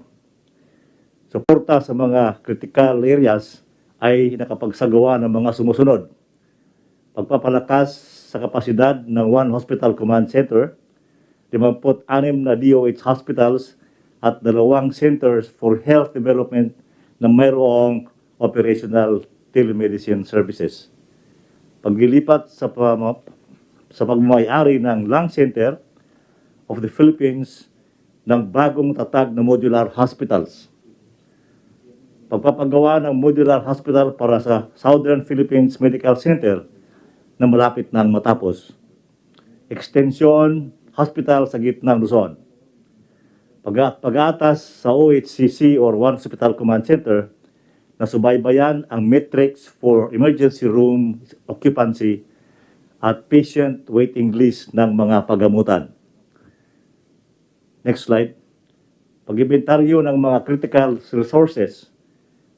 suporta sa mga critical areas ay nakapagsagawa ng mga sumusunod. Pagpapalakas sa kapasidad ng One Hospital Command Center, 56 na DOH hospitals at 2 centers for health development na mayroong operational telemedicine services. Paglilipat sa pagmamayari ng Lung Center of the Philippines ng bagong tatag na modular hospitals. Pagpapagawa ng modular hospital para sa Southern Philippines Medical Center na malapit nang matapos. Extension hospital sa gitnang Luzon. Pag-aatas sa OHCC or One Hospital Command Center na subaybayan ang metrics for emergency room occupancy at patient waiting list ng mga pagamutan. Next slide. Pag-inventaryo ng mga critical resources,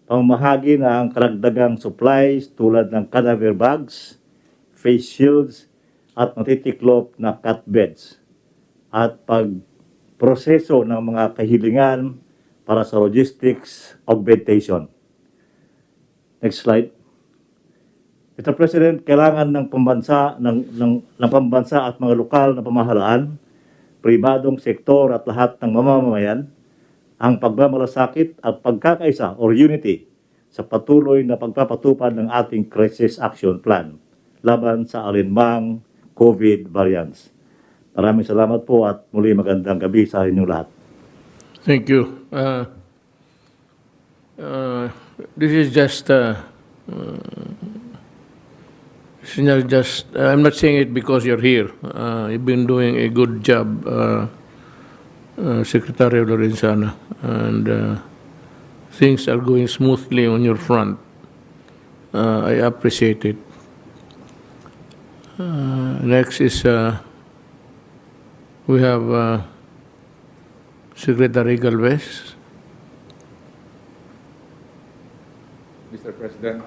pamamahagi na ang karagdagang supplies tulad ng cadaver bags, face shields, at natitiklop na cut beds at pagproseso ng mga kahilingan para sa logistics augmentation. Next slide. Mr. President, kailangan ng pambansa at mga lokal na pamahalaan, pribadong sektor at lahat ng mamamayan ang pagmamalasakit at pagkakaisa or unity sa patuloy na pagpapatupad ng ating crisis action plan laban sa alinmang COVID variants. Maraming salamat po at muli magandang gabi sa inyong lahat. Thank you. This is just, it's not just, I'm not saying it because you're here. You've been doing a good job, Secretary Lorenzana, and things are going smoothly on your front. I appreciate it. Next is, we have Secretary Galvez. Mr. President,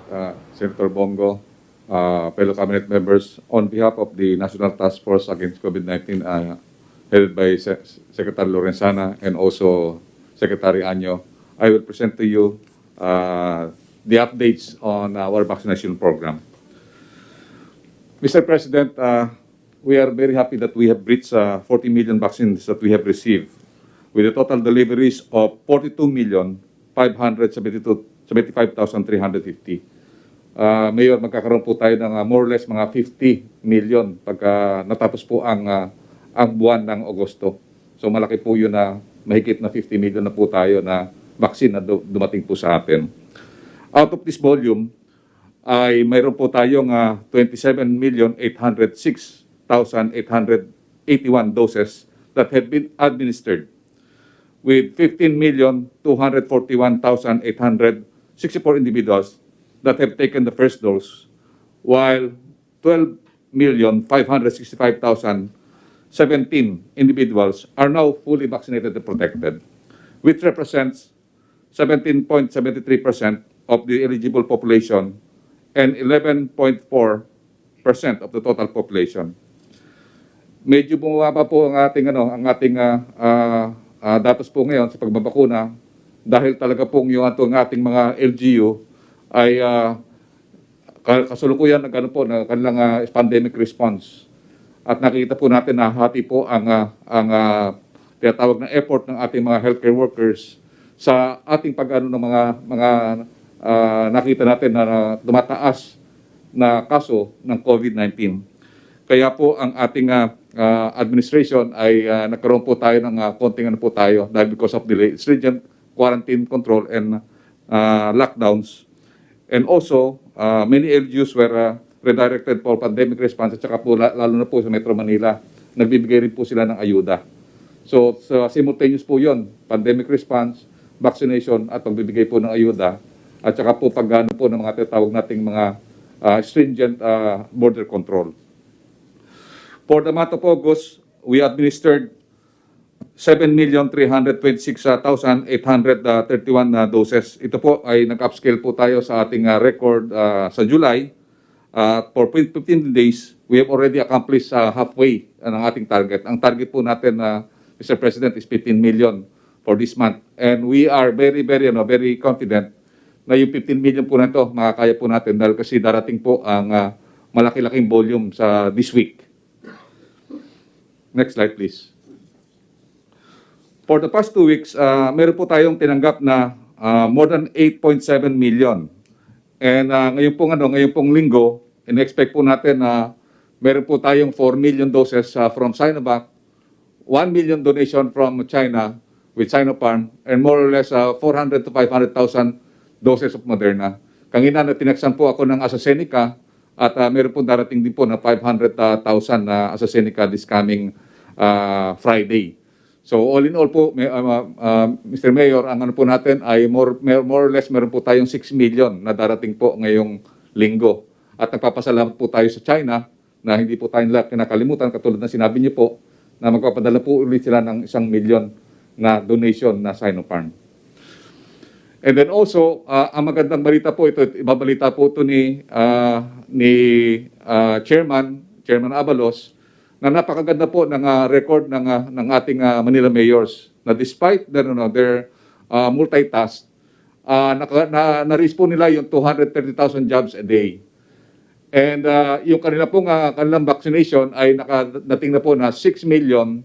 Senator Bongo, fellow cabinet members, on behalf of the National Task Force Against COVID-19, headed by Secretary Lorenzana and also Secretary Anyo, I will present to you the updates on our vaccination program. Mr. President, we are very happy that we have reached 40 million vaccines that we have received, with a total deliveries of 42,575,350. Mayor, magkakaroon po tayo ng more or less mga 50 million pagka natapos po ang buwan ng Agosto. So malaki po yun na mahigit na 50 million na po tayo na vaccine na dumating po sa atin. Out of this volume, ay mayroon po tayong 27,806,881 doses that have been administered, with 15,241,864 individuals that have taken the first dose, while 12,565,017 individuals are now fully vaccinated and protected, which represents 17.73% of the eligible population and 11.4% of the total population. Medyo bumaba po ang ating datos po ngayon sa pagbabakuna dahil talaga pong yung ating mga LGU ay kasulukuyan ng kanilang pandemic response. At nakita po natin na hati po ang tinatawag na effort ng ating mga healthcare workers sa ating pag-ano ng mga nakita natin na tumataas na kaso ng COVID-19. Kaya po ang ating administration ay nagkaroon po tayo ng konting dahil because of the stringent quarantine control and lockdowns. And also, many LGUs were redirected for pandemic response at saka po lalo na po sa Metro Manila, nagbibigay rin po sila ng ayuda. So simultaneous po yon, pandemic response, vaccination at pagbibigay po ng ayuda at saka po pag-ano po ng mga tinatawag nating mga stringent border control. For the month of August, we administered 7,326,831 doses. Ito po ay nag-upscale po tayo sa ating record sa July. For 15 days, we have already accomplished halfway ng ating target. Ang target po natin, Mr. President, is 15 million for this month. And we are very confident na yung 15 million po na ito, makakaya po natin dahil kasi darating po ang malaki-laking volume sa this week. Next slide, please. For the past 2 weeks, meron po tayong tinanggap na more than 8.7 million. And ngayon pong linggo, in-expect po natin na meron po tayong 4 million doses from Sinovac, 1 million donation from China with Sinopharm, and more or less 400 to 500,000 doses of Moderna. Kanina na tinaksan po ako ng AstraZeneca at meron po darating din po na 500,000 na AstraZeneca this coming Friday. So all in all po, Mr. Mayor, ang po natin ay more or less meron po tayong 6 million na darating po ngayong linggo. At nagpapasalamat po tayo sa China na hindi po tayo kinakalimutan, katulad na sinabi niyo po, na magpapadala po ulit sila ng 1 million na donation na Sinopharm. And then also, ang magandang balita po ito, ibabalita po ito ni Chairman Chairman Abalos, na napakaganda po ng record ng ating Manila mayors na despite their multitask, na-reach po nila yung 230,000 jobs a day. And yung kanilang vaccination ay nakadating na po na 6,354,901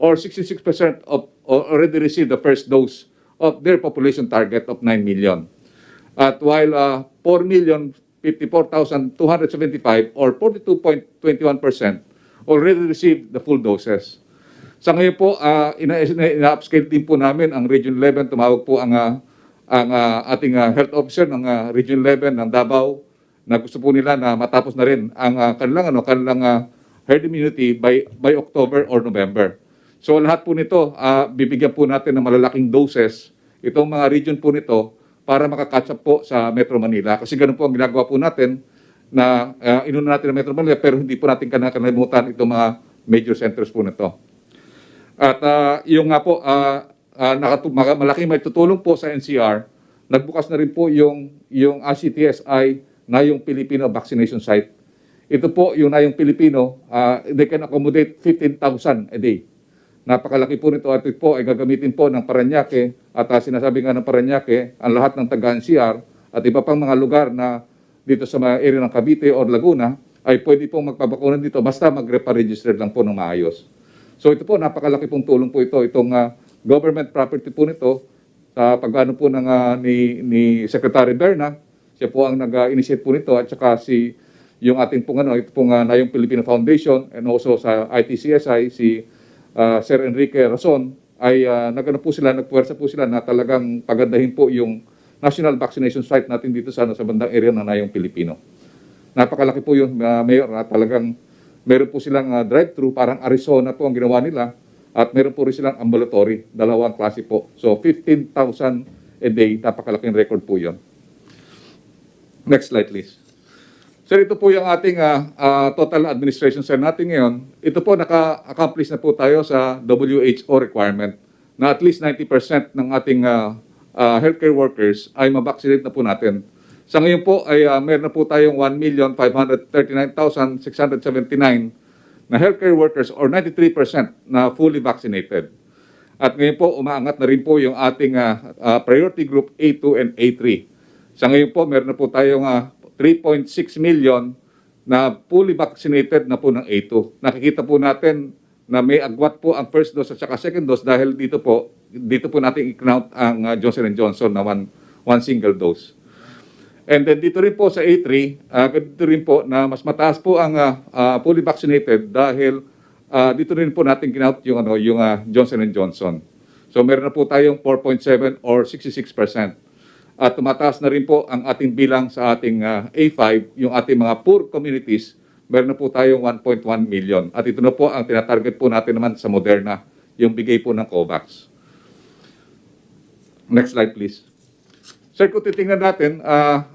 or 66% of already received the first dose of their population target of 9 million. At while 4,054,275 or 42.21% already received the full doses. Sa ngayon po, ina-upscale din po namin ang Region 11. Tumawag po ang ating health officer ng Region 11 ng Davao na gusto po nila na matapos na rin ang kanilang herd immunity by October or November. So lahat po nito, bibigyan po natin ng malalaking doses itong mga region po nito para makakatch up po sa Metro Manila. Kasi ganun po ang ginagawa po natin na inuna natin ang Metro Manila pero hindi po natin kanalimutan itong mga major centers po nito. At yung nga po, malaking may tutulong po sa NCR, nagbukas na rin po yung ACTSI na yung Filipino vaccination site. Ito po yung na yung Filipino, they can accommodate 15,000 a day. Napakalaki po nito at ito po ay gagamitin po ng Parañaque at sinasabi nga ng Parañaque ang lahat ng taga-NCR at iba pang mga lugar na dito sa mga area ng Cavite or Laguna ay pwede pong magpabakunan dito basta mag-register lang po ng maayos. So ito po, napakalaki pong tulong po ito. Itong government property po nito sa pag-ano po ni Secretary Berna, siya po ang nag-initiate po nito at saka yung ating pong ito pong Nayong Filipino Foundation and also sa ITCSI, si Sir Enrique Rason, ay nagpuwersa po sila na talagang pagandahin po yung national vaccination site natin dito sa bandang area ng Nayong Filipino. Napakalaki po yun, Mayor, na talagang meron po silang drive-thru, parang Arizona po ang ginawa nila, at meron po rin silang ambulatory, dalawang klase po. So 15,000 a day, napakalaking record po yun. Next slide, please. Sir, ito po yung ating total administration cell natin ngayon. Ito po, naka-accomplish na po tayo sa WHO requirement na at least 90% ng ating healthcare workers ay mabaksinate na po natin. Sa ngayon po ay meron na po tayong 1,539,679 na healthcare workers or 93% na fully vaccinated. At ngayon po, umaangat na rin po yung ating priority group A2 and A3. Sa ngayon po, meron na po tayong 3.6 million na fully vaccinated na po ng A2. Nakikita po natin na may agwat po ang first dose at saka second dose dahil dito po natin i-count ang Johnson & Johnson na one single dose. And then dito rin po sa A3, dito rin po na mas mataas po ang fully vaccinated dahil dito rin po natin kinount yung Johnson & Johnson. So meron na po tayong 4.7 or 66%. At tumataas na rin po ang ating bilang sa ating A5, yung ating mga poor communities, meron na po tayong 1.1 million. At ito na po ang tinatarget po natin naman sa Moderna, yung bigay po ng COVAX. Next slide, please. Sir, kung titingnan natin,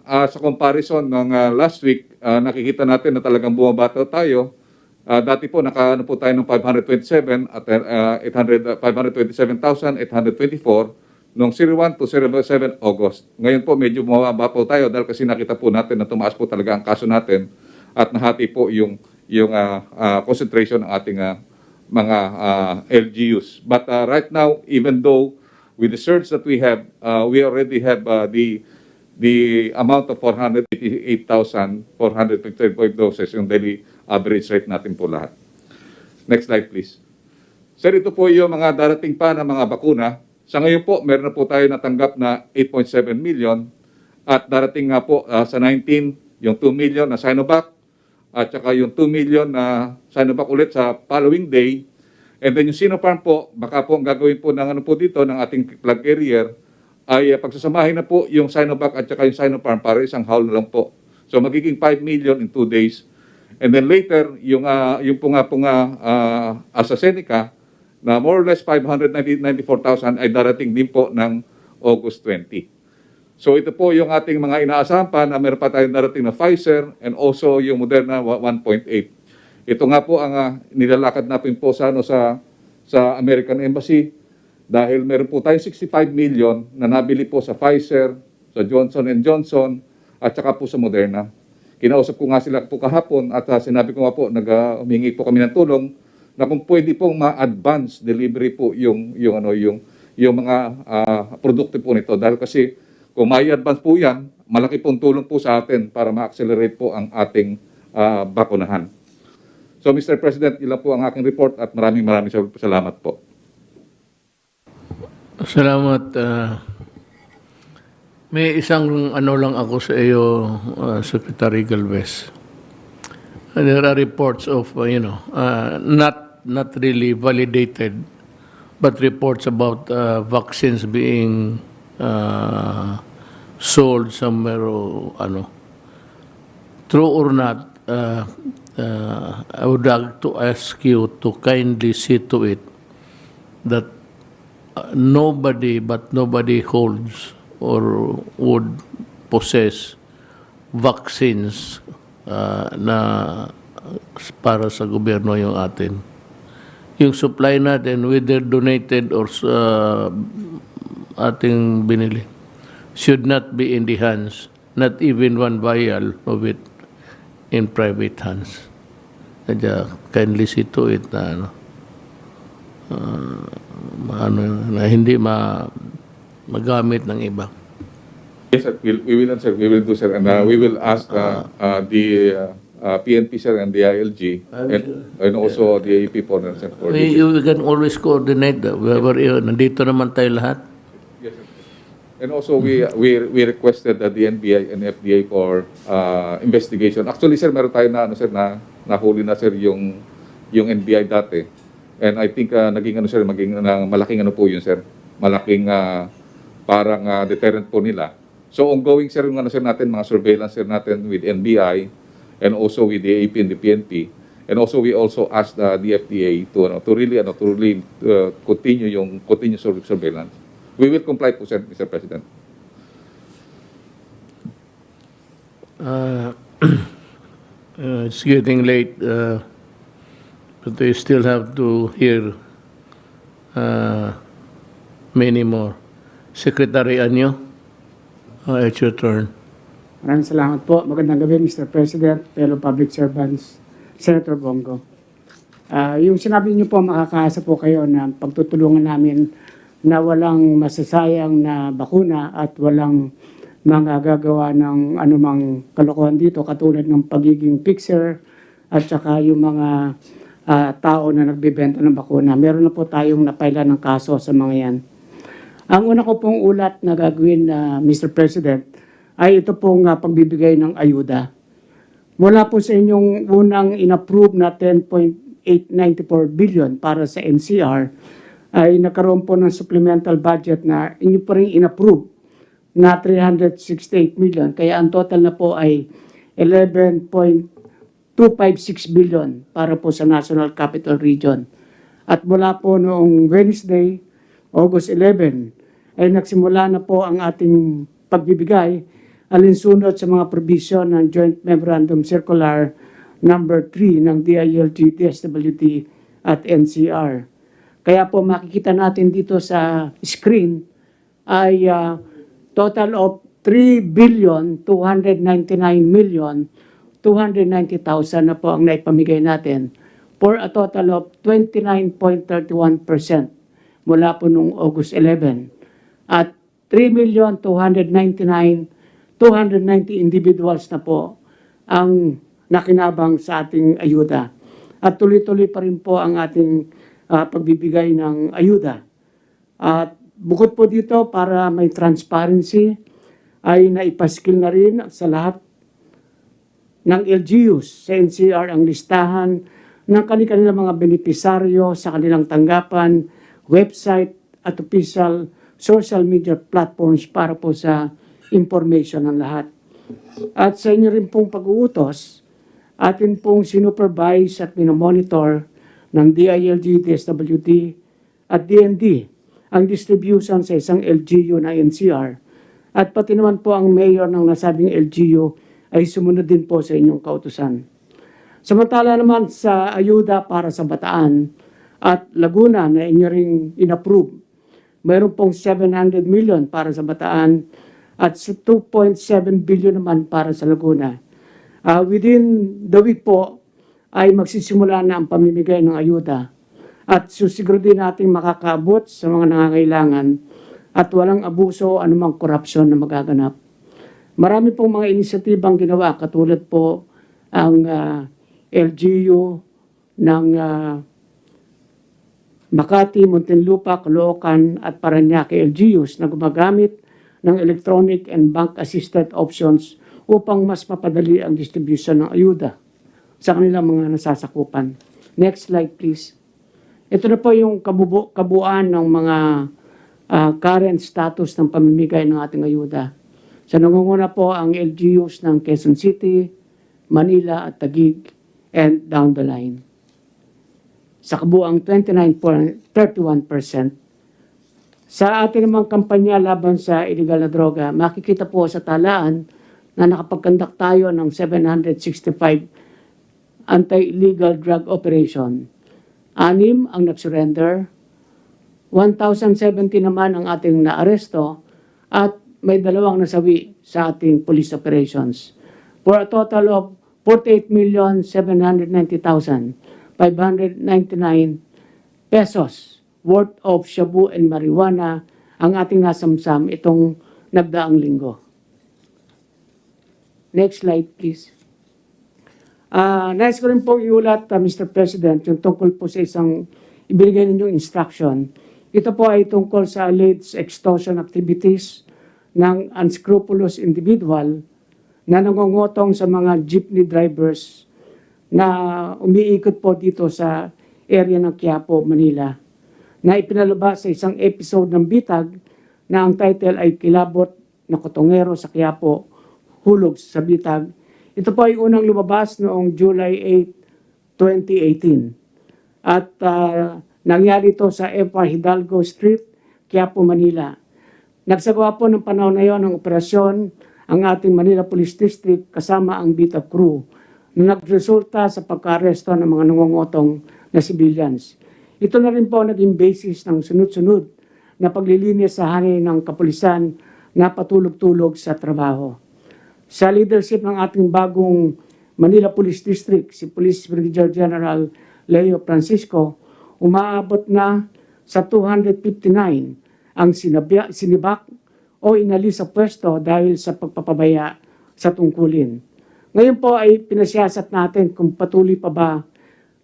sa comparison ng last week, nakikita natin na talagang bumabata tayo. Dati po, nakaano po tayo ng 527 at 527,824 noong 01 to 07 August. Ngayon po, medyo bumaba po tayo dahil kasi nakita po natin na tumaas po talaga ang kaso natin at nahati po yung concentration ng ating mga LGUs. But right now, even though with the surge that we have, we already have the amount of 488,455 doses, yung daily average rate natin po lahat. Next slide, please. Sir, ito po yung mga darating pa na mga bakuna. Sa ngayon po, meron na po tayo natanggap na 8.7 million at darating nga po sa 19, yung 2 million na Sinovac at saka yung 2 million na Sinovac ulit sa following day. And then yung Sinopharm po, baka po ang gagawin po ng dito ng ating plug carrier ay pagsasamahin na po yung Sinovac at saka yung Sinopharm para isang haul na lang po. So magiging 5 million in 2 days. And then later, yung AstraZeneca na more or less 594,000 ay darating din po ng August 20. So ito po yung ating mga inaasahan pa na meron pa tayong darating na Pfizer and also yung Moderna 1.8. Ito nga po ang nilalakad natin po sa American Embassy dahil meron po tayong 65 million na nabili po sa Pfizer, sa Johnson & Johnson at saka po sa Moderna. Kinausap ko nga sila po kahapon at sinabi ko nga po, humingi po kami ng tulong na kung pwede pong ma-advance delivery po yung mga produkto po nito. Dahil kasi kung may advance po yan, malaki pong tulong po sa atin para ma-accelerate po ang ating bakunahan. So Mr. President, ilan po ang aking report at maraming salamat po. Salamat. May isang ano lang ako sa iyo, Secretary Galvez. There are reports of, not really validated, but reports about vaccines being sold somewhere o ano. True or not, I would like to ask you to kindly see to it that nobody holds or would possess vaccines na para sa gobyerno yung atin. Yung supply natin, whether donated or ating binili, should not be in the hands, not even one vial of it in private hands. Kaya kindly see to it na na hindi magamit ng iba. Yes, sir. We will answer. We will do, sir. And we will ask the PNP, sir, and the ILG, and also the AEP po, sir. You can always coordinate that. Nandito naman tayo lahat. Yes, sir. And also, we requested the NBI and FDA for investigation. Actually, sir, meron tayo na, nahuli na, sir, yung NBI dati. And I think maging malaking po yun, sir. Malaking parang deterrent po nila. So ongoing, sir, yung natin, mga surveillance, sir, natin with NBI and also with the AEP and the PNP. And also, we also asked the FDA to really continue surveillance. We will comply po, sir, Mr. President. It's getting late, but I still have to hear many more. Secretary Anyo, it's your turn. Maraming salamat po. Magandang gabi, Mr. President, fellow public servants, Senator Bongo. Yung sinabi niyo po, makakaasa po kayo na pagtutulungan namin na walang masasayang na bakuna at walang mga gagawa ng anumang kalokohan dito katulad ng pagiging fixer at saka yung mga tao na nagbebenta ng bakuna. Meron na po tayong napaila ng kaso sa mga yan. Ang una ko pong ulat na gagawin, Mr. President, ay ito pong pagbibigay ng ayuda. Mula po sa inyong unang inapprove na 10.894 billion para sa NCR, ay nagkaroon po ng supplemental budget na inyo pa rin inapprove na 368 million. Kaya ang total na po ay 11.256 billion para po sa National Capital Region. At mula po noong Wednesday, August 11, ay nagsimula na po ang ating pagbibigay alinsunod sa mga provision ng Joint Memorandum Circular number 3 ng DILG, DSWD at NCR. Kaya po makikita natin dito sa screen ay total of 3,299,290,000 na po ang naipamigay natin for a total of 29.31% mula po noong August 11. At 3,299,290 individuals na po ang nakinabang sa ating ayuda. At tuloy-tuloy pa rin po ang ating pagbibigay ng ayuda. At bukod po dito, para may transparency, ay naipaskil na rin sa lahat ng LGUs sa NCR ang listahan ng kanilang mga benepisaryo sa kanilang tanggapan, website at official social media platforms para po sa information ng lahat. At sa inyo rin pong pag-uutos, atin pong sinupervise at minomonitor ng DILG, DSWD at DND ang distribution sa isang LGU ng NCR. At pati naman po ang mayor ng nasabing LGU ay sumunod din po sa inyong kautusan. Samantala naman sa ayuda para sa Bataan at Laguna na inyo ring inapprove, mayroon pong 700 million para sa Bataan at 2.7 billion naman para sa Laguna. Within the week po ay magsisimula na ang pamimigay ng ayuda at susiguro din natin makakaabot sa mga nangangailangan at walang abuso o anumang korupsyon na magaganap. Marami pong mga inisyatibang ginawa katulad po ang LGU ng Makati, Muntinlupa, Caloocan at Parañaque LGUs na gumagamit ng electronic and bank-assisted options upang mas mapadali ang distribution ng ayuda sa kanilang mga nasasakupan. Next slide please. Ito na po yung kabuuan ng mga current status ng pamimigay ng ating ayuda. Sa nangunguna po ang LGUs ng Quezon City, Manila at Taguig, and down the line. Sa kabuuang 29.31%. Sa ating namang kampanya laban sa illegal na droga, makikita po sa talaan na nakapagkandak tayo ng 765 anti-illegal drug operation. 6 ang nag-surrender, 1,070 naman ang ating naaresto at may 2 nasawi sa ating police operations. For a total of 48,790,599 pesos worth of shabu and marijuana ang ating nasamsam itong nagdaang linggo. Next slide please. Nais ko rin po iulat, Mr. President, yung tungkol po sa isang ibigay ninyong instruction. Ito po ay tungkol sa alleged extortion activities ng unscrupulous individual na nangongotong sa mga jeepney drivers na umiikot po dito sa area ng Quiapo, Manila, na ipinalabas sa isang episode ng Bitag na ang title ay Kilabot na Kotongero sa Quiapo, Hulog sa Bitag. Ito po ay unang lumabas noong July 8, 2018. At nangyari ito sa FR Hidalgo Street, Quiapo, Manila. Nagsagawa po ng panahon na yon ng operasyon ang ating Manila Police District kasama ang Bitag Crew na nagresulta sa pagka-aresto ng mga nangongotong na civilians. Ito na rin po naging basis ng sunod-sunod na paglilinis sa hanay ng kapulisan na patulog-tulog sa trabaho. Sa leadership ng ating bagong Manila Police District, si Police Brigadier General Leo Francisco, umaabot na sa 259 ang sinibak o inalis sa pwesto dahil sa pagpapabaya sa tungkulin. Ngayon po ay pinasiyasat natin kung patuloy pa ba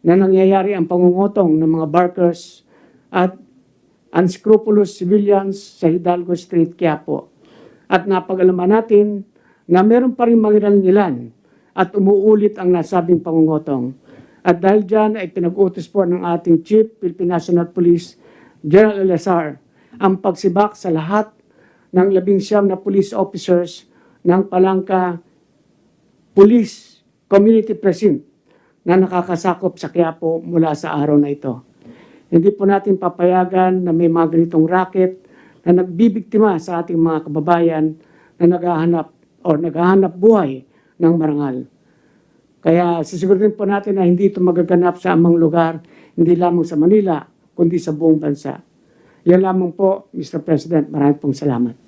na nangyayari ang pangungutong ng mga barkers at unscrupulous civilians sa Hidalgo Street, Quiapo. At napag-alaman natin na meron pa rin mangilan-ngilan at umuulit ang nasabing pangungutong. At dahil dyan ay pinag-utos po ng ating Chief Philippine National Police General LSR ang pagsibak sa lahat ng 19 na police officers ng Palangka Police Community Precinct na nakakasakop sa Quiapo mula sa araw na ito. Hindi po natin papayagan na may mga ganitong racket na nagbibiktima sa ating mga kababayan na naghahanap buhay ng marangal. Kaya sisigurin po natin na hindi ito magaganap sa amang lugar, hindi lamang sa Manila, kundi sa buong bansa. Yan lamang po, Mr. President. Maraming pong salamat.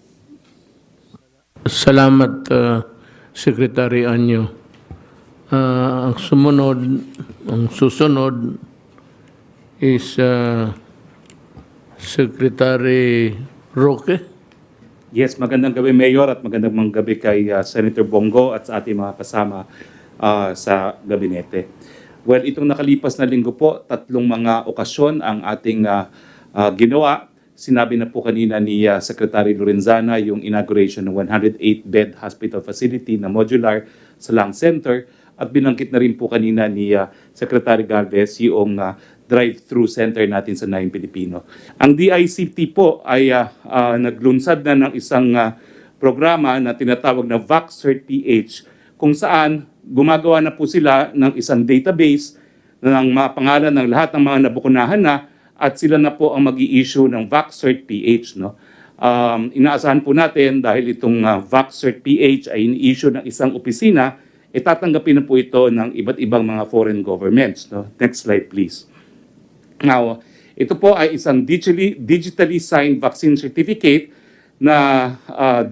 Salamat, Secretary Anyo. Ang susunod is Secretary Roque. Yes, magandang gabi Mayor at magandang gabi kay Senator Bongo at sa ating mga kasama sa gabinete. Well, itong nakalipas na linggo po, 3 mga okasyon ang ating ginawa. Sinabi na po kanina ni Secretary Lorenzana yung inauguration ng 108-bed hospital facility na modular sa Lung Center at binangkit na rin po kanina ni Secretary Galvez yung drive-thru center natin sa Nayong Pilipino. Ang DICT po ay naglunsad na ng isang programa na tinatawag na VacCert-PH kung saan gumagawa na po sila ng isang database ng mga pangalan ng lahat ng mga nabukunahan na at sila na po ang mag-i-issue ng VacCert-PH. No? Inaasahan po natin dahil itong VacCert-PH ay ini-issue ng isang opisina, tatanggapin na po ito ng iba't ibang mga foreign governments. No? Next slide please. Now, ito po ay isang digitally signed vaccine certificate na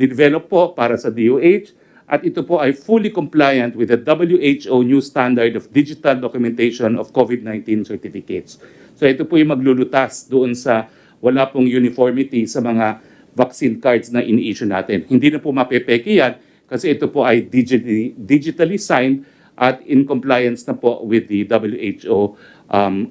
develop po para sa DOH at ito po ay fully compliant with the WHO new standard of digital documentation of COVID-19 certificates. So ito po yung maglulutas doon sa wala pong uniformity sa mga vaccine cards na ini-issue natin. Hindi na po mapepeke yan kasi ito po ay digitally signed at in compliance na po with the WHO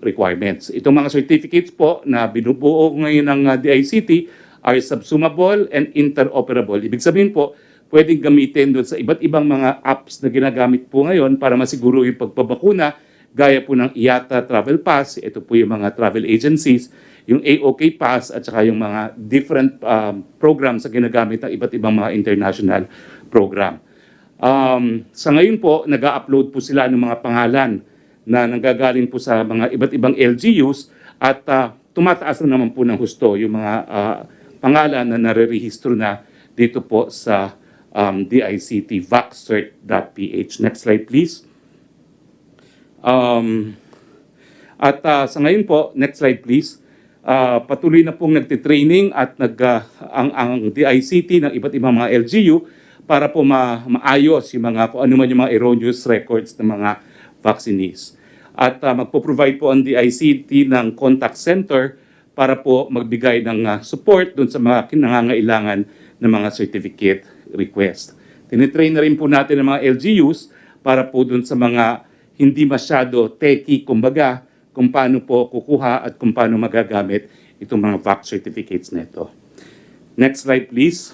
requirements. Itong mga certificates po na binubuo ngayon ng DICT are subsumable and interoperable. Ibig sabihin po, pwedeng gamitin doon sa iba't ibang mga apps na ginagamit po ngayon para masiguro yung pagpabakuna, gaya po ng IATA Travel Pass, ito po yung mga travel agencies, yung AOK Pass at saka yung mga different programs na ginagamit ng iba't ibang mga international program. Sa ngayon po, nag-upload po sila ng mga pangalan na nanggagaling po sa mga iba't ibang LGUs at tumataas na naman po ng husto yung mga pangalan na nare-rehistro na dito po sa DICT vaccert.ph. Next slide please. Sa ngayon po, next slide please. Patuloy na pong nagtitraining at ang DICT ng iba't ibang mga LGU para po maayos yung mga kung ano man yung mga erroneous records ng mga vaccinees. At magpo-provide po ang DICT ng contact center para po magbigay ng support dun sa mga kinangangailangan ng mga certificate request. Tinitrain na rin po natin ang mga LGUs para po dun sa mga hindi masyado techy, kumbaga, kung paano po kukuha at kung paano magagamit itong mga VAC certificates nito. Next slide please.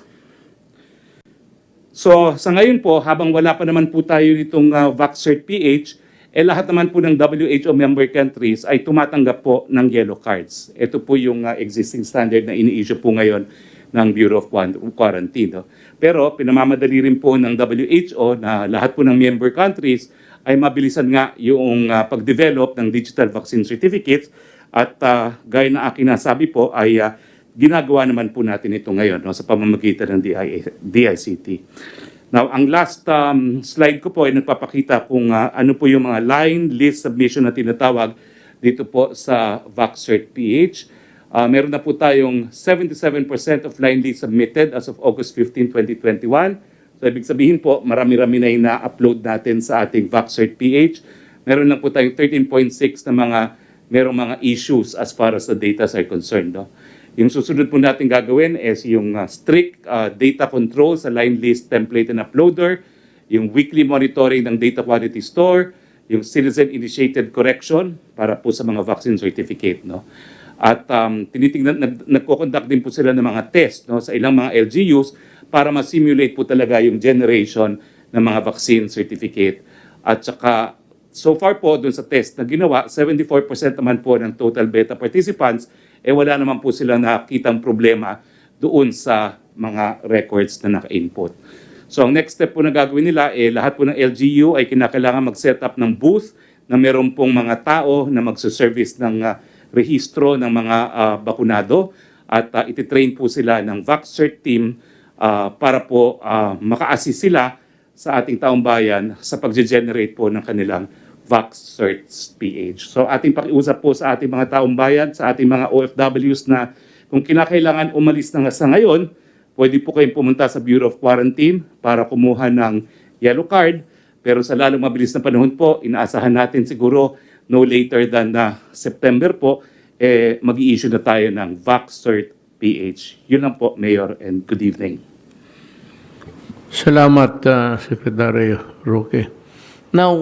So sa ngayon po, habang wala pa naman po tayo nitong VaccCert.ph, lahat naman po ng WHO member countries ay tumatanggap po ng yellow cards. Ito po yung existing standard na ini-issue po ngayon ng Bureau of Quarantine. No? Pero pinamamadali rin po ng WHO na lahat po ng member countries ay mabilisan nga yung pag-develop ng digital vaccine certificates at gaya na aking nasabi po ay ginagawa naman po natin ito ngayon no, sa pamamagitan ng DICT. Now, ang last slide ko po ay nagpapakita kung ano po yung mga line list submission na tinatawag dito po sa VaccCert.ph. Meron na po tayong 77% of line list submitted as of August 15, 2021. So, ibig sabihin po, marami-rami na yung na-upload natin sa ating VaccCert.ph. Meron lang po tayong 13.6 na merong mga issues as far as the data are concerned. No? Yung susunod po natin gagawin is yung strict data control sa line list template and uploader, yung weekly monitoring ng data quality store, yung citizen-initiated correction para po sa mga vaccine certificate. No? At tinitingnan, nagko-conduct din po sila ng mga test no, sa ilang mga LGUs para ma-simulate po talaga yung generation ng mga vaccine certificate. At saka, so far po, dun sa test na ginawa, 74% naman po ng total beta participants, wala naman po silang nakitang problema doon sa mga records na naka-input. So, ang next step po na gagawin nila, lahat po ng LGU ay kinakailangan mag-set up ng booth na meron pong mga tao na magsuservice ng rehistro ng mga bakunado at ititrain po sila ng VaccCert team para po maka-assist sila sa ating taong bayan sa pag-generate po ng kanilang VaccCert.ph. So ating pakiusap po sa ating mga taong bayan, sa ating mga OFWs na kung kinakailangan umalis na sa ngayon, pwede po kayong pumunta sa Bureau of Quarantine para kumuha ng yellow card. Pero sa lalong mabilis na panahon po, inaasahan natin siguro no later than September po, mag-i-issue na tayo ng VaccCert.ph. Yun lang po, Mayor, and good evening. Salamat, Secretary Roque. Now,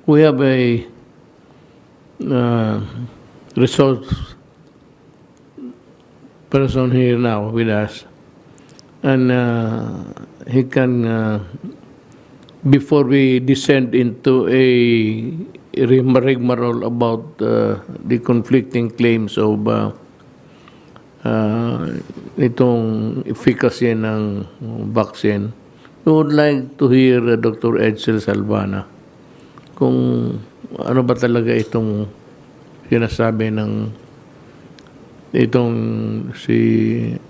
we have a resource person here now with us, and he can, before we descend into a rigmarole about the conflicting claims of itong efficacy ng vaccine, we would like to hear Dr. Edsel Salvana kung ano ba talaga itong sinasabi ng itong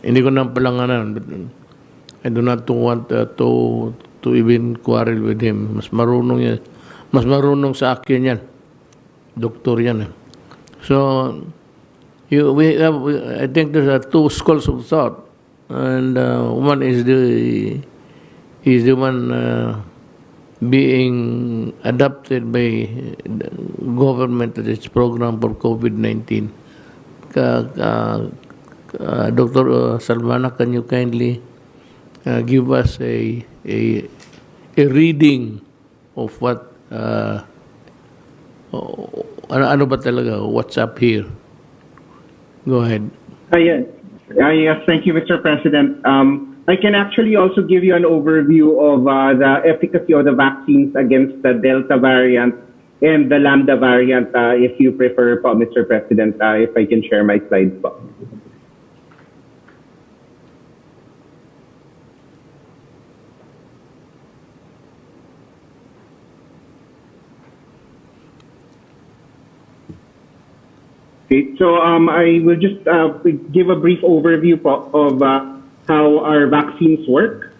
hindi ko na palanganan, but I do not want to even quarrel with him. Mas marunong sa akin yan. Doktor yan. So, I think there's two schools of thought. And one is is the one being adopted by the government as its program for COVID-19. Dr. Salvana, can you kindly give us a reading of what ano ba talaga, what's up here? Go ahead. Yes. Yes, thank you, Mr. President. I can actually also give you an overview of the efficacy of the vaccines against the Delta variant and the Lambda variant, if you prefer po, Mr. President, if I can share my slides po. Okay, so I will just give a brief overview po of how our vaccines work.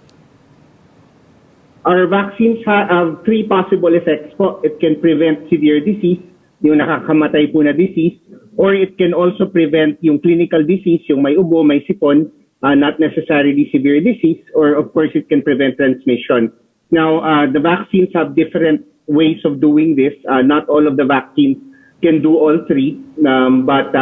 Our vaccines have three possible effects po. It can prevent severe disease, yung nakakamatay po na disease, or it can also prevent yung clinical disease, yung may ubo, may sipon, not necessarily severe disease, or of course it can prevent transmission. Now, the vaccines have different ways of doing this. Not all of the vaccines can do all three, but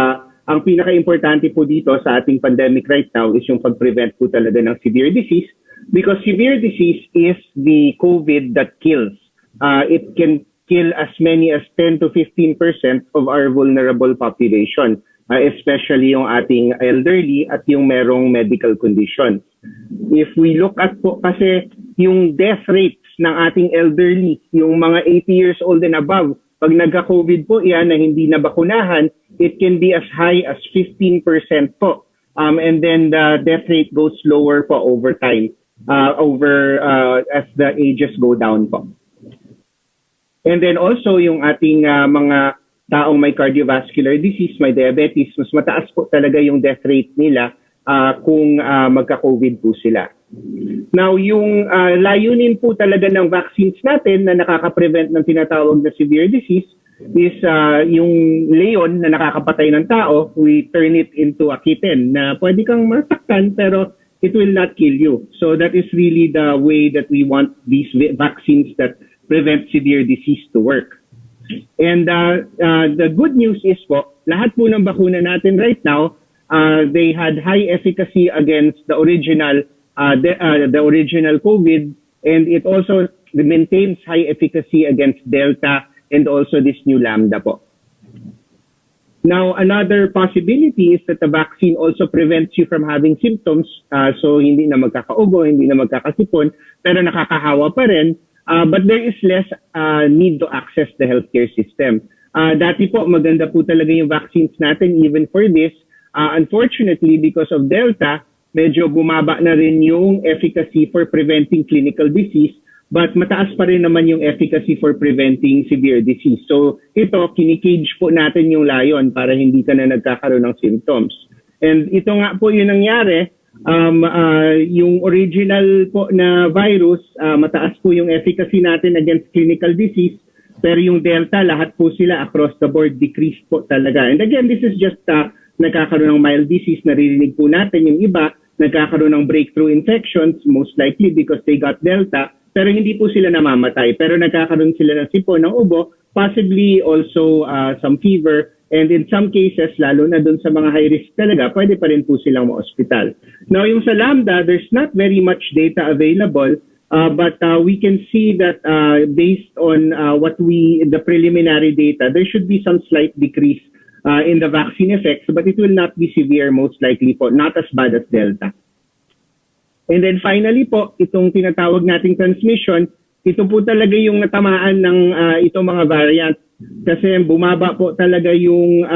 ang pinaka-importante po dito sa ating pandemic right now is yung pag-prevent po talaga ng severe disease, because severe disease is the COVID that kills. It can kill as many as 10 to 15% of our vulnerable population, especially yung ating elderly at yung merong medical conditions. If we look at po kasi yung death rates ng ating elderly, yung mga 80 years old and above, pag nagka-COVID po yan na hindi nabakunahan, it can be as high as 15% po. And then the death rate goes lower po over time, as the ages go down po. And then also yung ating mga taong may cardiovascular disease, may diabetes, mas mataas po talaga yung death rate nila kung magka-COVID po sila. Now, yung layunin po talaga ng vaccines natin na nakaka-prevent ng tinatawag na severe disease is yung leon na nakakapatay ng tao, we turn it into a kitten na pwede kang masaktan pero it will not kill you. So that is really the way that we want these vaccines that prevent severe disease to work. And the good news is po, lahat po ng bakuna natin right now, they had high efficacy against the original COVID, and it also maintains high efficacy against Delta and also this new Lambda po. Now, another possibility is that the vaccine also prevents you from having symptoms, so hindi na magkakaubo, hindi na magkakasipon, pero nakakahawa pa rin, but there is less need to access the healthcare system. Dati po, maganda po talaga yung vaccines natin even for this. Unfortunately, because of Delta, medyo bumaba na rin yung efficacy for preventing clinical disease, but mataas pa rin naman yung efficacy for preventing severe disease. So ito, kinikage po natin yung layon para hindi ka na nagkakaroon ng symptoms. And ito nga po yung nangyari, yung original po na virus, mataas po yung efficacy natin against clinical disease, pero yung Delta, lahat po sila across the board decreased po talaga. And again, this is just nagkakaroon ng mild disease, naririnig po natin yung iba, nagkakaroon ng breakthrough infections, most likely because they got Delta, pero hindi po sila namamatay. Pero nagkakaroon sila ng sipon, ng ubo, possibly also some fever, and in some cases, lalo na dun sa mga high risk talaga, pwede pa rin po silang ma-hospital. Now, yung sa Lambda, there's not very much data available, but we can see that based on the preliminary data, there should be some slight decrease in the vaccine effects, but it will not be severe most likely po, not as bad as Delta. And then finally po, itong tinatawag nating transmission, ito po talaga yung natamaan ng itong mga variant kasi bumaba po talaga yung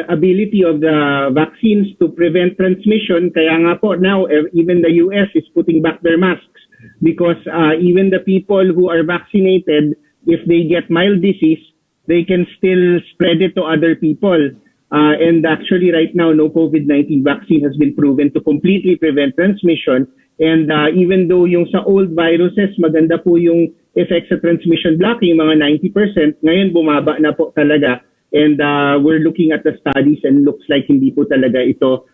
ability of the vaccines to prevent transmission. Kaya nga po now, even the US is putting back their masks because even the people who are vaccinated, if they get mild disease, they can still spread it to other people. And actually right now, no COVID-19 vaccine has been proven to completely prevent transmission. And even though yung sa old viruses, maganda po yung effects sa transmission blocking, mga 90%, ngayon bumaba na po talaga. And we're looking at the studies and looks like hindi po talaga ito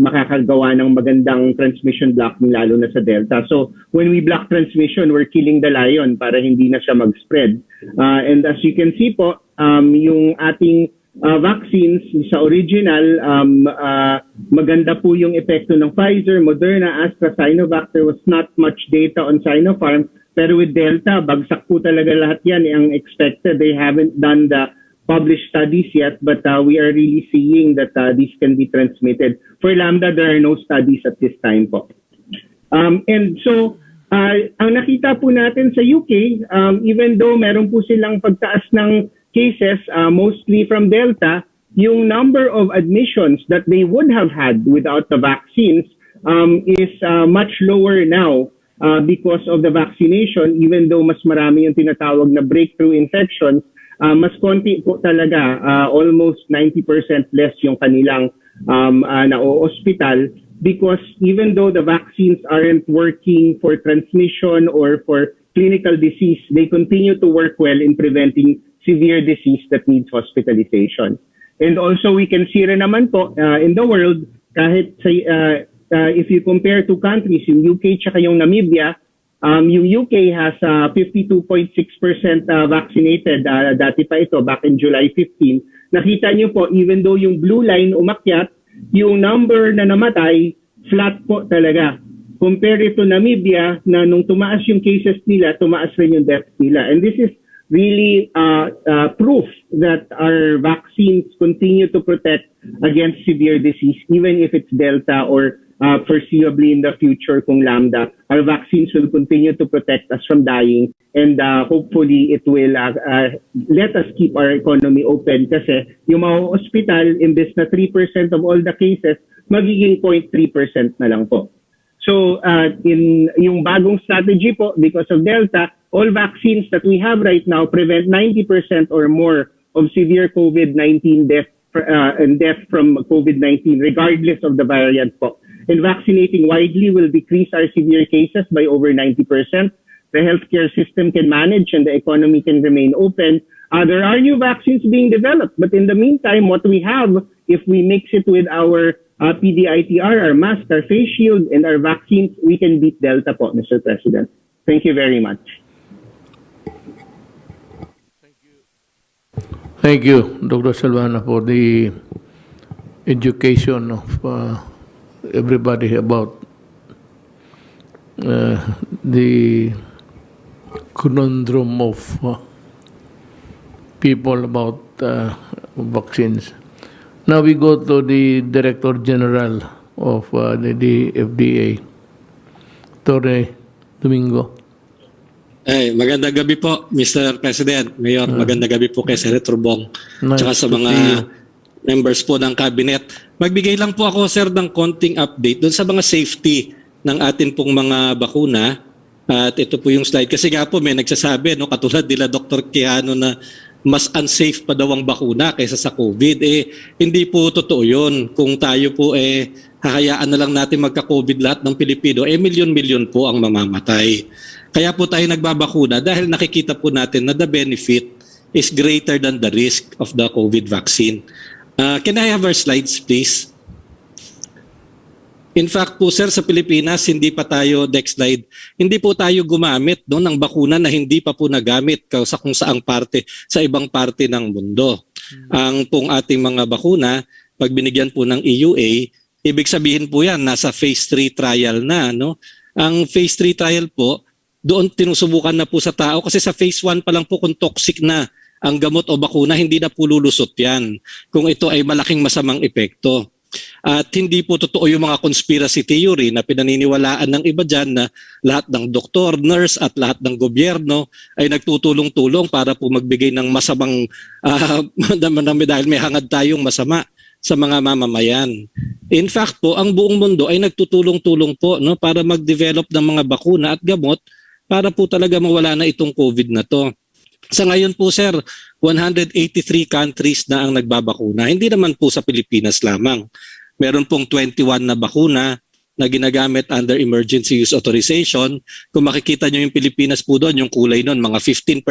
makakagawa ng magandang transmission blocking lalo na sa Delta. So when we block transmission, we're killing the lion para hindi na siya mag-spread. And as you can see po, yung ating vaccines sa original, maganda po yung epekto ng Pfizer, Moderna, Astra, Sinovac. There was not much data on Sinopharm. Pero with Delta, bagsak po talaga lahat yan ang expected. They haven't done the published studies yet, but we are really seeing that these can be transmitted. For Lambda, there are no studies at this time po. And so, ang nakita po natin sa UK, even though meron po silang pagtaas ng cases, mostly from Delta, yung number of admissions that they would have had without the vaccines is much lower now. Because of the vaccination, even though mas marami yung tinatawag na breakthrough infections, mas konti po talaga, almost 90% less yung kanilang na-hospital, because even though the vaccines aren't working for transmission or for clinical disease, they continue to work well in preventing severe disease that needs hospitalization. And also we can see rin naman po in the world, kahit sa if you compare two countries, yung UK tsaka yung Namibia, yung UK has 52.6% vaccinated. Dati pa ito, back in July 15. Nakita nyo po, even though yung blue line umakyat, yung number na namatay, flat po talaga. Compare it to Namibia, na nung tumaas yung cases nila, tumaas rin yung deaths nila. And this is really proof that our vaccines continue to protect against severe disease, even if it's Delta or foreseeably in the future kung Lambda. Our vaccines will continue to protect us from dying, and hopefully it will let us keep our economy open, kasi yung mga hospital, imbes na 3% of all the cases, magiging 0.3% na lang po. So in yung bagong strategy po, because of Delta, all vaccines that we have right now prevent 90% or more of severe COVID-19 death and death from COVID-19, regardless of the variant po. And vaccinating widely will decrease our severe cases by over 90%. The healthcare system can manage and the economy can remain open. There are new vaccines being developed, but in the meantime, what we have, if we mix it with our PDITR, our mask, our face shield, and our vaccines, we can beat Delta po, Mr. President. Thank you very much. Thank you, Dr. Salvana, for the education of everybody about the conundrum of people about vaccines. Now we go to the Director General of the FDA, Torre Domingo. Magandang gabi po, Mr. President, Mayor. Magandang gabi po kay Senator Bong. Nice tsaka sa mga members po ng cabinet. Magbigay lang po ako, sir, ng konting update doon sa mga safety ng atin pong mga bakuna. At ito po yung slide. Kasi nga po may nagsasabi, no, katulad nila Dr. Quijano, na mas unsafe pa daw ang bakuna kaysa sa COVID. Hindi po totoo yun. Kung tayo po hahayaan na lang natin magka-COVID lahat ng Pilipino, milyon-milyon po ang mamamatay. Kaya po tayo nagbabakuna dahil nakikita po natin na the benefit is greater than the risk of the COVID vaccine. Can I have our slides, please? In fact po, sir, sa Pilipinas, hindi pa tayo, next slide, hindi po tayo gumamit ng bakuna na hindi pa po nagamit sa kung saang parte, sa ibang parte ng mundo. Ang pong ating mga bakuna, pag binigyan po ng EUA, ibig sabihin po yan, nasa phase 3 trial na. No? Ang phase 3 trial po, doon tinusubukan na po sa tao kasi sa phase 1 pa lang po kung toxic na ang gamot o bakuna, hindi na po lulusot yan kung ito ay malaking masamang epekto. At hindi po totoo yung mga conspiracy theory na pinaniniwalaan ng iba dyan na lahat ng doktor, nurse at lahat ng gobyerno ay nagtutulong-tulong para po magbigay ng masamang dahil may hangad tayong masama sa mga mamamayan. In fact po, ang buong mundo ay nagtutulong-tulong po, no, para mag-develop ng mga bakuna at gamot para po talaga mawala na itong COVID na to. Sa ngayon po, sir, 183 countries na ang nagbabakuna. Hindi naman po sa Pilipinas lamang. Meron pong 21 na bakuna na ginagamit under emergency use authorization. Kung makikita nyo yung Pilipinas po doon, yung kulay noon, mga 15%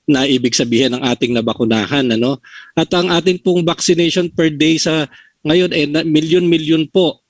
na ibig sabihin ng ating nabakunahan, ano? At ang ating pong vaccination per day sa ngayon ay milyon-milyon po.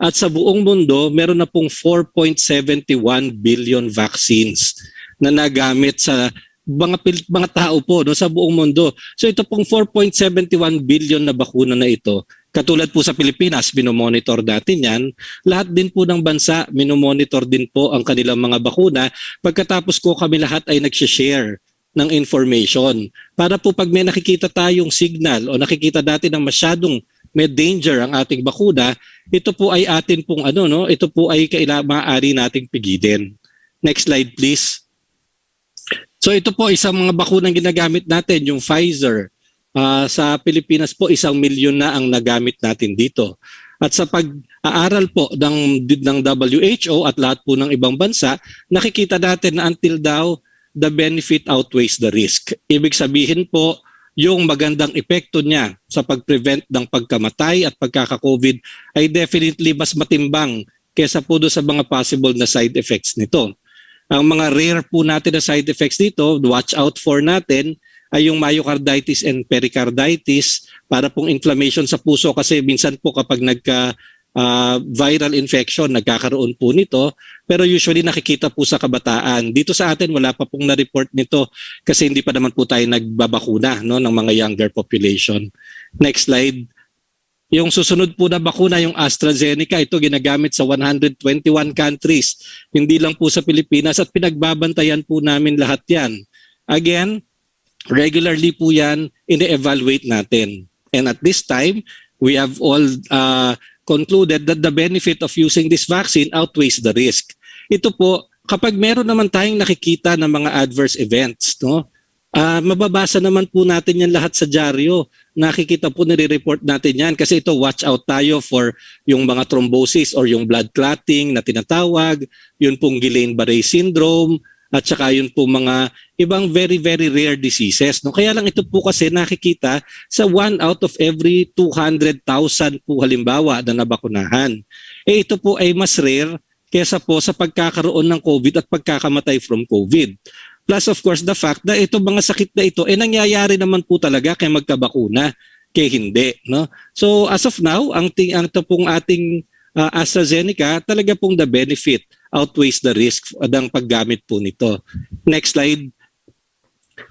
At sa buong mundo, meron na pong 4.71 billion vaccines na nagamit sa mga tao po, no, sa buong mundo. So ito pong 4.71 billion na bakuna na ito, katulad po sa Pilipinas, minomonitor natin yan. Lahat din po ng bansa, minomonitor din po ang kanilang mga bakuna. Pagkatapos ko kami lahat ay nagsishare ng information. Para po pag may nakikita tayong signal o nakikita natin ng masyadong may danger ang ating bakuna, ito po ay atin pong ito po ay maaari nating pigilin. Next slide please. So ito po isang mga bakunang ginagamit natin, yung Pfizer. Sa Pilipinas po 1 milyon na ang nagamit natin dito. At sa pag-aaral po ng WHO at lahat po ng ibang bansa, nakikita natin na until daw the benefit outweighs the risk. Ibig sabihin po, yung magandang epekto niya sa pag-prevent ng pagkamatay at pagkaka-COVID ay definitely mas matimbang kesa po doon sa mga possible na side effects nito. Ang mga rare po natin na side effects dito, watch out for natin, ay yung myocarditis and pericarditis para pong inflammation sa puso kasi minsan po kapag viral infection, nagkakaroon po nito, pero usually nakikita po sa kabataan. Dito sa atin, wala pa pong na-report nito kasi hindi pa naman po tayo nagbabakuna, no, ng mga younger population. Next slide. Yung susunod po na bakuna, yung AstraZeneca, ito ginagamit sa 121 countries. Hindi lang po sa Pilipinas at pinagbabantayan po namin lahat yan. Again, regularly po yan, ine-evaluate natin. And at this time, we have all concluded that the benefit of using this vaccine outweighs the risk. Ito po, kapag meron naman tayong nakikita ng mga adverse events, no, mababasa naman po natin yan lahat sa dyaryo. Nakikita po, nire-report natin yan kasi ito, watch out tayo for yung mga thrombosis or yung blood clotting na tinatawag, yun pong Guillain-Barré syndrome, at saka yun po mga ibang very, very rare diseases. No? Kaya lang ito po kasi nakikita sa 1 out of every 200,000 po halimbawa na nabakunahan. Ito po ay mas rare kesa po sa pagkakaroon ng COVID at pagkakamatay from COVID. Plus of course the fact na ito mga sakit na ito nangyayari naman po talaga kaya magkabakuna, kaya hindi. No? So as of now, ang ito pong ating AstraZeneca, talaga pong the benefit outweighs the risk ng paggamit po nito. Next slide.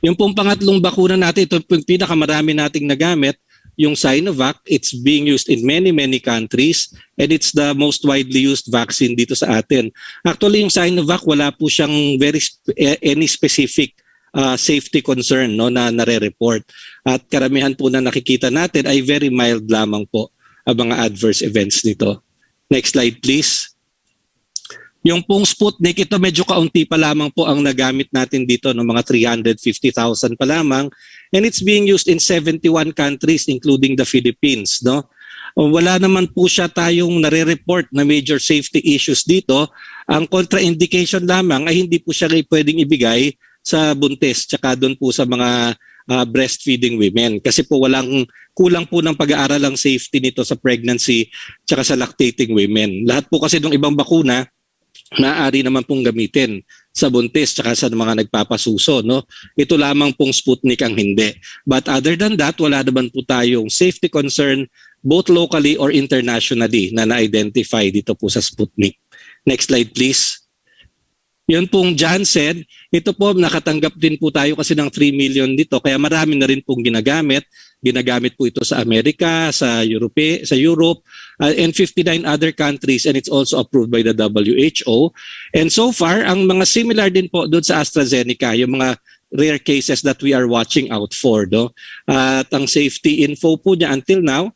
Yung pong pangatlong bakuna natin, ito yung pinakamarami nating nagamit, yung Sinovac. It's being used in many, many countries and it's the most widely used vaccine dito sa atin. Actually, yung Sinovac, wala po siyang any specific safety concern, no, na nare-report. At karamihan po na nakikita natin ay very mild lamang po ang mga adverse events nito. Next slide please. Yung pong Sputnik, ito medyo kaunti pa lamang po ang nagamit natin dito, no, mga 350,000 pa lamang. And it's being used in 71 countries including the Philippines. No? Wala naman po siya tayong nare-report na major safety issues dito. Ang contraindication lamang ay hindi po siya pwedeng ibigay sa buntis tsaka doon po sa mga breastfeeding women. Kasi po kulang po ng pag-aaral ang safety nito sa pregnancy tsaka sa lactating women. Lahat po kasi ng ibang bakuna, maaari naman pong gamitin sa buntis tsaka sa mga nagpapasuso. No? Ito lamang pong Sputnik ang hindi. But other than that, wala naman po tayong safety concern both locally or internationally na na-identify dito po sa Sputnik. Next slide please. Yun pong Janssen, ito po nakatanggap din po tayo kasi ng 3 million dito kaya marami na rin pong ginagamit. Ginagamit po ito sa Amerika, sa Europe, and 59 other countries and it's also approved by the WHO. And so far, ang mga similar din po doon sa AstraZeneca, yung mga rare cases that we are watching out for. No? At ang safety info po niya until now,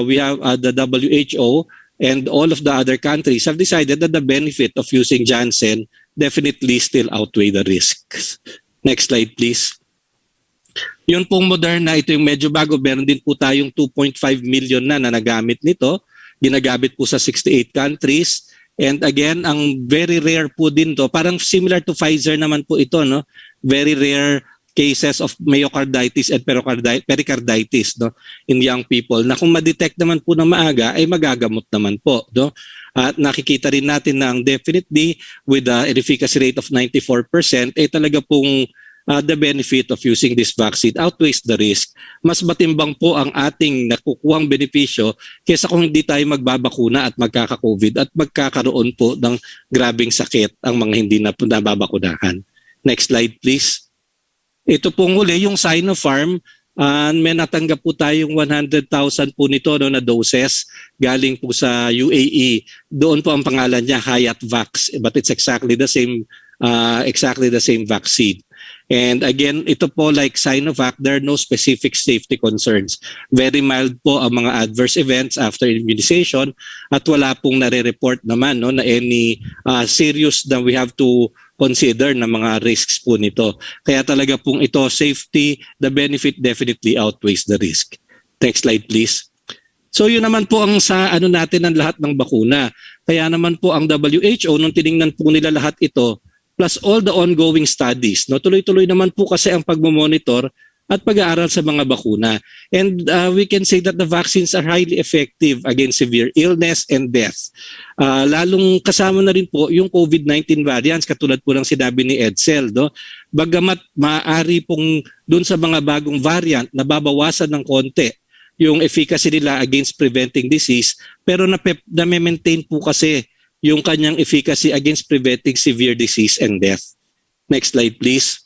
we have the WHO and all of the other countries have decided that the benefit of using Janssen definitely still outweigh the risks. Next slide please. Yun pong Moderna, ito yung medyo bago. Meron din po tayong 2.5 million na nagamit nito. Ginagamit po sa 68 countries. And again, ang very rare po din to. Parang similar to Pfizer naman po ito. No? Very rare cases of myocarditis and pericarditis, no, in young people na kung ma-detect naman po ng maaga ay magagamot naman po. No? At nakikita rin natin na ang definitely with an efficacy rate of 94% ay talaga pong the benefit of using this vaccine outweighs the risk. Mas matimbang po ang ating nakukuhang benepisyo kaysa kung hindi tayo magbabakuna at magkaka-COVID at magkakaroon po ng grabing sakit ang mga hindi nababakunahan. Next slide please. Ito pong uli yung Sinopharm. May natanggap po tayong 100,000 po nito na doses galing po sa UAE. Doon po ang pangalan niya Hayat Vax, but it's exactly the same vaccine. And again, ito po like Sinovac, there are no specific safety concerns. Very mild po ang mga adverse events after immunization at wala pong nare-report naman na any serious na we have to consider na mga risks po nito. Kaya talaga pong ito, safety, the benefit definitely outweighs the risk. Next slide please. So yun naman po ang sa natin ang lahat ng bakuna. Kaya naman po ang WHO, nung tiningnan po nila lahat ito, plus all the ongoing studies, tuloy-tuloy naman po kasi ang pagmomonitor at pag-aaral sa mga bakuna. And we can say that the vaccines are highly effective against severe illness and death. Lalong kasama na rin po yung COVID-19 variants, katulad po ng sinabi ni Edsel. Bagamat maaari pong dun sa mga bagong variant, nababawasan ng konti yung efficacy nila against preventing disease, pero na-maintain po kasi yung kanyang efficacy against preventing severe disease and death. Next slide please.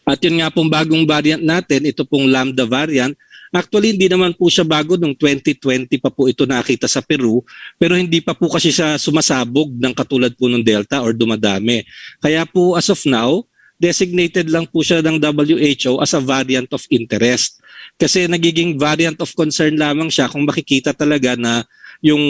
At yun nga pong bagong variant natin, ito pong Lambda variant. Actually, hindi naman po siya bago nung 2020 pa po ito nakita sa Peru, pero hindi pa po kasi siya sumasabog ng katulad po ng Delta or dumadami. Kaya po as of now, designated lang po siya ng WHO as a variant of interest. Kasi nagiging variant of concern lamang siya kung makikita talaga na yung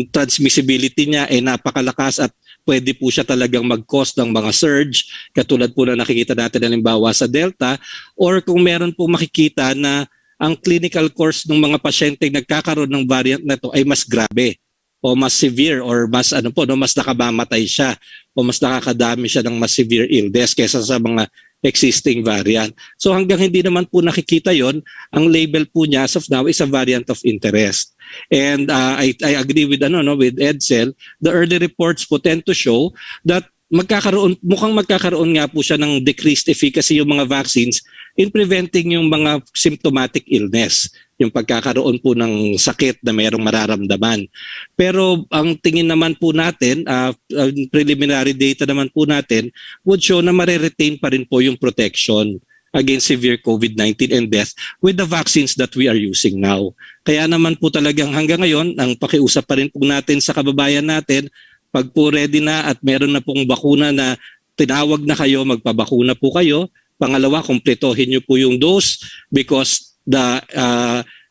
transmissibility niya ay napakalakas at pwede po siya talagang mag-cause ng mga surge, katulad po na nakikita natin halimbawa sa Delta, or kung meron po makikita na ang clinical course ng mga pasyenteng nagkakaroon ng variant na to ay mas grabe o mas severe or mas mas nakamamatay siya o mas nakakadami siya ng mas severe illness kaysa sa mga existing variant. So hanggang hindi naman po nakikita yon, ang label po niya as of now is a variant of interest. And I agree with with Edsel, the early reports po tend to show that mukhang magkakaroon nga po siya ng decreased efficacy yung mga vaccines in preventing yung mga symptomatic illness, yung pagkakaroon po ng sakit na mayroong mararamdaman. Pero ang tingin naman po natin, preliminary data naman po natin, would show na mare-retain pa rin po yung protection against severe COVID-19 and death with the vaccines that we are using now. Kaya naman po talagang hanggang ngayon, ang pakiusap pa rin po natin sa kababayan natin, pag po ready na at meron na pong bakuna na tinawag na kayo, magpabakuna po kayo. Pangalawa, kumpletohin nyo po yung dose because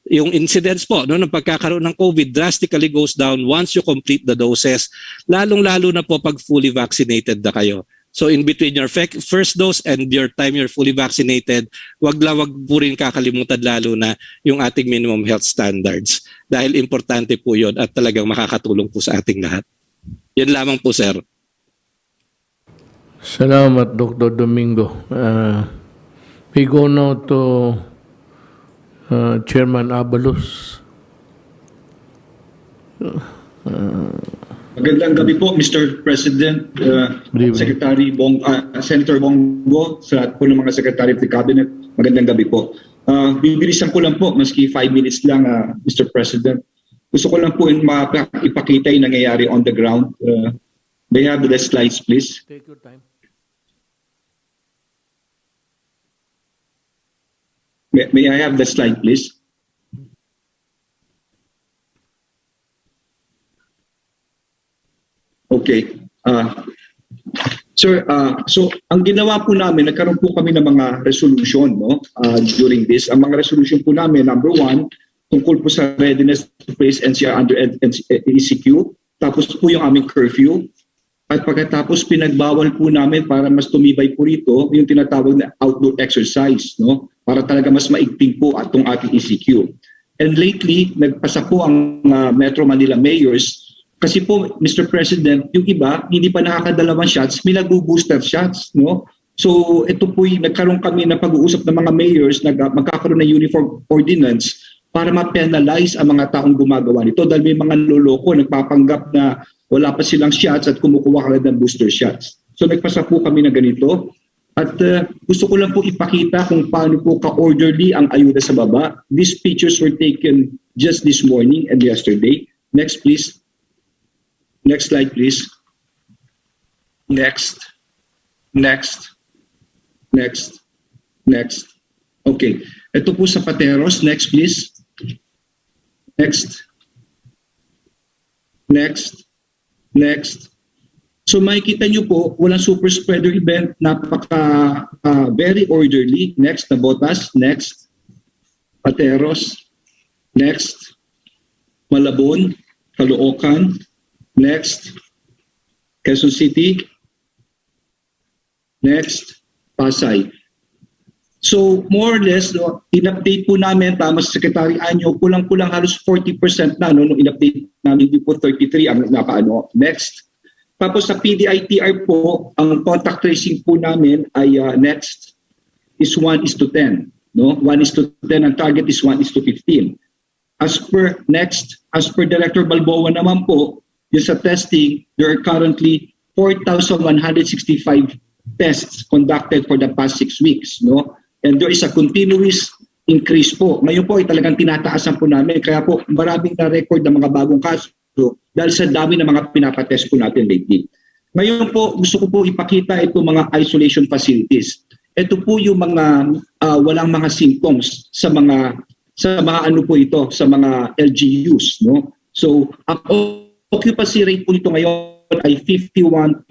yung incidence po ng pagkakaroon ng COVID drastically goes down once you complete the doses, lalong-lalo na po pag fully vaccinated na kayo. So in between your first dose and your time you're fully vaccinated, wag po rin kakalimutan lalo na yung ating minimum health standards dahil importante po yun at talagang makakatulong po sa ating lahat. Yan lamang po, sir. Salamat, Dr. Domingo. We go now to Chairman Abalos. Magandang gabi po, Mr. President, Secretary Senator Bongo, sa lahat po ng mga Secretary of the Cabinet. Magandang gabi po. Bibilisan ko lang po, maski 5 minutes lang, Mr. President. Gusto ko lang po ipakita yung nangyayari on the ground. May I have the slides, please? Take your time. May I have the slide, please? Okay. Sir, so ang ginawa po namin, nagkaroon po kami ng mga resolution during this. Ang mga resolution po namin, number 1, tungkol po sa readiness to place NCR under ECQ. Tapos po yung aming curfew. At pagkatapos pinagbawal po namin para mas tumibay po rito yung tinatawag na outdoor exercise, para talaga mas maigting po atong ating ECQ. And lately, nagpasa po ang Metro Manila mayors kasi po, Mr. President, yung iba hindi pa nakakadalawang shots, may nagbo-booster shots, So ito po nagkaroon kami na pag-uusap ng mga mayors na magkakaroon ng uniform ordinance para ma-penalize ang mga taong gumagawa nito dahil may mga loloko nagpapanggap na wala pa silang shots at kumukuha agad ng booster shots. So nagpasa po kami na ganito. At gusto ko lang po ipakita kung paano po ka-orderly ang ayuda sa baba. These pictures were taken just this morning and yesterday. Next, please. Next slide, please. Next. Next. Next. Next. Okay. Ito po sa Pateros. Next, please. Next. Next. Next. So makikita nyo po, walang super spreader event, napaka very orderly. Next, Nabotas. Next, Pateros. Next, Malabon, Caloocan. Next, Quezon City. Next, Pasay. So more or less, in-update po namin, tama sa Secretary Anyo, kulang-kulang halos 40% na, nung in-update namin, hindi po 33 ang napaano. Next. Tapos sa PDITR po, ang contact tracing po namin ay next is 1:10. No? 1:10, ang target is 1:15. As per Director Balboa naman po, yung sa testing, there are currently 4,165 tests conducted for the past 6 weeks. No? And there is a continuous increase po. Ngayon po ay talagang tinataasan po namin. Kaya po maraming na-record ng mga bagong kaso dahil sa dami ng mga pinapatest po natin lately. Ngayon po, gusto ko po ipakita itong mga isolation facilities. Ito po yung mga walang mga symptoms sa mga ano po ito, sa mga LGUs. No? So, ang occupancy rate po nito ngayon ay 51.49%.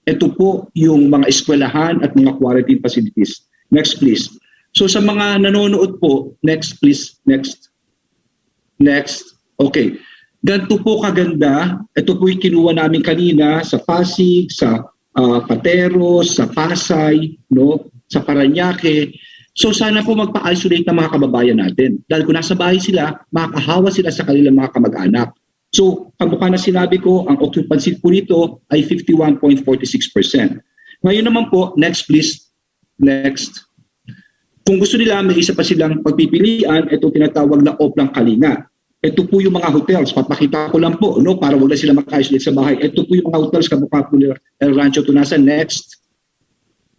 Ito po yung mga eskwelahan at mga quarantine facilities. Next please. So sa mga nanonood po, next please, next. Next. Okay. Ganito po kaganda. Ito po yung kinuha namin kanina sa Pasig, sa Pateros, sa Pasay, no? Sa Parañaque. So sana po magpa-isolate ng mga kababayan natin. Dahil kung nasa bahay sila, makakahawa sila sa kanilang mga kamag-anak. So, kamukha na sinabi ko, ang occupancy po nito ay 51.46%. Ngayon naman po, next please. Next. Kung gusto nila, may isa pa silang pagpipilian, ito tinatawag na Oplang Kalinga. Ito po yung mga hotels, papakita ko lang po, no, para wag na sila maka-isolate sa bahay. Ito po yung mga hotels, kamukha po nila El Rancho Tunasan. Next.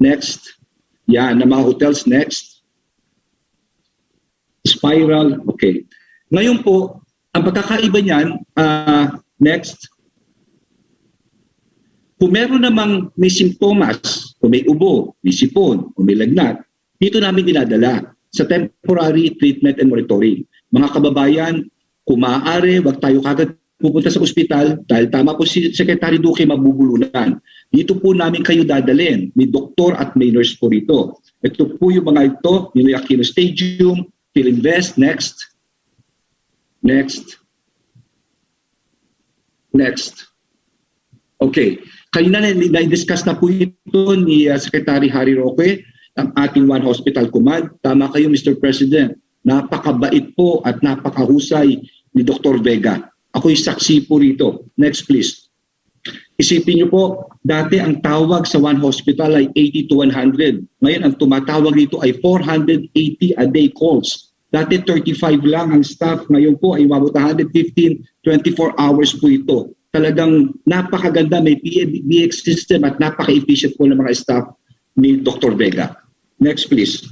Next. Yan, na mga hotels. Next. Spiral. Okay. Ngayon po, ang pagkakaiba niyan, next. Kung meron namang may simptomas, kung may ubo, may sipon, o may lagnat, dito namin dinadala sa temporary treatment and monitoring. Mga kababayan, kung maaari, wag tayo kagad pupunta sa ospital dahil tama po si Secretary Duque, mabubulunan. Dito po namin kayo dadalhin. May doktor at may nurse po rito. Ito po yung mga ito, yung Aquino Stadium, Philinvest. Next. Next. Next. Okay. Kanina na-discuss na po ito ni Secretary Harry Roque, ang ating One Hospital Command. Tama kayo, Mr. President. Napakabait po at napakahusay ni Dr. Vega. Ako'y saksi po rito. Next please. Isipin niyo po, dati ang tawag sa One Hospital ay 80 to 100. Ngayon ang tumatawag dito ay 480 a day calls. Dati 35 lang ang staff, ngayon po ay umabot 115, 24 hours po ito. Talagang napakaganda, may PBX system at napaka-efficient po ng mga staff ni Dr. Vega. Next please.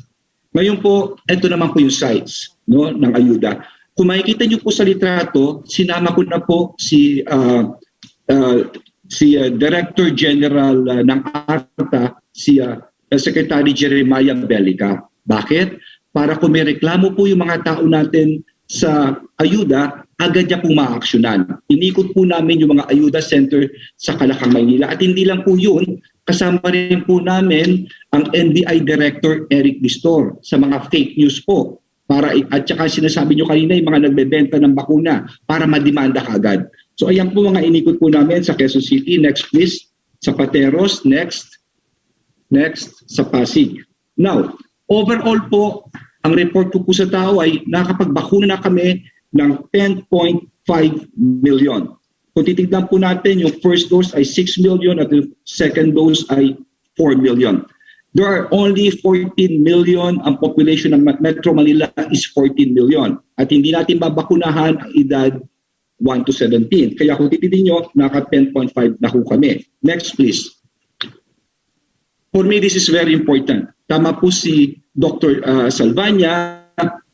Ngayon po, ito naman po yung sites, no, ng ayuda. Kung makikita niyo po sa litrato, sinama ko na po si Director General ng ARTA, si Secretary Jeremiah Bellica. Bakit? Para kung may reklamo po yung mga tao natin sa ayuda, agad niya pong maaksyonan. Inikot po namin yung mga ayuda center sa Calacang, Maynila. At hindi lang po yun, kasama rin po namin ang NBI Director Eric Bistor sa mga fake news po. At saka sinasabi nyo kanina yung mga nagbebenta ng bakuna para madimanda kagad. So ayan po mga inikot po namin sa Quezon City. Next please. Sa Pateros. Next. Next. Sa Pasig. Now, overall po, ang report ko po sa tao ay nakapagbakuna na kami ng 10.5 million. Kung titignan po natin, yung first dose ay 6 million at yung second dose ay 4 million. There are only 14 million, ang population ng Metro Manila is 14 million. At hindi natin babakunahan ang edad 1 to 17. Kaya kung titignan nyo, naka 10.5 na ho kami. Next please. For me, this is very important. Tama po si Dr. Salvania,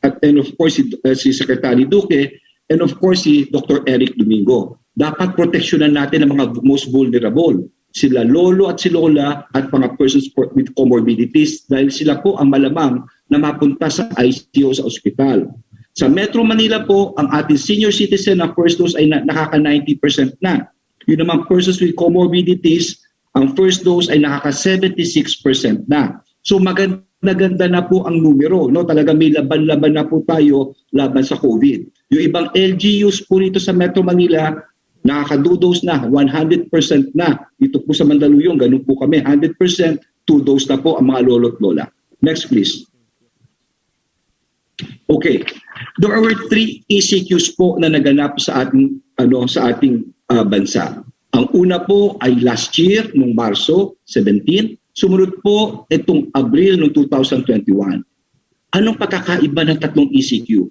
and of course si Secretary Duque, and of course si Dr. Eric Domingo. Dapat proteksyonan natin ang mga most vulnerable. Sila lolo at si lola at mga persons with comorbidities dahil sila po ang malamang na mapunta sa ICU sa ospital. Sa Metro Manila po, ang ating senior citizen na first dose ay nakaka 90% na. Yun naman persons with comorbidities, ang first dose ay nakaka 76% na. So maganda na po ang numero, no? Talaga may laban-laban na po tayo laban sa COVID. Yung ibang LGUs po rito sa Metro Manila, nakaka-2 dose na, 100% na. Dito po sa Mandaluyong, ganun po kami, 100%, 2 dose na po ang mga lolo't lola. Next please. Okay. There were 3 ECQs po na naganap sa ating bansa. Ang una po ay last year, noong Marso 17. Sumunod po itong Abril noong 2021. Anong pagkakaiba ng 3 ECQ?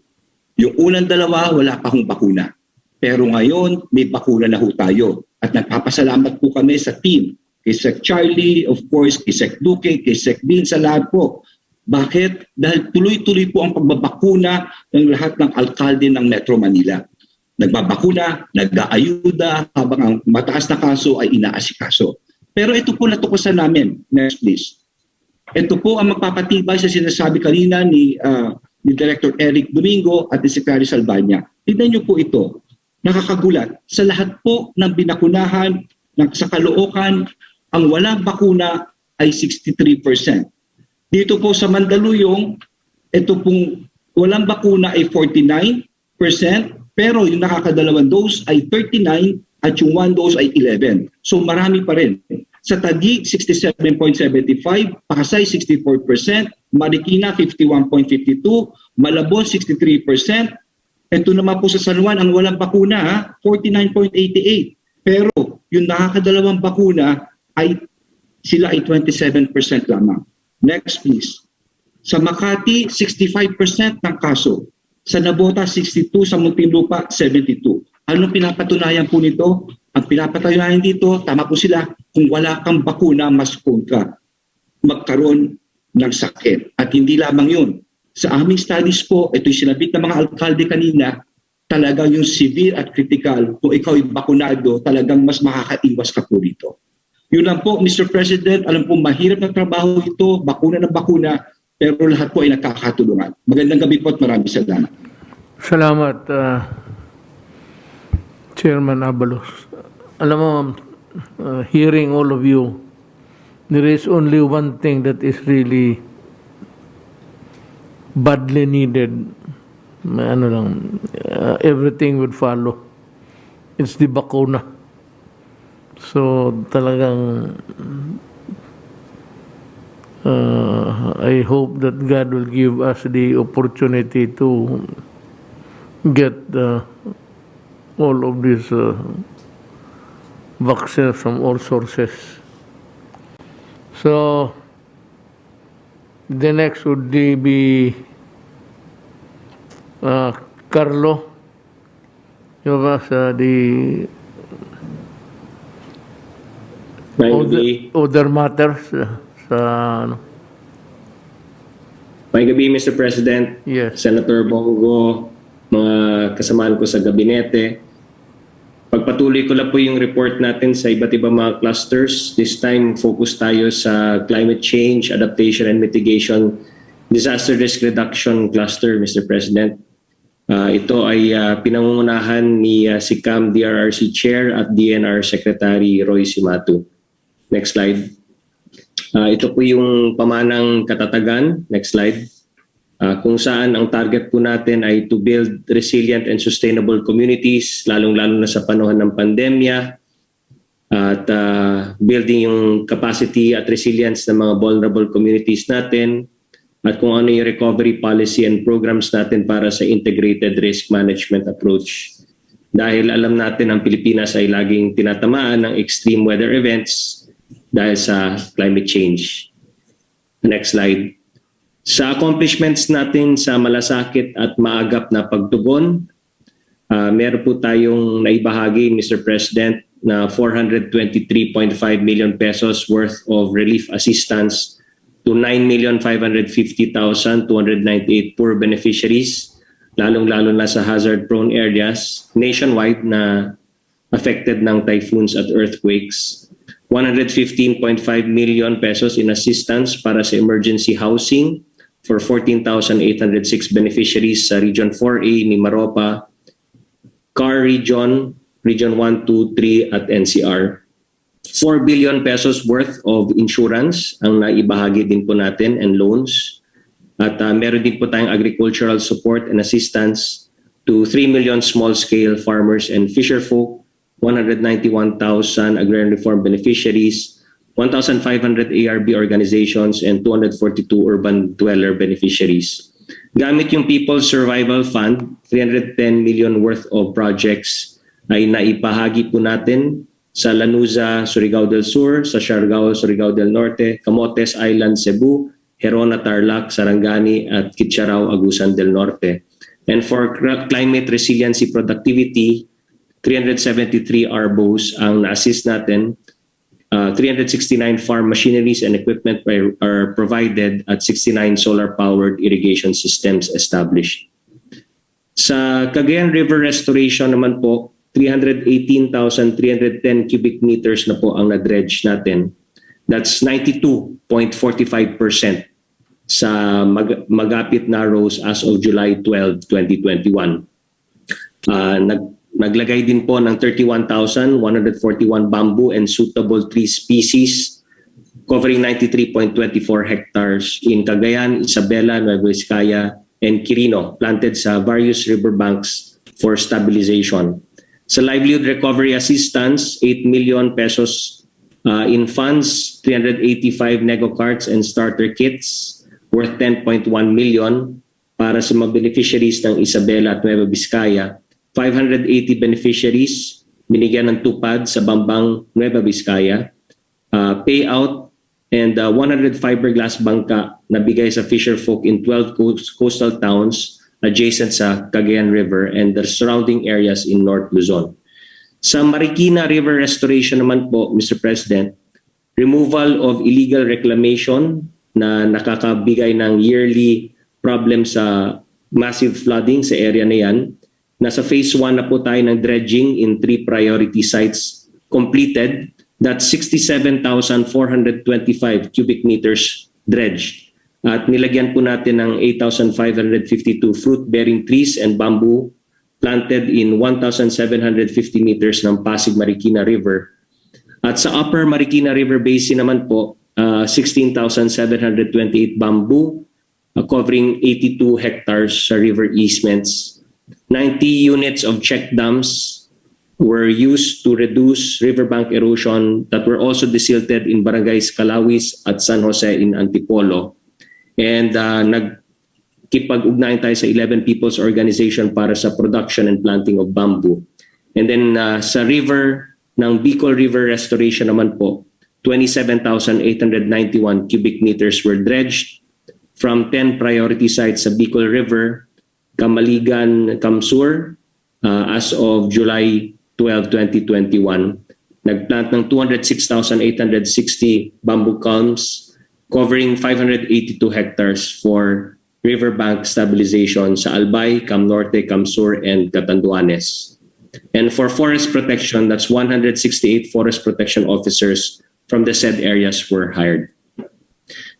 Yung unang dalawa, wala pa hong bakuna. Pero ngayon, may bakuna na ho tayo. At nagpapasalamat po kami sa team. Kay Sec Charlie, of course, kay Sec Duque, kay Sec Dean, sa lahat po. Bakit? Dahil tuloy-tuloy po ang pagbabakuna ng lahat ng alkalde ng Metro Manila. Nagbabakuna, nag-aayuda, habang ang mataas na kaso ay inaasikaso. Pero ito po natukusan namin. Next please. Ito po ang magpapatibay sa sinasabi kanina ni Director Eric Domingo at ni Secretary Salvania. Tignan niyo po ito. Nakakagulat. Sa lahat po ng binakunahan sa Caloocan, ang walang bakuna ay 63%. Dito po sa Mandaluyong, ito pong walang bakuna ay 49%, pero yung nakakadalawang dose ay 39% at yung 1 dose ay 11%. So marami pa rin. Sa Taguig, 67.75%, Pasay, 64%, Marikina, 51.52%, Malabon, 63%. Ito naman po sa San Juan, ang walang bakuna, 49.88%. Pero yung nakakadalawang bakuna, sila ay 27% lamang. Next please. Sa Makati, 65% ng kaso. Sa Nabota, 62%. Sa Muntinlupa, 72%. Anong pinapatunayan po nito? Ang pinapatunayan dito, tama po sila, kung wala kang bakuna, mas kontra magkaroon ng sakit. At hindi lamang yun. Sa aming studies po, ito'y sinabit ng mga alkalde kanina, talagang yung severe at critical, kung ikaw ay bakunado, talagang mas makakaiwas ka po dito. Yun lang po, Mr. President, alam po mahirap na trabaho ito, bakuna na bakuna, pero lahat po ay nakakatulungan. Magandang gabi po at maraming salamat. Salamat, Chairman Abalos. Alam mo, hearing all of you, there is only one thing that is really badly needed. Everything would follow. It's the bakuna. So talagang I hope that God will give us the opportunity to get all of these vaccines from all sources. So the next would be Carlo. You have the other matters May gabi, Mr. President. Yes. Senator Bongo, mga kasamahan ko sa gabinete. Pagpatuloy ko lang po yung report natin sa iba't ibang mga clusters. This time, focus tayo sa climate change, adaptation and mitigation, disaster risk reduction cluster, Mr. President. Ito ay pinangungunahan ni SICAM DRRC Chair at DNR Secretary Roy Simatu. Next slide. Ito po yung pamanang katatagan. Next slide. Kung saan ang target po natin ay to build resilient and sustainable communities, lalong-lalo na sa panahon ng pandemya, at building yung capacity at resilience ng mga vulnerable communities natin, at kung ano yung recovery policy and programs natin para sa integrated risk management approach. Dahil alam natin ang Pilipinas ay laging tinatamaan ng extreme weather events dahil sa climate change. Next slide. Sa accomplishments natin sa malasakit at maagap na pagtugon, meron po tayong naibahagi, Mr. President, na 423.5 million pesos worth of relief assistance to 9,550,298 poor beneficiaries, lalong-lalo na sa hazard-prone areas nationwide na affected ng typhoons at earthquakes. 115.5 million pesos in assistance para sa emergency housing for 14,806 beneficiaries sa Region 4A, Mimaropa, CAR Region, Region 1, 2, 3 at NCR. 4 billion pesos worth of insurance ang naibahagi din po natin and loans. At meron din po tayong agricultural support and assistance to 3 million small-scale farmers and fisherfolk, 191,000 agrarian reform beneficiaries, 1,500 ARB organizations, and 242 urban dweller beneficiaries. Gamit yung People's Survival Fund, 310 million worth of projects ay naipahagi po natin sa Lanuza, Surigao del Sur, sa Siargao, Surigao del Norte, Camotes Island, Cebu, Herona, Tarlac, Sarangani, at Kitcharao, Agusan del Norte. And for climate resiliency productivity, 373 ARBOs ang na-assist natin. 369 farm machineries and equipment are provided at 69 solar-powered irrigation systems established. Sa Cagayan River restoration naman po, 318,310 cubic meters na po ang na-dredge natin. That's 92.45% sa magapit na rows as of July 12, 2021. Naglagay din po ng 31,141 bamboo and suitable tree species covering 93.24 hectares in Cagayan, Isabela, Nueva Vizcaya, and Quirino, planted sa various riverbanks for stabilization. Sa livelihood recovery assistance, 8 million pesos in funds, 385 nego carts and starter kits worth 10.1 million para sa mga beneficiaries ng Isabela at Nueva Vizcaya. 580 beneficiaries binigyan ng tupad sa Bambang, Nueva Vizcaya. Payout and 100 fiberglass bangka na bigay sa fisherfolk in 12 coastal towns adjacent sa Cagayan River and the surrounding areas in North Luzon. Sa Marikina River restoration naman po, Mr. President, removal of illegal reclamation na nakakabigay ng yearly problem sa massive flooding sa area na yan. Nasa phase 1 na po tayo ng dredging in 3 priority sites completed. That's 67,425 cubic meters dredged. At nilagyan po natin ng 8,552 fruit-bearing trees and bamboo planted in 1,750 meters ng Pasig Marikina River. At sa Upper Marikina River Basin naman po, 16,728 bamboo covering 82 hectares sa river easements. 90 units of check dams were used to reduce riverbank erosion that were also desilted in barangays Calawis at San Jose in Antipolo. And nagkipag-ugnayan tayo sa 11 people's organization para sa production and planting of bamboo. And then sa river ng Bicol River Restoration naman po, 27,891 cubic meters were dredged from 10 priority sites sa Bicol River, Kamaligan, Kamsur, as of July 12, 2021. Nagplant ng 206,860 bamboo culms covering 582 hectares for riverbank stabilization sa Albay, Cam Norte, Camsur, and Catanduanes. And for forest protection, that's 168 forest protection officers from the said areas were hired.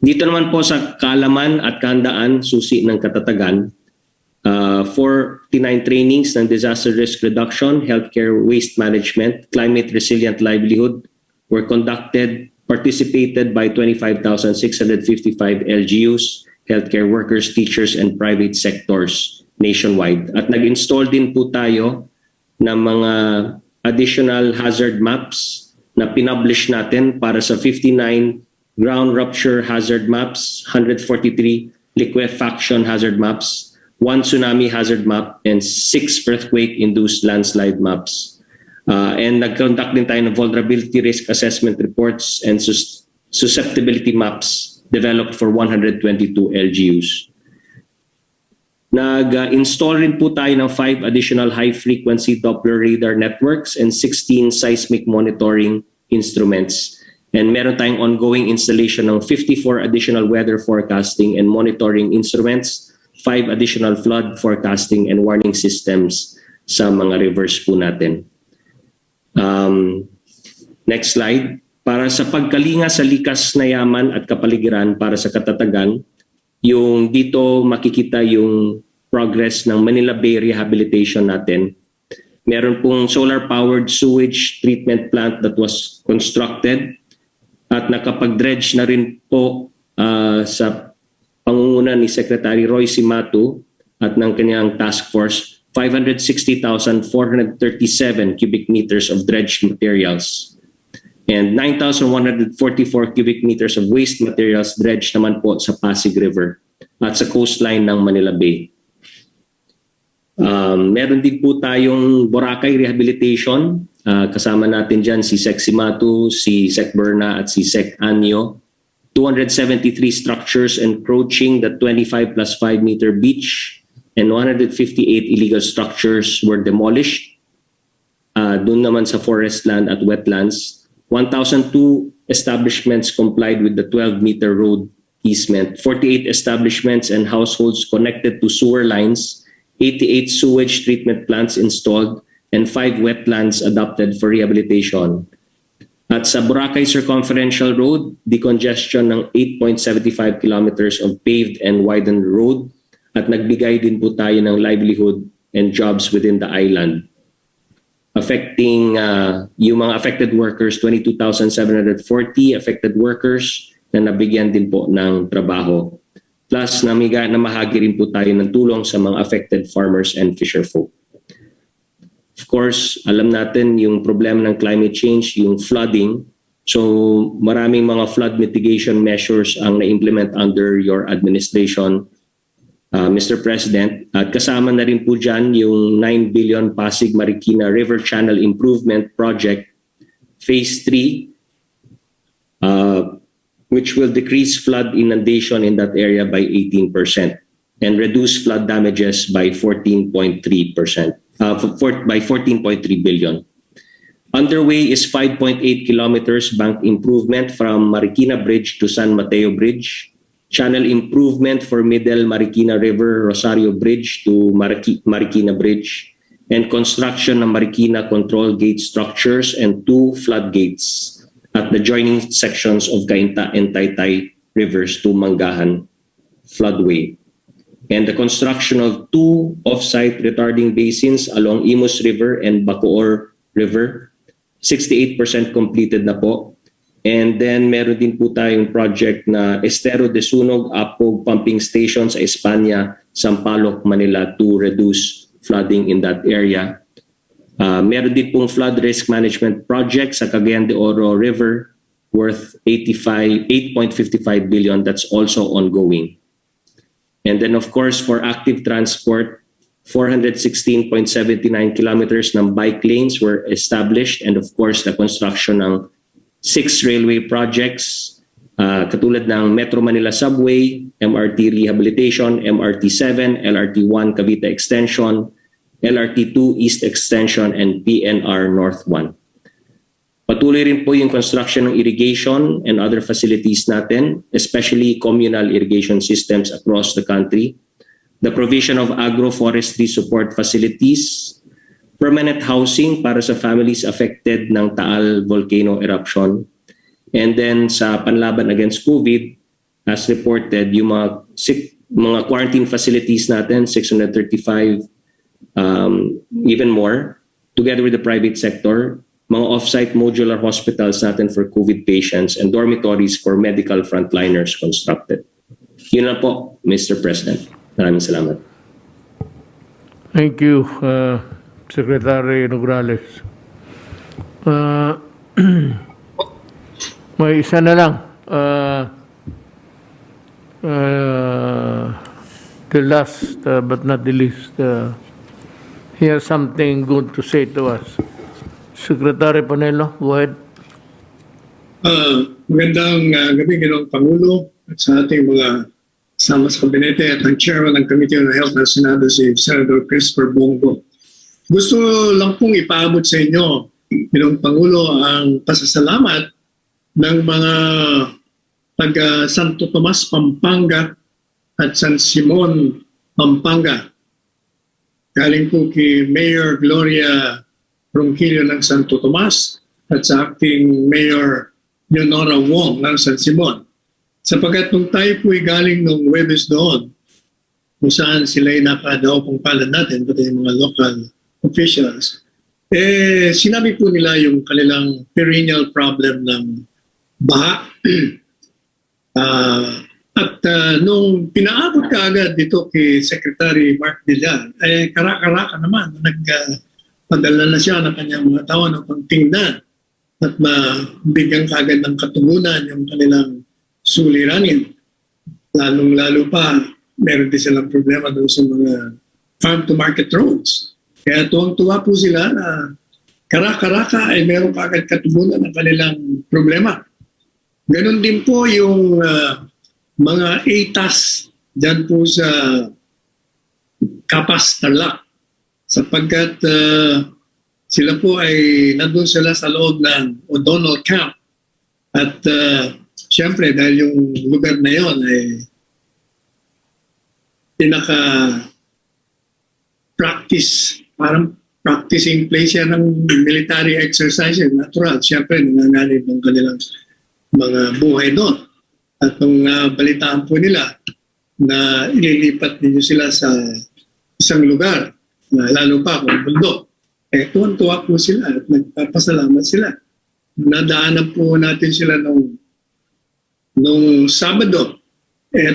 Dito naman po sa Kaalaman at Kandaan, susi ng Katatagan, 49 trainings ng disaster risk reduction, healthcare waste management, climate resilient livelihood were conducted, participated by 25,655 LGUs, healthcare workers, teachers, and private sectors nationwide. At nag-install din po tayo ng mga additional hazard maps na pinublish natin para sa 59 ground rupture hazard maps, 143 liquefaction hazard maps, 1 tsunami hazard map, and 6 earthquake-induced landslide maps. And nag-conduct din tayo ng vulnerability risk assessment reports and susceptibility maps developed for 122 LGUs. Nag-install rin po tayo ng 5 additional high-frequency Doppler radar networks and 16 seismic monitoring instruments. And meron tayong ongoing installation ng 54 additional weather forecasting and monitoring instruments, 5 additional flood forecasting and warning systems sa mga rivers po natin. Next slide. Para sa pagkalinga sa likas na yaman at kapaligiran para sa katatagan, yung dito makikita yung progress ng Manila Bay rehabilitation natin. Meron pong solar-powered sewage treatment plant that was constructed at nakapag-dredge na rin po sa pangunguna ni Secretary Roy Cimatu at ng kanyang task force, 560,437 cubic meters of dredged materials. And 9,144 cubic meters of waste materials dredged naman po sa Pasig River at sa coastline ng Manila Bay. Meron din po tayong Boracay Rehabilitation. Kasama natin dyan si Sec Cimatu, si Sec Berna at si Sec Anyo. 273 structures encroaching the 25 plus 5 meter beach and 158 illegal structures were demolished. Doon naman sa forest land at wetlands. 1,002 establishments complied with the 12-meter road easement. 48 establishments and households connected to sewer lines, 88 sewage treatment plants installed, and 5 wetlands adopted for rehabilitation. At sa Boracay Circumferential Road, decongestion ng 8.75 kilometers of paved and widened road at nagbigay din po tayo ng livelihood and jobs within the island. Affecting yung mga affected workers, 22,740 affected workers na nabigyan din po ng trabaho. Plus namahagi rin po tayo ng tulong sa mga affected farmers and fisherfolk. Of course, alam natin yung problema ng climate change, yung flooding. So maraming mga flood mitigation measures ang na-implement under your administration, Mr. President. At kasama na rin po dyan yung 9 billion Pasig Marikina River Channel Improvement Project Phase 3, which will decrease flood inundation in that area by 18% and reduce flood damages by 14.3%, by 14.3 billion. Underway is 5.8 kilometers bank improvement from Marikina Bridge to San Mateo Bridge, channel improvement for Middle Marikina River Rosario Bridge to Marikina Bridge, and construction ng Marikina control gate structures and 2 floodgates at the joining sections of Cainta and Taytay rivers to Mangahan floodway. And the construction of 2 off-site retarding basins along Imus River and Bacoor River, 68% completed na po. And then meron din po tayong project na Estero de Sunog Apog Pumping Station sa Espanya, Sampaloc, Manila to reduce flooding in that area. Meron din pong flood risk management project sa Cagayan de Oro River worth 8.55 billion. That's also ongoing. And then of course for active transport, 416.79 kilometers ng bike lanes were established, and of course the construction ng 6 railway projects katulad ng Metro Manila Subway, MRT Rehabilitation, MRT7, LRT1 Cavite Extension, LRT2 East Extension, and PNR North 1. Patuloy rin po yung construction ng irrigation and other facilities natin, especially communal irrigation systems across the country, the provision of agroforestry support facilities, permanent housing para sa families affected ng Taal volcano eruption. And then sa panlaban against COVID, as reported, yung mga quarantine facilities natin, 635, even more, together with the private sector, mga off-site modular hospitals natin for COVID patients and dormitories for medical frontliners constructed. Yun lang po, Mr. President. Maraming salamat. Thank you, Secretary Nograles. May isa na lang. The last but not the least, he has something good to say to us. Secretary Panelo, go ahead. Magandang gabi, Ginoong Pangulo, at sa ating mga kasama sa kabinete at ang chairman ng Committee on Health ng Senado si Senator Christopher Bongo. Gusto lang pong ipaabot sa inyo, bilang Pangulo, ang pasasalamat ng mga taga Santo Tomas, Pampanga at San Simon, Pampanga. Galing po kay Mayor Gloria Ronquillo ng Santo Tomas at sa acting Mayor Leonora Wong ng San Simon. Sapagkat nung tayo po'y galing nung Webes doon, kung saan sila'y nakadaw pong palad natin, pati yung mga local officials, sinabi po nila yung kanilang perennial problem ng baha. Nung pinaabot ka agad dito kay Secretary Mark Villar, karaka-raka naman, nagpadala na siya ng kanyang mga tao ng pagtingnan at mabigyan kaagad ng katugunan yung kanilang suliranin. Lalong-lalo pa, meron din silang problema doon sa mga farm-to-market roads. Kaya tuwang-tuwa po sila na karaka-raka ay meron kaagad katugunan ng kanilang problema. Ganon din po yung mga ATAS dyan po sa Kapas, Tarlac. Sapagkat sila po ay nandun sila sa loob ng O'Donnell Camp. At siyempre, dahil yung lugar na yon ay pinaka-practice, parang practicing place yan ng military exercise. Natural, siyempre, nanganganib ng kanilang mga buhay doon. At nung balitaan po nila na ililipat ninyo sila sa isang lugar, lalo pa kung bundok, tuwan-tuwa po sila at nagpapasalamat sila. Nadaanan po natin sila nung Sabado,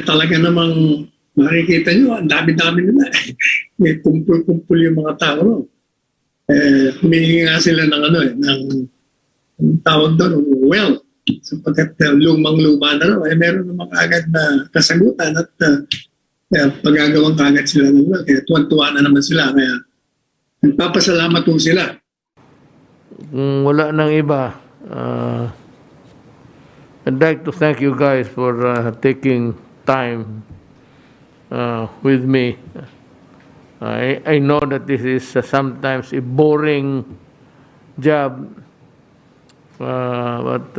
talaga namang makikita nyo, ang dami-dami nila. Kumpul-kumpul yung mga tao. Humihingi nga sila ng tawag doon, well, sapagkat lumang-luma na raw, meron naman kaagad na kasagutan at pagagawang kaagad sila ng well. Kaya tuwan-tuwa na naman sila. Kaya nagpapasalamat po sila. Kung wala nang iba, I'd like to thank you guys for taking time with me. I know that this is sometimes a boring job, but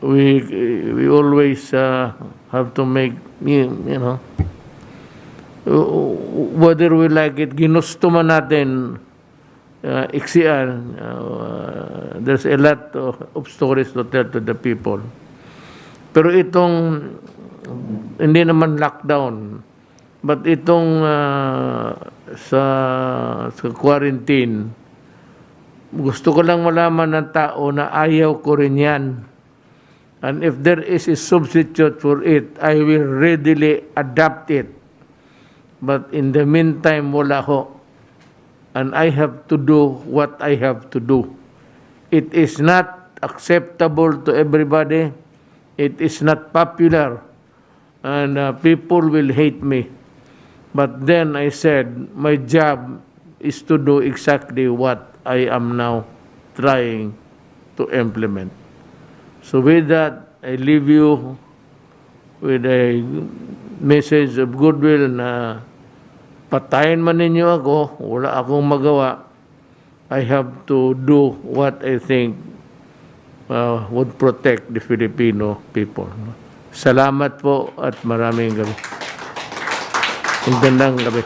we always have to make, you know, whether we like it, ginusto man natin iksian, there's a lot of stories to tell to the people. Pero itong, hindi naman lockdown, but itong sa quarantine, gusto ko lang malaman ng tao na ayaw ko rin yan. And if there is a substitute for it, I will readily adapt it. But in the meantime, wala ho. And I have to do what I have to do. It is not acceptable to everybody. It is not popular. And people will hate me. But then I said, my job is to do exactly what I am now trying to implement. So with that, I leave you with a message of goodwill na patayin man ninyo ako, wala akong magawa. I have to do what I think would protect the Filipino people. Salamat po at maraming gabi. Magandang gabi.